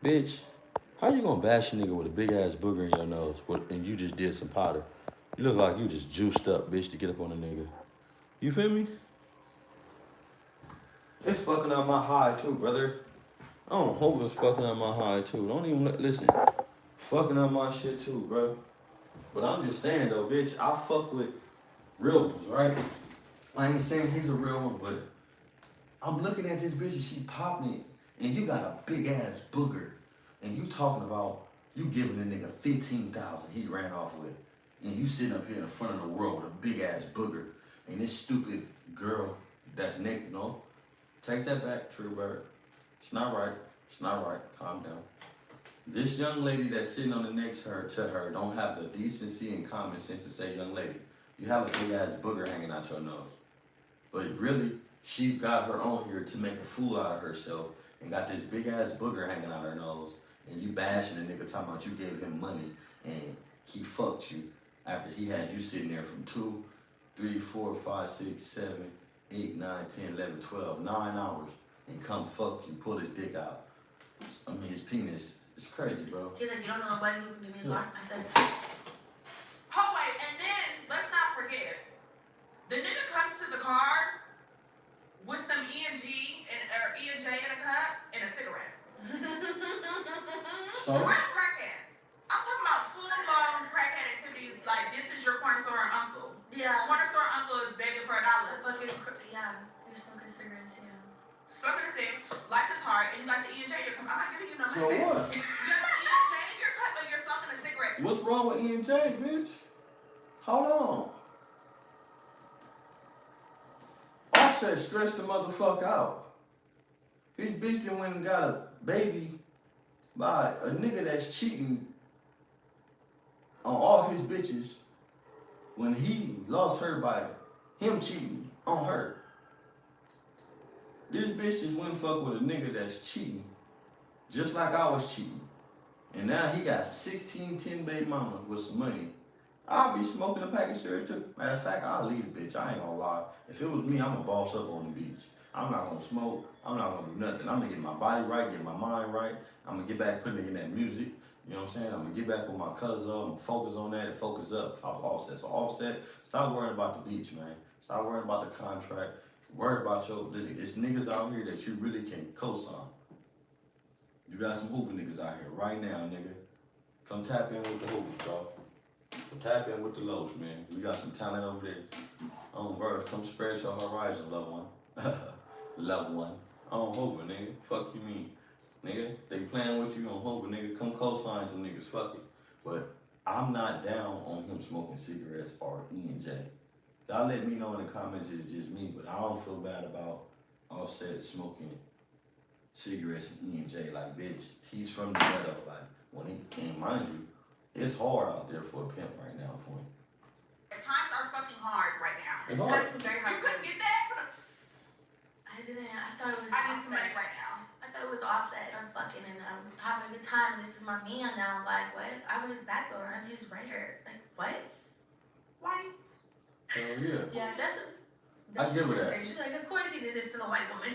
bitch, how you gonna bash a nigga with a big ass booger in your nose and you just did some powder? You look like you just juiced up, bitch, to get up on a nigga. You feel me? It's fucking up my high too, brother. I don't hope it's fucking up my high too. Don't even listen. Fucking up my shit too, bro. But I'm just saying though, bitch, I fuck with real ones, right? I ain't saying he's a real one, but I'm looking at this bitch and she popping it, and you got a big ass booger, and you talking about you giving the nigga 15,000 he ran off with, and you sitting up here in the front of the world with a big ass booger, and this stupid girl that's naked, no? Take that back, Triggerbird. It's not right. It's not right. Calm down. This young lady that's sitting on the next to her don't have the decency and common sense to say, young lady, you have a big ass booger hanging out your nose. But really, she got her on here to make a fool out of herself and got this big ass booger hanging out her nose, and you bashing the nigga talking about you gave him money and he fucked you after he had you sitting there from 2, 3, 4, 5, 6, 7, 8, 9, 10, 11, 12, 9 hours and come fuck you, pull his dick out. I mean, his penis. It's crazy, bro. He's like, "You don't know nobody who can give me a car?" I said, Oh wait, and then let's not forget, the nigga comes to the car with some E&J in a cup and a cigarette. So? Real crackhead. I'm talking about full-blown crackhead activities. Like this is your corner store uncle. "Yeah, Corner store uncle is begging for $1. fucking yeah, you're smoking cigarettes, yeah." Smoking a cig, life is hard, and you got the E&J in your cup. I'm not giving you no money. So babe. what? You got the E&J in your cup, but you're smoking a cigarette. What's wrong with E&J, bitch? Hold on. Offset stressed the motherfucker out. His bitch done went and got a baby by a nigga that's cheating on all his bitches when he lost her by him cheating on her. This bitch just went and fuck with a nigga that's cheating, just like I was cheating. And now he got 16, 10 baby mamas with some money. I'll be smoking a pack of cigarettes too. Matter of fact, I'll leave the bitch. I ain't gonna lie. If it was me, I'm gonna boss up on the beach. I'm not gonna smoke. I'm not gonna do nothing. I'm gonna get my body right, get my mind right. I'm gonna get back putting in that music. You know what I'm saying? I'm gonna get back with my cousin. I'm gonna focus on that and focus up. Offset. So Offset, stop worrying about the beach, man. Stop worrying about the contract. Worry about listen, it's niggas out here that you really can co-sign. You got some hooping niggas out here right now, nigga. Come tap in with the hoopers, bro. Come tap in with the lows, man. We got some talent over there. On verse, come spread your horizon, loved one. Loved one. On hooper, nigga. Fuck you mean. Nigga, they playing with you on hooper, nigga. Come co-sign some niggas, fuck it. But I'm not down on him smoking cigarettes or E&J. Y'all let me know in the comments it's just me, but I don't feel bad about Offset smoking cigarettes and E&J. Like, bitch, he's from the ghetto. Like, when he came, mind you, it's hard out there for a pimp right now for him. Times are fucking hard right now. It's hard. Times is very hard. You couldn't get that? I didn't. I thought it was I need some money Offset. right now. I thought it was Offset. I'm fucking and I'm having a good time and this is my man now. Like, what? I'm his backbone. I'm his writer. Like, what? Why? Hell yeah. Yeah, that's I give her what that. she She's like, of course he did this to the white woman.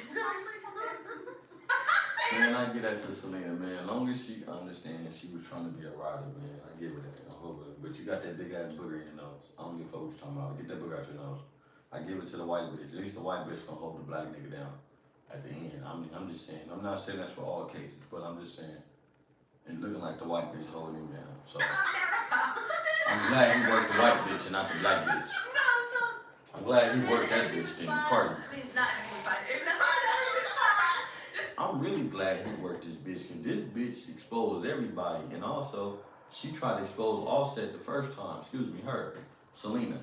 Man, I get that to Selena, man. As long as she understands she was trying to be a rider, man, I give her that. I hope it. But you got that big ass booger in your nose. I don't give a fuck what you're talking about. Get that booger out your nose. I give it to the white bitch. At least the white bitch gonna hold the black nigga down at the end. I'm just saying. I'm not saying that's for all cases, but I'm just saying. And looking like the white bitch holding him down. So I'm glad he worked the white bitch and not the black bitch. No, so I'm glad he then worked that everything bitch was in fine. Cardi. I mean, not everything was fine. I'm really glad he worked this bitch, because this bitch exposed everybody, and also she tried to expose Offset the first time. Excuse me, her, Selena.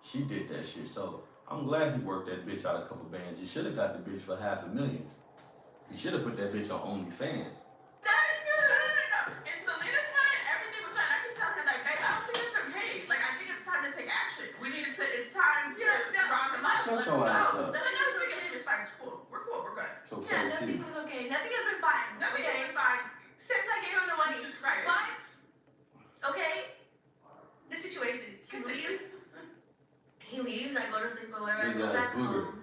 She did that shit. So I'm glad he worked that bitch out a couple bands. He should have got the bitch for $500,000. He should have put that bitch on OnlyFans. No. In Selena's mind, everything was fine. I keep telling her, like, babe, I don't think it's okay. Like, I think it's time to take action. It's time to rob the money. Shut Let's your go. ass up. No, it's like, it's fine. It's cool. We're cool. We're good. So Yeah, fat nothing too. was okay. Nothing has been fine. Nothing Okay? is fine. Since I gave him the money. Right. But, okay, the situation. He leaves, I go to sleep or whatever, I Big go ass back booger. home.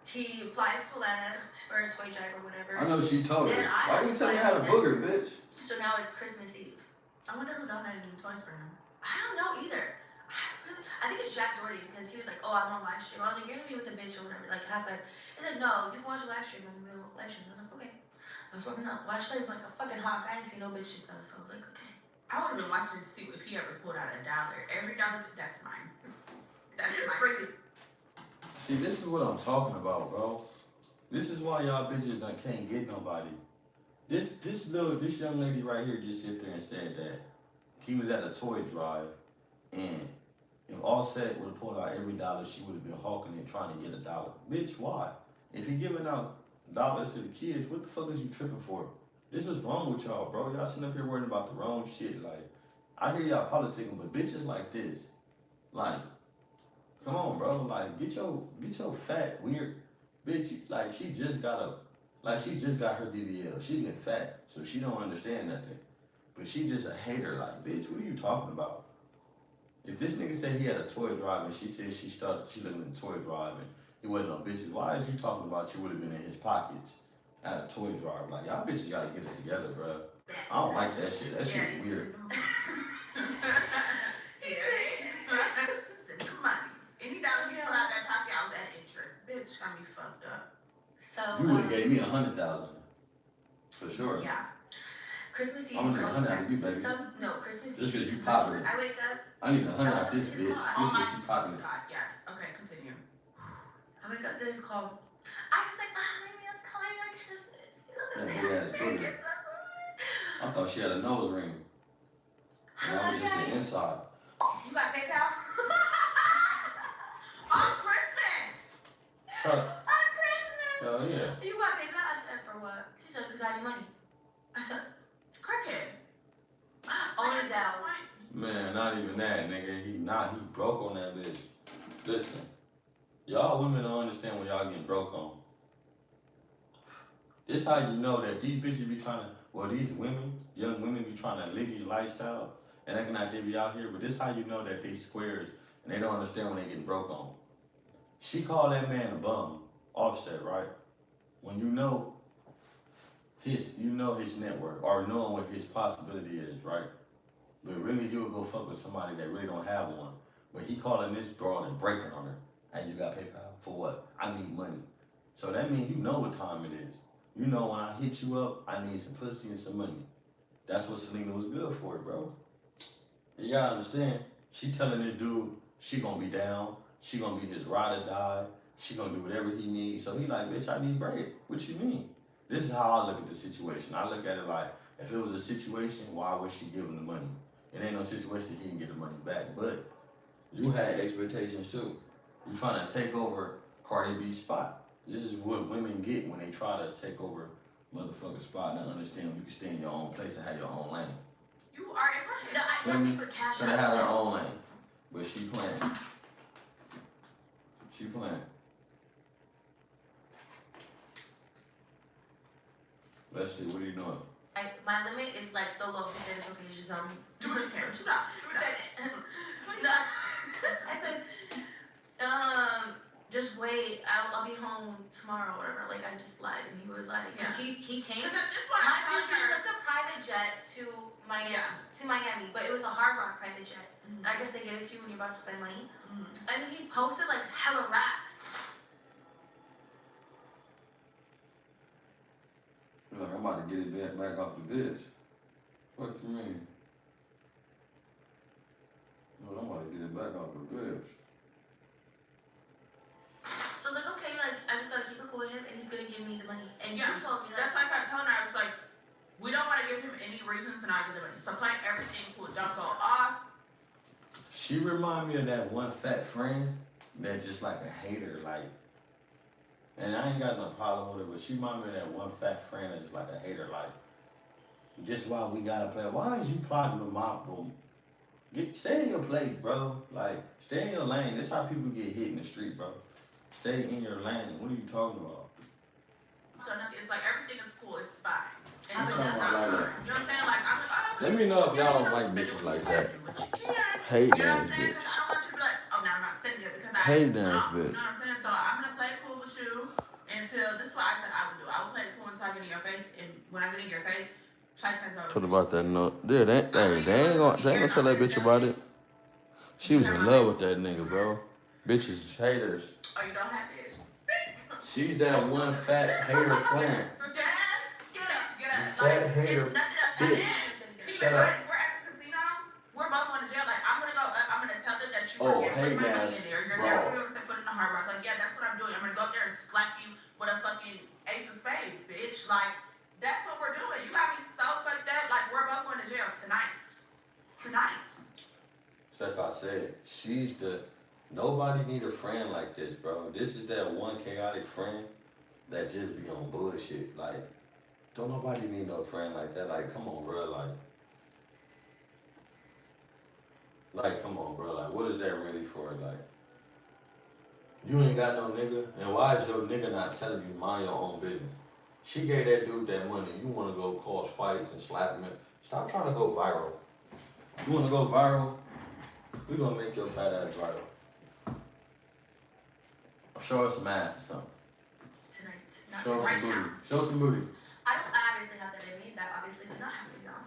He flies to Atlanta for a toy drive or whatever. I know she told her. Then I Why you tell me I had a realized booger, bitch? So now it's Christmas Eve. I wonder who donated any toys for him. I don't know either. I think it's Jack Doherty because he was like, oh, I'm on live stream. I was like, you're gonna be with a bitch or whatever, like have fun. He said, no, you can watch a live stream and we'll live stream. I was like, okay. I was working out, watched like a fucking hawk. I ain't see no bitches though, so I was like, okay. I would have been watching to see if he ever pulled out $1. Every dollar, that's mine. That's Bring mine. it. See, this is what I'm talking about, bro. This is why y'all bitches can't get nobody. This young lady right here just sit there and said that he was at a toy drive, and if Offset would have pulled out every dollar, she would have been hawking it trying to get $1. Bitch, why? If he giving out dollars to the kids, what the fuck is you tripping for? This was wrong with y'all, bro. Y'all sitting up here worrying about the wrong shit. Like, I hear y'all politicking, but bitches like this, like, come on, bro. Like, get your fat weird bitch. Like, she just got her BBL. She been fat, so she don't understand nothing. But she just a hater. Like, bitch, what are you talking about? If this nigga said he had a toy drive and she said she living in a toy drive and he wasn't no bitches, why is you talking about you would have been in his pockets at a toy drive? Like, y'all bitches gotta get it together, bro. I don't like that shit. That shit is weird. Send the money. Any dollar you pull out that pocket, I was at interest. Bitch, got me fucked up. So You would have gave me 100,000 for sure. yeah. Christmas Eve. I'm gonna get 100 out of you, baby. Christmas Just Eve. 'cause you popular. I wake up. I need 100 out this bitch. This Oh my is she popular. God, yes. Okay, continue. I wake up to his call. I was like, my man's calling on Christmas. That big ass booger. I thought she had a nose ring. And that was just the inside. You got PayPal? On Christmas! Huh. On Christmas! Hell yeah. You got PayPal? I said, for what? He said, because I need money. I said, Crackhead. only Zelle. Man, not even that, nigga. He broke on that bitch. Listen, y'all women don't understand when y'all getting broke on. This how you know that these bitches be trying to, well, these women, young women be trying to live these lifestyles and acting like they be out here, but this how you know that they squares and they don't understand when they getting broke on. She called that man a bum, Offset, right? When you know his network or knowing what his possibility is, right? But really, you would go fuck with somebody that really don't have one. But he calling this broad and breaking on her. Hey, you got PayPal? For what? I need money. So that means you know what time it is. You know when I hit you up, I need some pussy and some money. That's what Selena was good for, bro. You gotta understand, she telling this dude she gonna be down, she gonna be his ride or die, she gonna do whatever he needs. So he like, bitch, I need bread. What you mean? This is how I look at the situation. I look at it like, if it was a situation, why would she give him the money? It ain't no situation he can get the money back. But you had expectations too. You trying to take over Cardi B's spot. This is what women get when they try to take over motherfucking spot and understand you can stay in your own place and have your own lane. You are in my head. No, I can't speak for cash. So they have her own lane. But she playing. She playing. Let's see, what are you doing? My limit is like so low for saying it's okay, just Do what you can. Shoot out. No, I said, just wait. I'll be home tomorrow or whatever. Like I just lied, and he was like, cause he came. Because at this point, Mind I'm you, telling he her. took a private jet to Miami, but it was a Hard Rock private jet. Mhm. I guess they give it to you when you're about to spend money. Mhm. And he posted like hella racks. You're like, I'm about to get it back off the bitch. What you mean? No, I'm about to get it back off the bitch. So I was like, okay, like I just gotta keep it cool with him, and he's gonna give me the money. And Yeah, you told me That's like, like I told her, I was like, we don't want to give him any reasons to not give the money. So play everything cool. Don't go off. She remind me of that one fat friend that just like a hater, like, and I ain't got no problem with it, but she remind me of that one fat friend that's just like a hater, like, just why we gotta play. Why is you plotting with my boom? Stay in your place, bro. Like, stay in your lane. That's how people get hit in the street, bro. Stay in your lane. What are you talking about? So nothing. It's like everything is cool. It's fine. I'm Until it's talking not about true. like You know what I'm saying? Like I'm like, oh. Let me know if y'all don't you know, like say bitches what like you that. can, but you can't. Hate You know what I'm ass saying? bitch. Because I don't want you to be like, oh, now I'm not sitting here because I Hate ass no. bitch. You know what I'm saying? So I'm gonna play it cool with you until this is what I said I would do. I would play it cool until I get in your face, and when I get in your face, play turns over. Talk about that note. Yeah, they ain't gonna tell that bitch about it. She was in love with that nigga, bro. Bitches is haters. Oh, you don't have it? She's that one fat hater friend. Get us. Fat hater It's nothing else. bitch. Keep Shut in up. mind, if we're at the casino, we're both going to jail. Like, I'm going to go up, I'm going to tell them that you Oh, were hey, putting my guys, money in there. You're bro. never going to be able to step foot in the Hard Rock. Like, yeah, that's what I'm doing. I'm going to go up there and slap you with a fucking ace of spades, bitch. Like, that's what we're doing. You got me so fucked up. Like, we're both going to jail tonight. Tonight. Like I said, she's the. Nobody need a friend like this, bro. This is that one chaotic friend that just be on bullshit. Like, don't nobody need no friend like that. Like, come on, bro. Like, come on, bro. Like, what is that really for? Like, you ain't got no nigga, and why is your nigga not telling you mind your own business? She gave that dude that money. You want to go cause fights and slap him. Stop trying to go viral. You want to go viral? We gonna make your fat ass viral. Show us some ass or something. tonight, not Show us right some booty. now. Show us some booty. I don't obviously have that in me. That obviously did not happen now.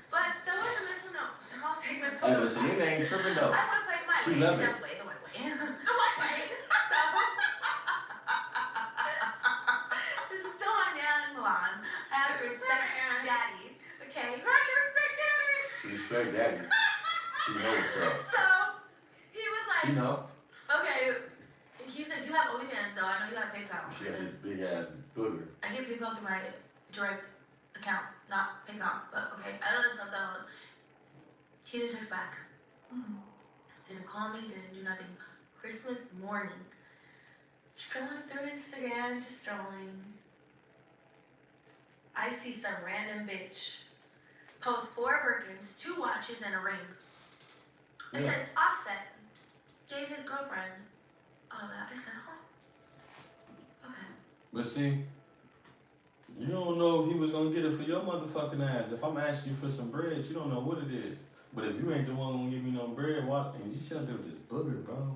But that was a mental note. So I'll take mental Hey, notes. listen, you ain't tripping though. I want to play my She way. love The it. way. The white way. The white way. So, this is still on Nan and Milan. I have to respect daddy. Okay? How do you respect daddy? She respect daddy. She knows what's up. So, he was like, She know. okay. He said, you have OnlyFans though. I know you got a PayPal. She I got said, this big ass booger. I get PayPal through my direct account, not PayPal, but okay. I know that's not that one. He didn't text back. Didn't call me, didn't do nothing. Christmas morning. Strolling through Instagram, just strolling. I see some random bitch post 4 Birkins, 2 watches, and a ring. It Yeah. says Offset gave his girlfriend all that. I said, oh, okay. But see, you don't know if he was gonna get it for your motherfucking ass. If I'm asking you for some bread, you don't know what it is. But if you ain't the one gonna give me no bread, why? And you sit up there with this booger, bro.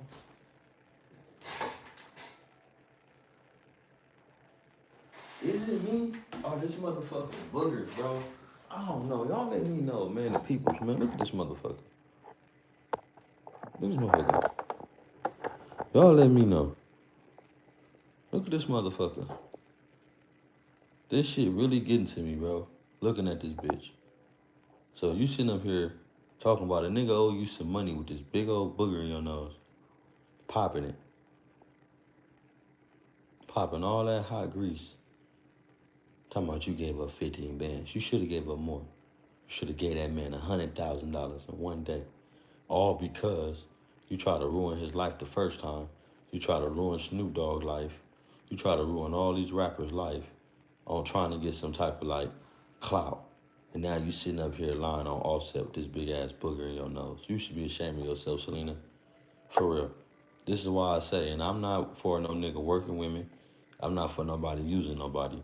Is it me? Oh, this motherfucker boogers, bro. I don't know. Y'all let me know, man. The peoples, man. Look at this motherfucker. Look at this motherfucker. Y'all let me know. Look at this motherfucker. This shit really getting to me, bro. Looking at this bitch. So you sitting up here talking about a nigga owe you some money with this big old booger in your nose. Popping it. Popping all that hot grease. Talking about you gave up 15 bands. You should have gave up more. You should have gave that man $100,000 in one day. All because you tried to ruin his life the first time. You tried to ruin Snoop Dogg's life. You tried to ruin all these rappers' life on trying to get some type of like clout. And now you sitting up here lying on Offset with this big ass booger in your nose. You should be ashamed of yourself, Selena. For real. This is why I say, and I'm not for no nigga working with me. I'm not for nobody using nobody.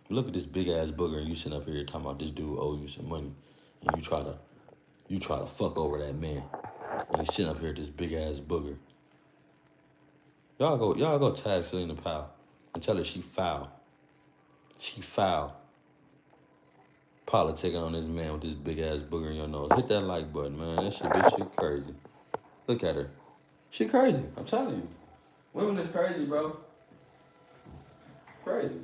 Look at this big ass booger and you sitting up here talking about this dude owe you some money. And you try to fuck over that man. And he's sitting up here with this big ass booger. Y'all go tag Selena Powell and tell her she foul. She foul. Politicking on this man with this big ass booger in your nose. Hit that like button, man. This shit crazy. Look at her. She crazy. I'm telling you. Women is crazy, bro. Crazy.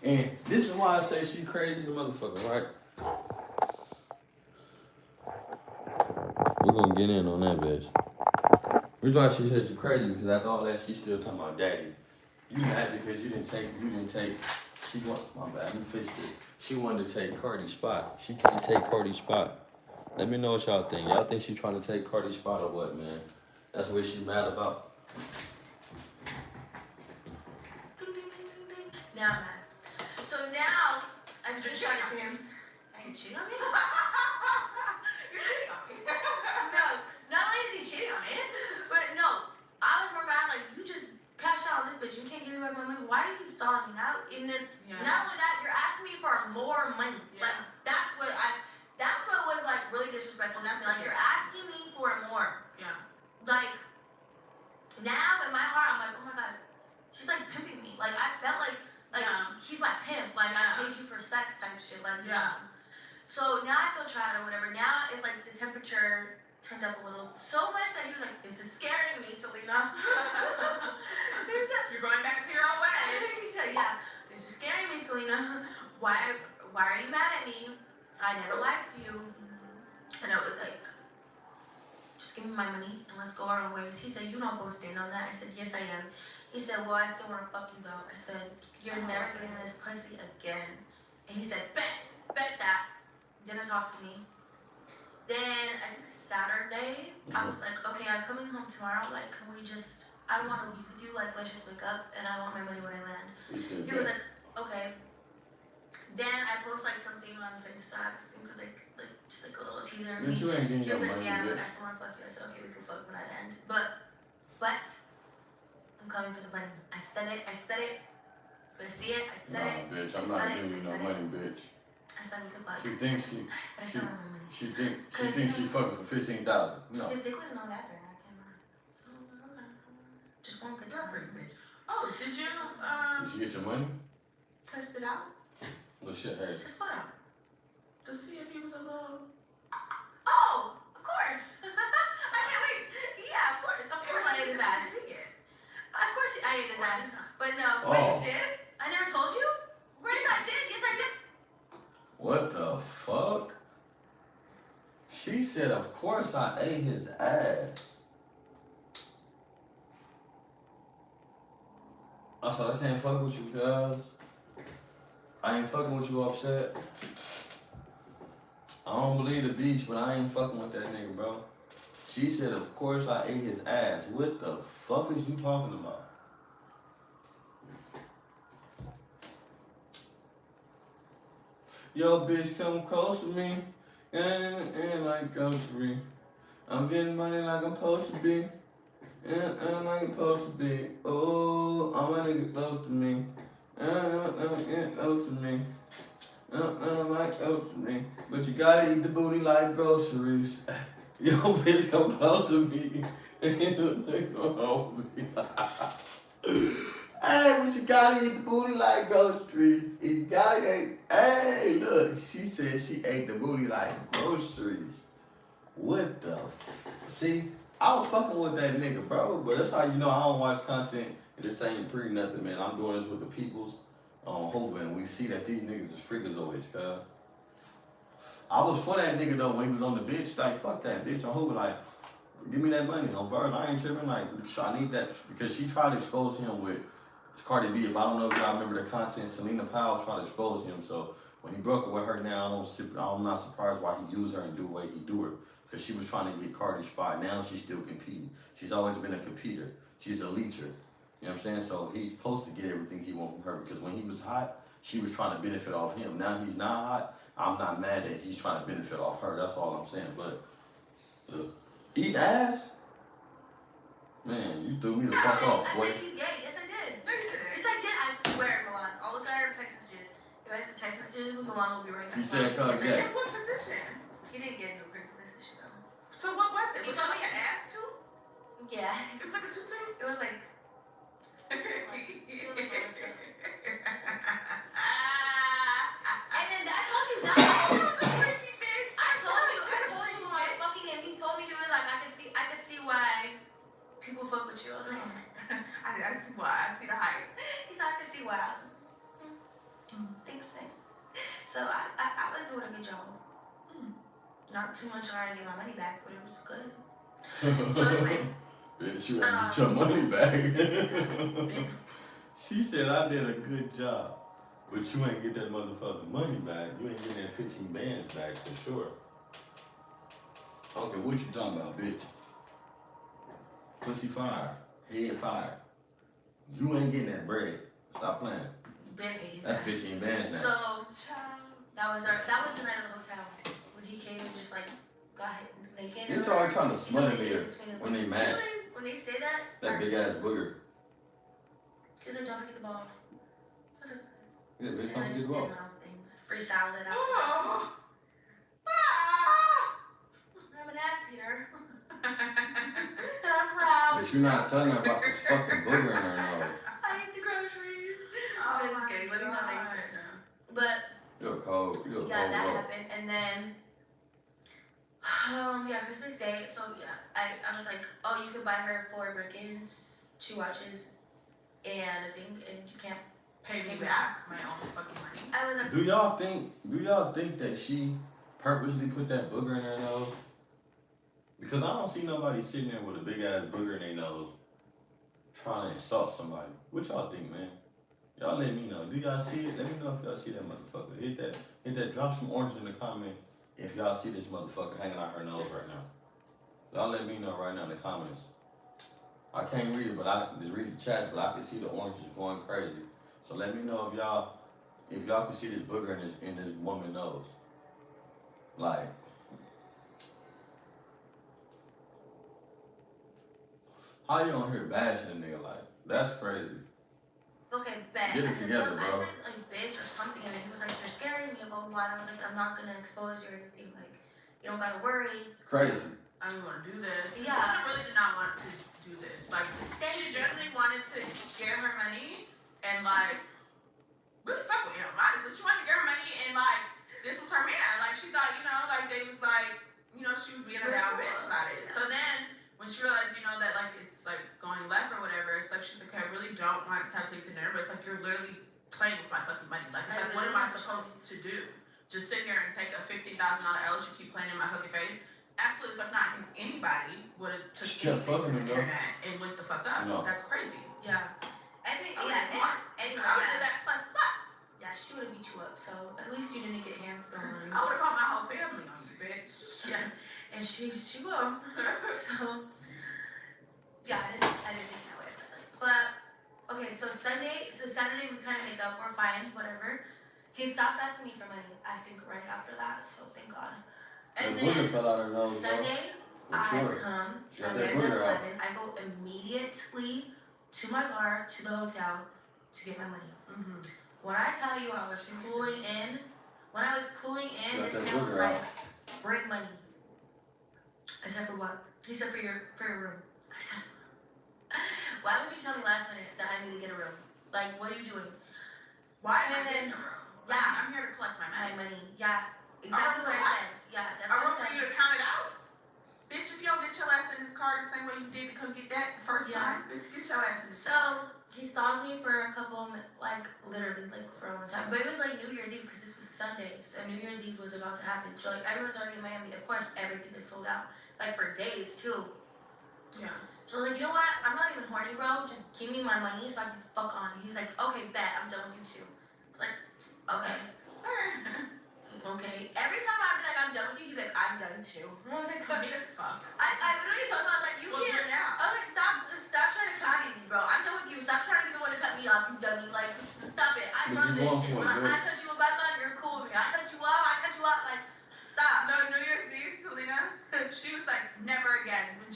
And this is why I say she crazy as a motherfucker, right? We're gonna get in on that bitch. The reason why she said she crazy because after all that, she's still talking about daddy. You mad because you didn't take, my bad, let me fix this. She wanted to take Cardi's spot. She can't take Cardi's spot. Let me know what y'all think. Y'all think she trying to take Cardi's spot or what, man? That's what she's mad about. Now I'm mad. So now, I screenshot it to him. I ain't cheating on me? You're cheating on me. No, not only is he cheating on me, but no, I was more mad, like, you just cashed out on this bitch, you can't give me back my money, why do you keep stalling me now? And then, not only that, you're asking me for more money. Yeah. Like, that's what was, like, really disrespectful. That's like, you're asking me for more. Yeah. Like, now in my heart, I'm like, oh my god, he's like pimping me. Like, I felt like he's my pimp. Like, I paid you for sex type shit. Like, yeah. So now I feel tried or whatever. Now it's like the temperature turned up a little. So much that he was like, this is scaring me, Selena. You're going back to your old way. He said, yeah, this is scaring me, Selena. Why are you mad at me? I never lied to you. And I was like, just give me my money and let's go our own ways. He said, you don't go stand on that. I said, yes, I am. He said, well, I still want to fuck you though. I said, you're never getting this pussy again. And he said, bet that. Didn't talk to me. Then I think Saturday, I was like, okay, I'm coming home tomorrow. Like, can we just, I don't want to leave with you. Like, let's just wake up and I want my money when I land. He was like, okay. Then I post like something on Finsta. I think it was like just like a little teaser of me. He was like, yeah, I still want to fuck you. I said, okay, we can fuck when I land. But I'm coming for the money. I said it. Gonna see it. I said it. Bitch, I'm not giving you no money, bitch. I said we could fuck. She thinks she fucking for $15,000. No. His dick wasn't on that bad. I can't lie. So just one good time. Bitch. Oh, did you Did you get your money? test it out Well, shit, hey. Just what out? to see if he was a little? Oh, of course. I can't wait. Yeah, of course I ate his ass. Of course I ate his ass. But no. Oh. Wait, you did? I never told you? Yes, I did. What the fuck? She said, of course I ate his ass. I said, I can't fuck with you guys. I ain't fucking with you, Upset. I don't believe the beach, but I ain't fucking with that nigga, bro. She said, of course I ate his ass. What the fuck is you talking about? Yo, bitch, come close to me. And like grocery. I'm getting money like I'm supposed to be. And like I'm supposed to be. Oh, all my niggas close to me. And close to me. Like close to me. But you gotta eat the booty like groceries. Yo, bitch, come close to me. Hey, but you gotta eat the booty like groceries. Eat gotta eat. Hey, look. She said she ate the booty like groceries. What the see? I was fucking with that nigga, bro. But that's how you know I don't watch content. And this ain't pre nothing, man. I'm doing this with the peoples on Hoover, and we see that these niggas is freakazoids, cuz. I was for that nigga though when he was on the bitch. Like, fuck that bitch on Hoover. Like, give me that money. On Bird, I ain't tripping. Like, I need that because she tried to expose him with Cardi B. If I don't know if y'all remember the content, Selena Powell tried to expose him. So when he broke up with her now, I'm not surprised why he used her and do the way he do her. Because she was trying to get Cardi's spot. Now she's still competing. She's always been a competitor. She's a leecher. You know what I'm saying? So he's supposed to get everything he wants from her because when he was hot, she was trying to benefit off him. Now he's not hot. I'm not mad that he's trying to benefit off her. That's all I'm saying. But eat ass? Man, you threw me the fuck off, boy. I said he's gay. Yes, I did. No, you didn't. Yes, I did. I swear, Milan. I'll look at her text messages. If I have text messages with Milan, will be right You now. said cuz gay. In what position? He didn't get no crazy position though. So what was it? He Was it told like me- an ass too? Yeah. It was like a tutu? It was like. And then I told you that. I told you when I was fucking him. He told me he was like, I could see why people fuck with you. I was like, I see why. I see the hype. he said I could see why. I was like, thanks, Nick. So I was doing a good job. Not too much trying to get my money back, but it was good. So anyway. Bitch, you ain't get your money back. Bitch. She said I did a good job. But you ain't get that motherfucking money back. You ain't getting that 15 bands back for sure. Okay, what you talking about, bitch? Pussy fire. Head fire. You ain't getting that bread. Stop playing. Ben ate his That's ass. 15 bands now. So that was the night of the hotel when he came and just like got hit naked. Bitch always trying to smother me Between his when they legs. mad. Usually when they say that, That big ass booger. he's like, don't forget the balls. I was like, Yeah, bitch, and I don't just get did my off. own thing. Freestyled it out. Oh. I'm an ass eater. And I'm proud. But you not telling her about this fucking booger in her nose. I eat the groceries. Oh I'm just my kidding. Let me not make God. this now. But You're cold. You're yeah, cold. that bro. happened, and then Christmas Day. So yeah, I was like, oh, you could buy her 4 Birkins, 2 watches, and a thing, and you can't. Pay me back my own fucking money. I was like, Do y'all think that she purposely put that booger in her nose? Because I don't see nobody sitting there with a big ass booger in their nose trying to insult somebody. What y'all think, man? Y'all let me know. Do y'all see it? Let me know if y'all see that motherfucker. Hit that, drop some oranges in the comment if y'all see this motherfucker hanging out her nose right now. Y'all let me know right now in the comments. I can't read it, but I can just read the chat, but I can see the oranges going crazy. So let me know if y'all can see this booger in this woman's nose. Like, how you on here bashing a nigga like? That's crazy. okay, bet. Get it I said together, I bro. said like bitch or something, and then he was like, you're scaring me, blah blah blah. And I was like, I'm not gonna expose you or anything. Like, you don't gotta worry. Crazy. I don't want to do this. Yeah. Someone really did not want to do this. Like, Thank she you. genuinely wanted to get her money and, like, really fuck with him. Honestly, she wanted to get her money and, like, this was her man. Like, she thought, you know, like, they was, like, you know, she was being a down bitch about it. So then, when she realized, you know, that, like, it's, like, going left or whatever, it's like, she's like, I really don't want to have to take to dinner, but it's like, you're literally playing with my fucking money. Like, it's like, what am I supposed to do? Just sit here and take a $15,000 L, you keep playing in my fucking face? Absolutely fuck not. I think anybody would have took She kept anything to fucking the him, though. internet and went the fuck up. No. That's crazy. Yeah. I think I yeah. Anyway, I would have did yeah. that plus. Yeah, she would have beat you up. So at least you didn't get hands thrown. I would have called my whole family on you, bitch. Yeah, and she will. So yeah, I didn't think that way. But okay, so Saturday we kind of make up. We're fine, whatever. He stopped asking me for money. I think right after that. So thank God. And That booger then fell out her nose, bro. Sunday, For I sure. come. She got I that get at booger 11. out. I go immediately to my car to the hotel to get my money. Mm-hmm. When I tell you I was pulling in, Got this that man was booger like, out. "Bring money." I said, "For what?" He said, "For your room." I said, "Why would you tell me last minute that I need to get a room? Like, what are you doing?" Why am I And getting then- a room? Like, Yeah. I'm here to collect my My money. money. Yeah. Exactly what I said. Yeah, that's I what want I for you said. to count it out. Bitch, if you don't get your ass in this car the same way you did to come get that the first Yeah. time, bitch, get your ass in this So he stalls me for a couple of like literally like for a long time. But it was like New Year's Eve because this was Sunday. So New Year's Eve was about to happen. So like everyone's already in Miami. Of course everything is sold out. Like for days too. Yeah. So I was like, you know what? I'm not even horny, bro. Just give me my money so I can fuck on. He was like, okay, bet. I'm done with you too. I was like, okay. Okay. Every time I'd be like, I'm done with you, he'd be like, I'm done too. I was like, Me as fuck. I literally told him, I was like, you Well, can't. you're now. I was like, stop trying to copy me, bro. I'm done with you. Stop trying to be the one to cut me off, you dummy. Like, stop it. I But run you this going shit. for When it, I cut you back on, you're cool with me. I cut you off. Like, stop. No, New Year's Eve, Selena, she was like, never again. When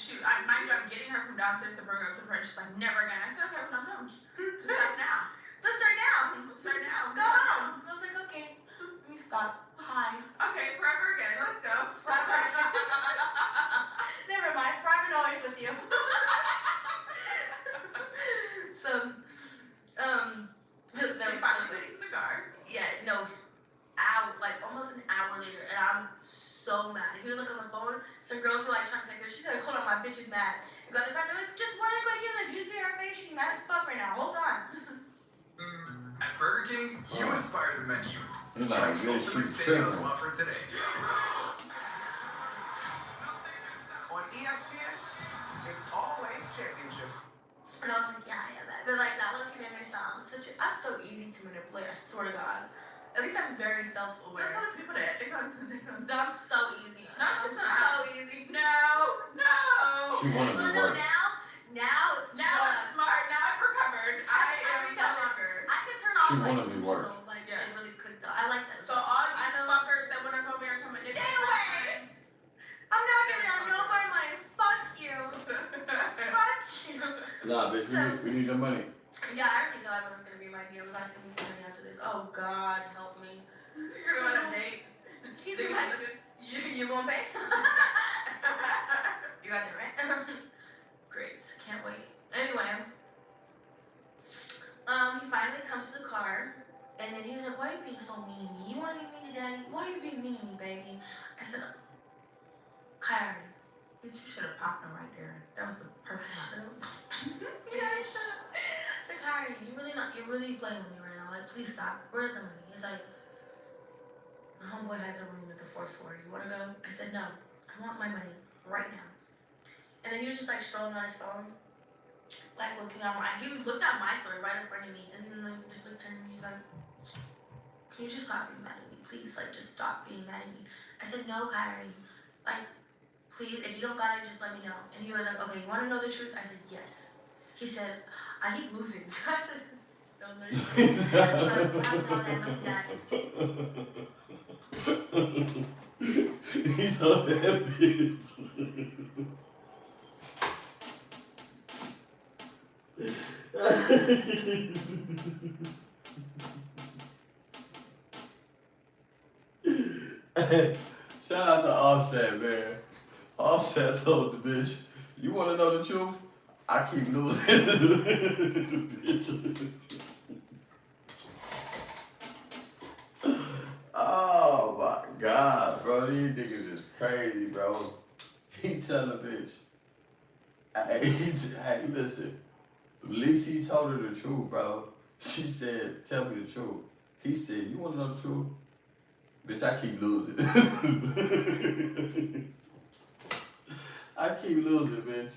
mind you, I'm getting her from downstairs to bring her up to her. She's like, never again. I said, okay, well, I'm done. Just stop now. Let's start now. Let's start now. Go home. I was like, okay. Let me stop. Hi. Okay, forever again. Let's go. Forever. Never mind. Forever and always with you. So, They finally put us in the car. yeah, no, like almost an hour later, and I'm so mad. He was like on the phone. Some girls were like trying to take her. She's like, hold on, my bitch is mad. And got in the car. They're like, just one quick. He was like, do you see her face? She's mad as fuck right now. Hold on. At Burger King, you inspire the menu. You're Try like, bitch, Ultimate you Steakhouse tripping. Whopper today. On ESPN, it's always championships. And I was like, yeah, that. But like that look made me sound I'm so easy to manipulate. I swear to God. At least I'm very Don't self-aware. tell the people that. They're going to. I'm so easy. No, I'm she's so not. easy. No. She wanna Well, be no, worse. now I'm smart. Now I've recovered. I am no recovered. longer. I could turn off She like wanna be worse. emotional, like Yeah. shit really quick though. I like that. So all you I know. fuckers that want to come here and come and Stay away. I'm not giving out no more money. Fuck you. Fuck you. Nah, bitch, we need your money. Yeah, I already know everyone's gonna be in my DMs asking me for money after this. Oh God, help me. You're going on a date. He's So like, you gonna pay? You got that right? Great, can't wait. Anyway, he finally comes to the car, and then he was like, why are you being so mean to me? You wanna be mean to daddy? Why are you being mean to me, baby? I said, Kyrie. Bitch, you should have popped him right there. That was the perfect time. Yeah, shut up. I said, Kyrie, you're really playing with me right now. Like, please stop. Where's the money? He's like, my homeboy has a room at the 4th floor. You wanna go? I said, no. I want my money right now. And then he was just like strolling on his phone, like looking at he looked at my story right in front of me, and then like just like turned to me, he's like, can you just stop being mad at me, please? Like, just stop being mad at me. I said, no, Kyrie. Like, please, if you don't got it, just let me know. And he was like, okay, you wanna know the truth? I said, yes. He said, I keep losing. I said, no, no, you don't. I don't know that money, daddy. He's on that bitch. Shout out to Offset, man. Offset told the bitch, you wanna know the truth? I keep losing. Oh my God, bro. These niggas is crazy, bro. He tell the bitch, hey, listen. At least he told her the truth, bro. She said, tell me the truth. He said, you wanna know the truth? Bitch, I keep losing. I keep losing, bitch.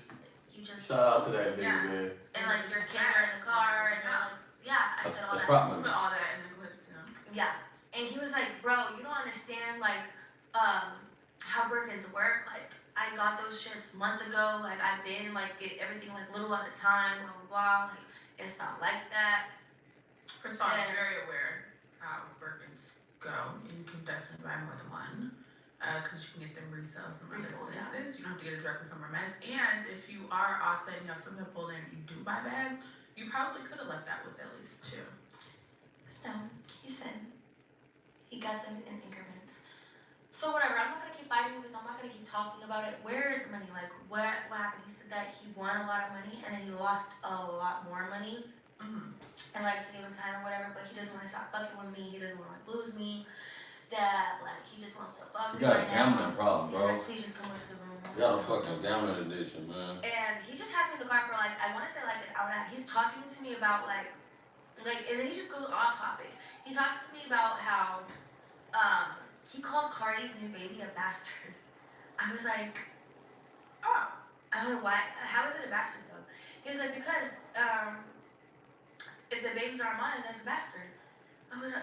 You just Shout out to that nigga, yeah. man. And like your kids are in the car, and you're like, yeah, I said all That's that. prop Put money. all that in the clips too. Yeah, and he was like, bro, you don't understand like how Birkins work. Like, I got those shirts months ago. Like, I've been like get everything like little at a time, blah blah blah. Like, it's not like that. First of all, I'm Yeah. very aware how Birkins go. And you can definitely buy more than one. Because you can get them resale from other Resale, yeah. places. You don't have to get it directly from Hermes. And if you are offset and you have some people in and you do buy bags, you probably could have left that with at least 2. No, he said he got them in increments. So whatever, I'm not gonna keep fighting because I'm not gonna keep talking about it. Where is the money? Like, what happened? He said that he won a lot of money and then he lost a lot more money and like to give him time or whatever, but he doesn't want to stop fucking with me. He doesn't want to like lose me. That like he just wants to fuck You me got a right gambling now. problem, He's bro. like, please just come into the room. You got a fucking gambling addiction, man. And he just has me in the car for like, I want to say like an hour and a half. He's talking to me about like, and then he just goes off topic. He talks to me about how he called Cardi's new baby a bastard. I was like, oh, I don't know why. How is it a bastard though? He was like, because if the babies aren't mine, that's a bastard. I was like,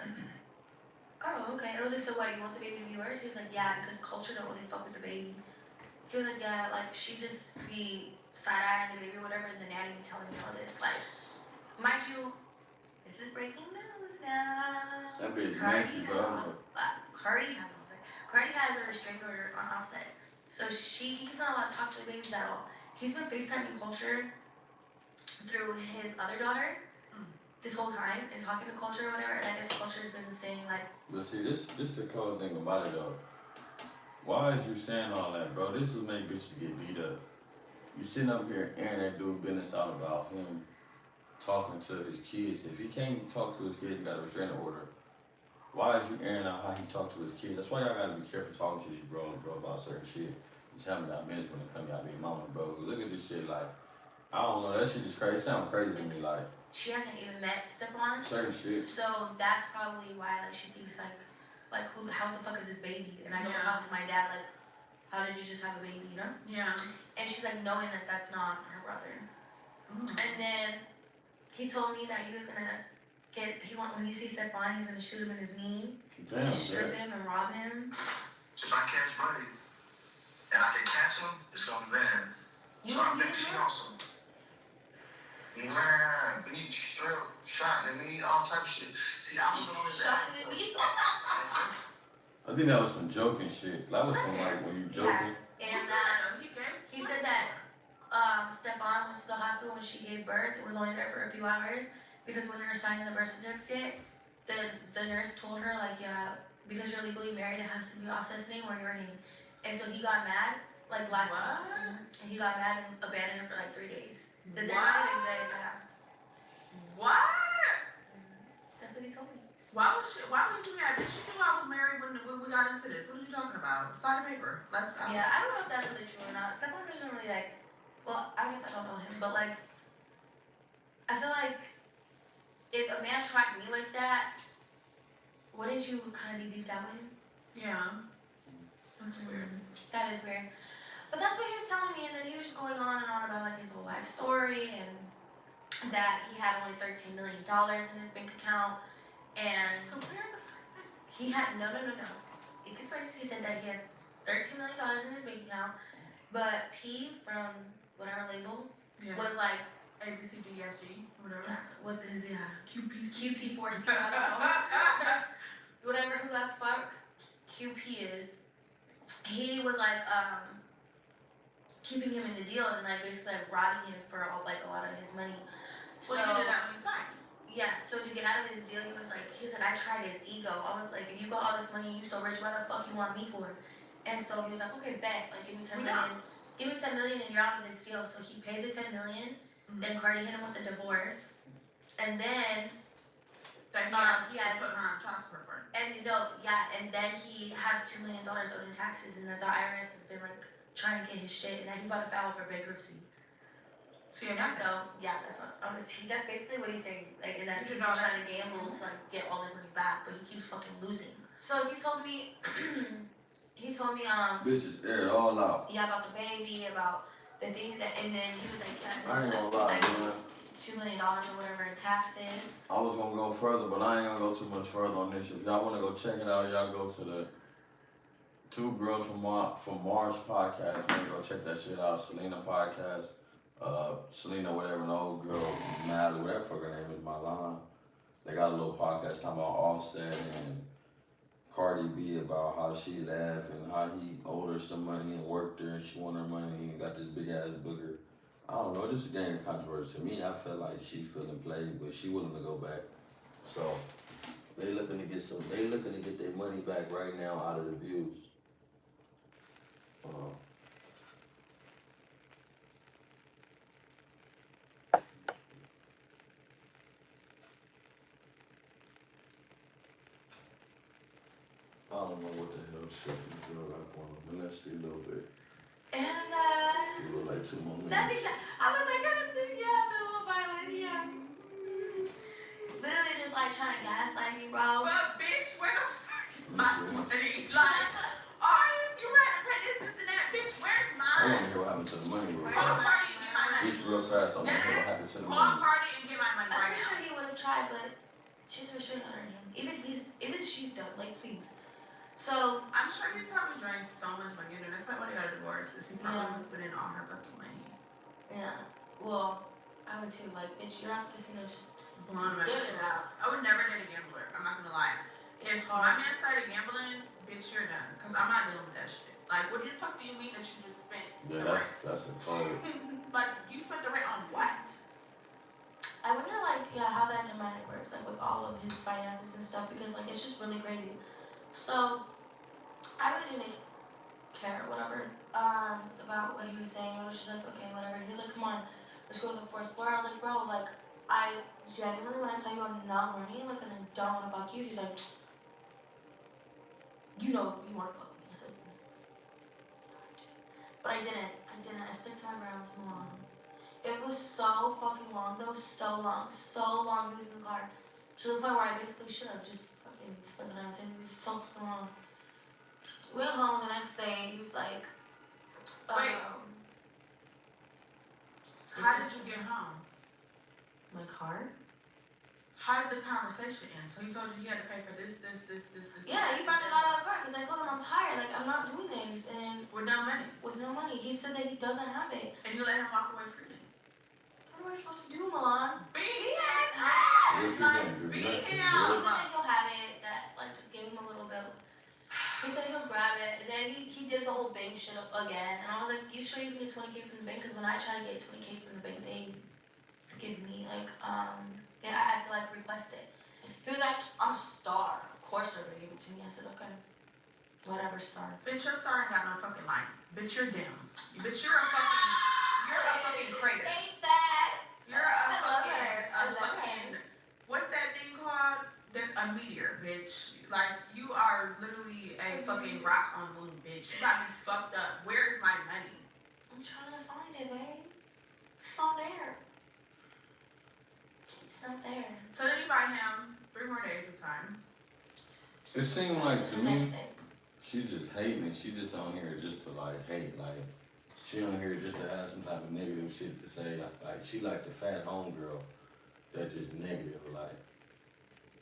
oh, okay. And I was like, so what, you want the baby to be yours? He was like, yeah, because culture don't really fuck with the baby. He was like, yeah, like, she just be side-eyeing the baby or whatever, and the nanny be telling me all this. Like, mind you, this is breaking news now. That bitch nasty, bro. Cardi has a restraining order on Offset. So he's not allowed to talk to the babies at all. He's been FaceTiming Culture through his other daughter this whole time and talking to Culture or whatever, and I guess Culture's been saying like... But see, this the cold thing about it though. Why is you saying all that, bro? This will make bitches get beat up. You sitting up here airing that dude business out about him talking to his kids. If he can't talk to his kids, he got a restraining order. Why is you airing out how he talked to his kids? That's why y'all gotta be careful talking to these bro about certain shit. Just having that business when it come out being mama, bro. Look at this shit like, I don't know, that shit is crazy. It sounds crazy to me, like. She hasn't even met Stephon. Certain shit. So that's probably why like she thinks like how the fuck is this baby? And I don't talk to my dad like, how did you just have a baby, you know? Yeah. And she's like knowing that that's not her brother. And then he told me that he was gonna when he sees Stephon, he's gonna shoot him in his knee, Damn, strip him and rob him. If I catch Buddy and I can catch him, it's gonna be bad. So I'm thinking she also. Man, but he straight up shot in the knee, all type of shit. See, I was on his ass. I think that was some joking shit. That was some like when you joking. Yeah. And he said that Stephon went to the hospital when she gave birth and was only there for a few hours because when they were signing the birth certificate, the nurse told her like, yeah, because you're legally married, it has to be Offset's name or your name. And so he got mad like last month, and he got mad and abandoned her for like 3 days. That they're not even good. Yeah. What? That's what he told me. Why would you be happy? She knew I was married when we got into this. What are you talking about? Sign the paper. Let's go. Yeah, I don't know if that's really true or not. Stephon doesn't really like, well, I guess I don't know him, but like, I feel like if a man tried me like that, wouldn't you kind of be beefed out with him? Yeah. That's weird. That is weird. But that's what he was telling me, and then he was just going on and on about like his whole life story and that he had only $13 million in his bank account, and So where the fuck is that? he had no. It gets worse. He said that he had $13 million in his bank account, but P from whatever label was like A, B, C, D, F, G, whatever. what is it? QP4C. I don't know. Whatever who the fuck QP is. He was like keeping him in the deal and like basically like robbing him for like a lot of his money. So Well, you did that when you signed. yeah, so to get out of his deal, he said I tried his ego. I was like, if you got all this money, you so rich, why the fuck you want me for? And so he was like, okay, bet, like give me 10 million. Give me 10 million and you're out of this deal. So he paid the 10 million. Then Cardi hit him with the divorce. And then That he has to put her on child support for. and then he has $2 million owed in taxes, and the IRS has been like trying to get his shit, and then he's about to file for bankruptcy. See, And so that's basically what he's saying. Like, and that he's trying to gamble to like get all his money back, but he keeps fucking losing. So he told me, Bitches air it all out. yeah, about the baby, about the thing that, and then he was like, yeah, I ain't gonna lie, man. $2 million or whatever in taxes. I was gonna go further, but I ain't gonna go too much further on this. If y'all wanna go check it out, y'all go to the Two Girls from Mars podcast. Man, go check that shit out. Selena podcast. Selena, whatever, an old girl, Natalie, whatever fuck her name is, my line. They got a little podcast talking about Offset and Cardi B about how she left and how he owed her some money and worked her and she won her money and got this big ass booger. I don't know, this is getting controversy. To me, I feel like she feeling played, but she willing to go back. So they looking to get their money back right now out of the views. don't know what the hell shit this girl got going on. But let's see a little bit. And You look like 2 more minutes. that's exactly. I was like, yeah, Bill, violent, yeah. Literally just like trying to gaslight me, bro. But bitch, where the fuck is my money? Like, all this, you had to pay this and that, bitch. Where's I mine? want to hear what happened to the money real Call quick. party and get my money. Just real fast, I want to hear what happened to the Call money. party and get my money I'm right pretty now. sure he would have tried, but she's for sure not hurting him. Even she's done. Like, please. So I'm sure he's probably drank so much money, and that's probably why they got a divorce. Is he probably Yeah. was spending all her fucking money. yeah. Well, I would too. Like, bitch, you're out the casino just Blowing my doing it out. I would never date a gambler. I'm not gonna lie. It's If hard. my man started gambling, bitch, you're done. Cause I'm not dealing with that shit. Like, what the fuck do you mean that you just spent Yeah, the rent? that's a cold. Like, you spent the rent on what? I wonder, like, yeah, how that dynamic works, like, with all of his finances and stuff, because, like, it's just really crazy. So, I really didn't care, whatever, about what he was saying. I was just like, okay, whatever. He was like, come on, let's go to the 4th floor. I was like, bro, like, I genuinely, when I tell you I'm not horny, like, and I don't want to fuck you, he's like, you know you want to fuck me. I said, but I didn't. I stuck to my ground too long. It was so fucking long though, so long he was in the car. To the point where I basically should have just fucking spent the night with him. It was so fucking long. We went home the next day, he was like, Wait. How did you get home? my car? How did the conversation end? So he told you he had to pay for this. Yeah, he finally got out of the car because I told him I'm tired, like I'm not doing this, and With no money. with no money. He said that he doesn't have it. And you let him walk away freely. What am I supposed to do, Milan? Beat What his you ass! gonna Like, do? beat Nothing, him! He girl. said that he'll have it, that like just give him a little bit. He said he'll grab it, and then he did the whole bank shit up again, and I was like, you sure you can get 20K from the bank? Because when I try to get 20K from the bank, they give me like, I have to like request it. He was like, I'm a star. Of course they're gonna give it to me. I said, okay. Whatever, star. Bitch, your star ain't got no fucking light. Bitch, you're dim. Bitch, you're a fucking crater. Ain't that? You're I love her. What's that thing called? A meteor, bitch. Like, you are literally a fucking rock on moon, bitch. You got me fucked up. Where is my money? I'm trying to find it, babe. It's not there. It's not there. So then you buy him 3 more days of time. It seemed like to The me, next day. she just hating it. She just on here just to like hate. Like, she on here just to have some type of negative shit to say. Like she like the fat homegirl that just negative. Like,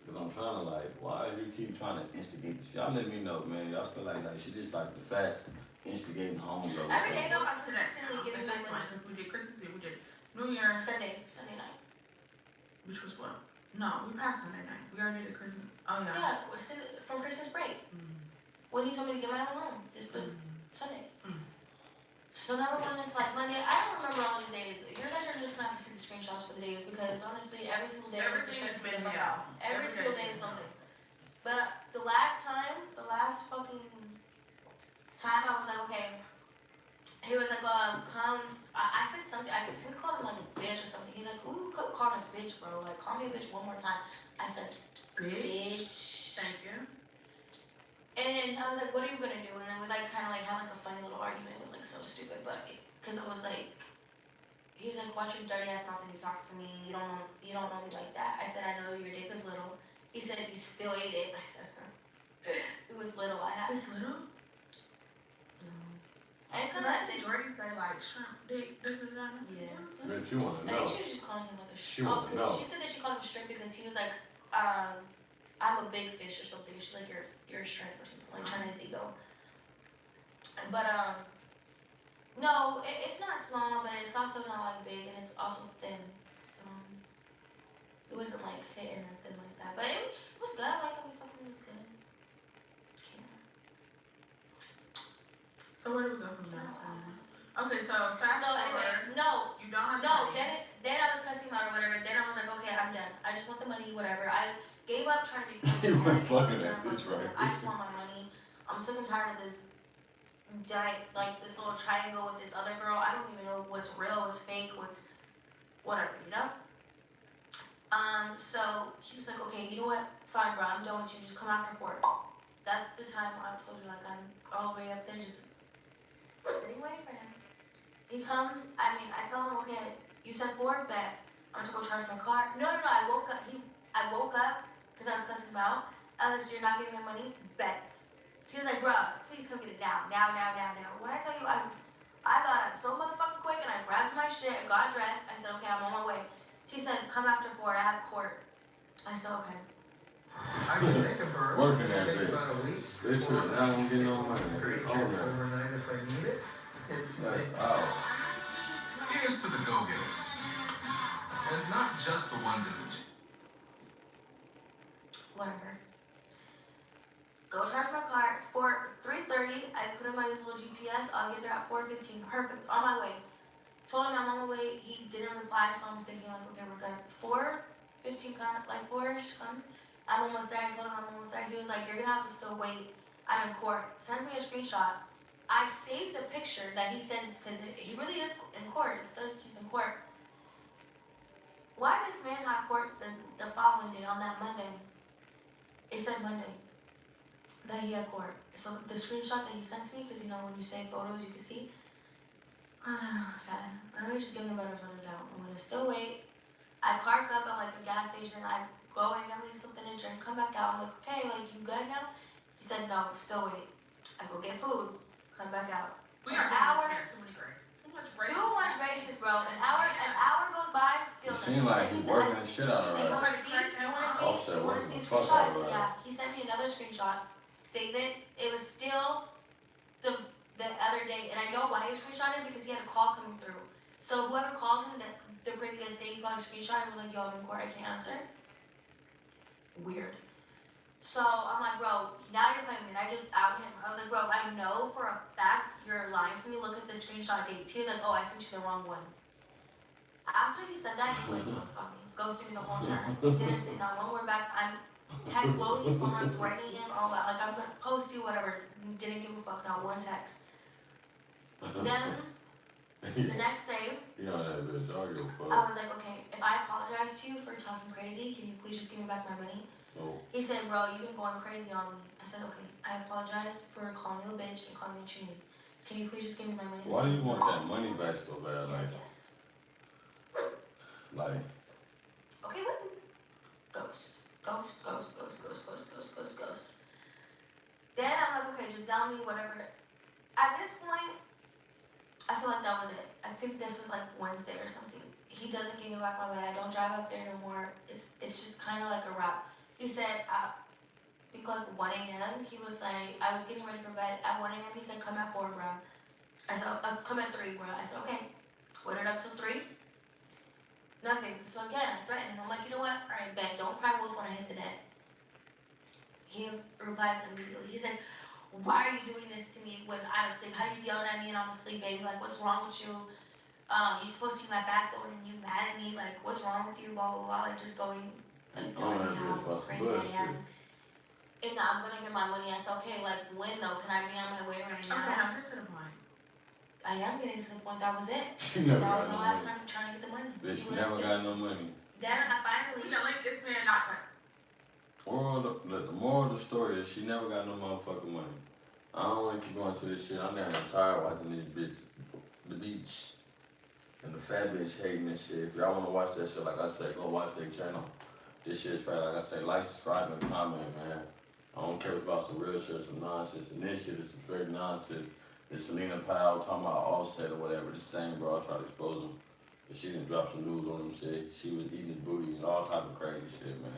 cause I'm trying to like, why do you keep trying to instigate this? Y'all let me know, man. Y'all feel like she just like the fat instigating homegirl. Every day though, I'm Close to that consistently now, giving at my this point, money. because we did Christmas Eve, we did New Year's, Sunday night. which was what? No, we passed Sunday night. We already did Christmas. Oh yeah. Yeah, it was from Christmas break. When he told me to get my own room. This was Sunday. So now we're going into like Monday. I don't remember all the days. You guys are just gonna have to see the screenshots for the days because honestly, every single day Everything has been hell. Every single day is something. But the last fucking time, I was like, okay. He was like, come. I said something. I think I called him like a bitch or something. He's like, ooh, call him a bitch, bro. Like, call me a bitch one more time. I said, bitch. Thank you. And I was like, what are you gonna do? And then we like kind of like had like a funny little argument. It was like so stupid, but because it was like, he's like, watch your dirty ass mouth when you talk to me. You don't know me like that. I said, I know your dick is little. He said, you still ate it. I said, it was little. It's little? And it's Because not I that see Jordy say like shrimp, dick, Yeah. But you wanna I know. think she was just calling him like a She shrimp. wanna know. She said that she called him a shrimp because he was like, I'm a big fish or something. She's like, you're a shrimp or something, like trying his ego. But no, it's not small, but it's also not like big, and it's also thin. So it wasn't like hitting or thin like that. But it was good. I like how we fucking was good. So where do we go from there? Okay, so fast So forward. anyway, no. You don't have No, money. then I was cussing him out or whatever. Then I was like, okay, I'm done. I just want the money, whatever. I gave up trying to be cool. You went I gave up fucking trying that to bitch, fuck with him. right? I just want my money. I'm sick and tired of this like this little triangle with this other girl. I don't even know what's real, what's fake, what's whatever, you know? So he was like, okay, you know what? Fine, bro, I'm done with you. Just come after 4. that's the time I told you, like, I'm all the way up there just sitting waiting for him. He comes, I tell him, okay, you said 4, bet. I'm gonna go charge my car. No, I woke up, because I was cussing him out. Unless you're not giving me money, bet. He was like, bruh, please come get it now. When I tell you, I got up so motherfucking quick and I grabbed my shit and got dressed. I said, okay, I'm on my way. He said, come after 4, I have court. I said, okay. I can take a bird. Working that Take bitch. about a week. Bitch, you're not gonna get no money. Great Oh, trip man. overnight if I need it. That's out. Here's to the go-getters. And not just the ones in the gym. Whatever. Go charge my car. It's 3:30. I put in my little GPS. I'll get there at 4:15. Perfect. On my way. Told him I'm on the way. He didn't reply, so I'm thinking like, okay, we're good. 4:15 comes, like 4-ish comes. I'm almost there. I told him I'm almost there. He was like, you're gonna have to still wait. I'm in court. Sends me a screenshot. I saved the picture that he sends because he really is in court. It says he's in court. Why this man had court the following day on that Monday? It said Monday that he had court. So the screenshot that he sent to me, because you know when you save photos you can see. Okay, let me just give him the benefit of the doubt. I'm gonna still wait. I park up at like a gas station. I go and get me something to drink. Come back out. I'm like, okay, like you good now? He said no. Still wait. I go get food. Come back out. We are too many graces. Too much graces, bro. An hour goes by. Still. It seemed like he's working the shit out of You say you her. wanna see? Offset You wanna working see a the fuck screenshot? I out of said her. yeah. He sent me another screenshot. Save it. It was still the other day, and I know why he screenshotted it because he had a call coming through. So whoever called him the previous day, he probably screenshotted and was like, yo, I'm in court, I can't answer. Weird. So I'm like, bro, now you're playing me. And I just out him. I was like, bro, I know for a fact you're lying to me. Look at the screenshot dates. He was like, oh, I sent you the wrong one. After he said that, he went ghost on me. Ghosted me the whole time. Didn't say not one word back. I'm blowing his phone, I'm threatening him, all that. Like, I'm gonna post you, whatever. Didn't give a fuck, not one text. Then, the next day, You know that bitch, I give a fuck. I was like, okay, if I apologize to you for talking crazy, can you please just give me back my money? No. He said, bro, you've been going crazy on me. I said, okay, I apologize for calling you a bitch and calling you what you need. Can you please just give me my money? Why do you want that money back so bad? He Like, said, yes. like, Okay, wait. Ghost. Then I'm like, okay, just down me, whatever. At this point, I feel like that was it. I think this was like Wednesday or something. He doesn't give me back my money. I don't drive up there no more. It's just kind of like a wrap. He said, I think like 1 a.m. He was like, I was getting ready for bed. At 1 a.m. he said, come at 4, bro. I said, come at 3, bro. I said, okay. Waited up till 3. Nothing. So again, I threatened him. I'm like, you know what? All right, bet. Don't cry wolf when I hit the net. He replies immediately. He said, why are you doing this to me when I was asleep? How are you yelling at me and I'm asleep, baby? Like, what's wrong with you? You're supposed to be my backbone and you mad at me? Like, what's wrong with you? Blah, blah, blah. Like, just going, like, telling me how crazy I am. And I'm gonna get my money. I said, okay, like, when though? Can I be on my way right now? Okay, now get to the point. I am getting to the point. That was it. she never That was got no my last money. time trying to get the money. Bitch, she never got no money. Then I finally. You know, like this man not that. The moral of the story is she never got no motherfucking money. I don't want to keep going to this shit. I'm tired watching this bitch, the beach, and the fat bitch hating this shit. If y'all want to watch that shit, like I said, go watch their channel. This shit's probably, like I say, like, subscribe, and comment, man. I don't care about some real shit, some nonsense. And this shit is some straight nonsense. It's Selena Powell talking about Offset or whatever. The same bro, I tried to expose him. But she didn't drop some news on him shit. She was eating his booty and all type of crazy shit, man.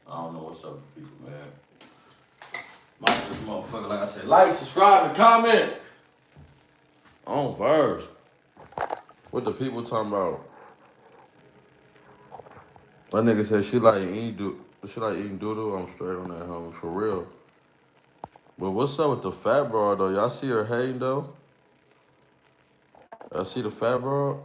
I don't know what's up with people, man. My this motherfucker, like I said, like, subscribe, and comment. On verse. What the people talking about? My nigga said she like eating doodle. I'm straight on that, homie, for real. But what's up with the fat broad though? Y'all see her hating though? Y'all see the fat broad?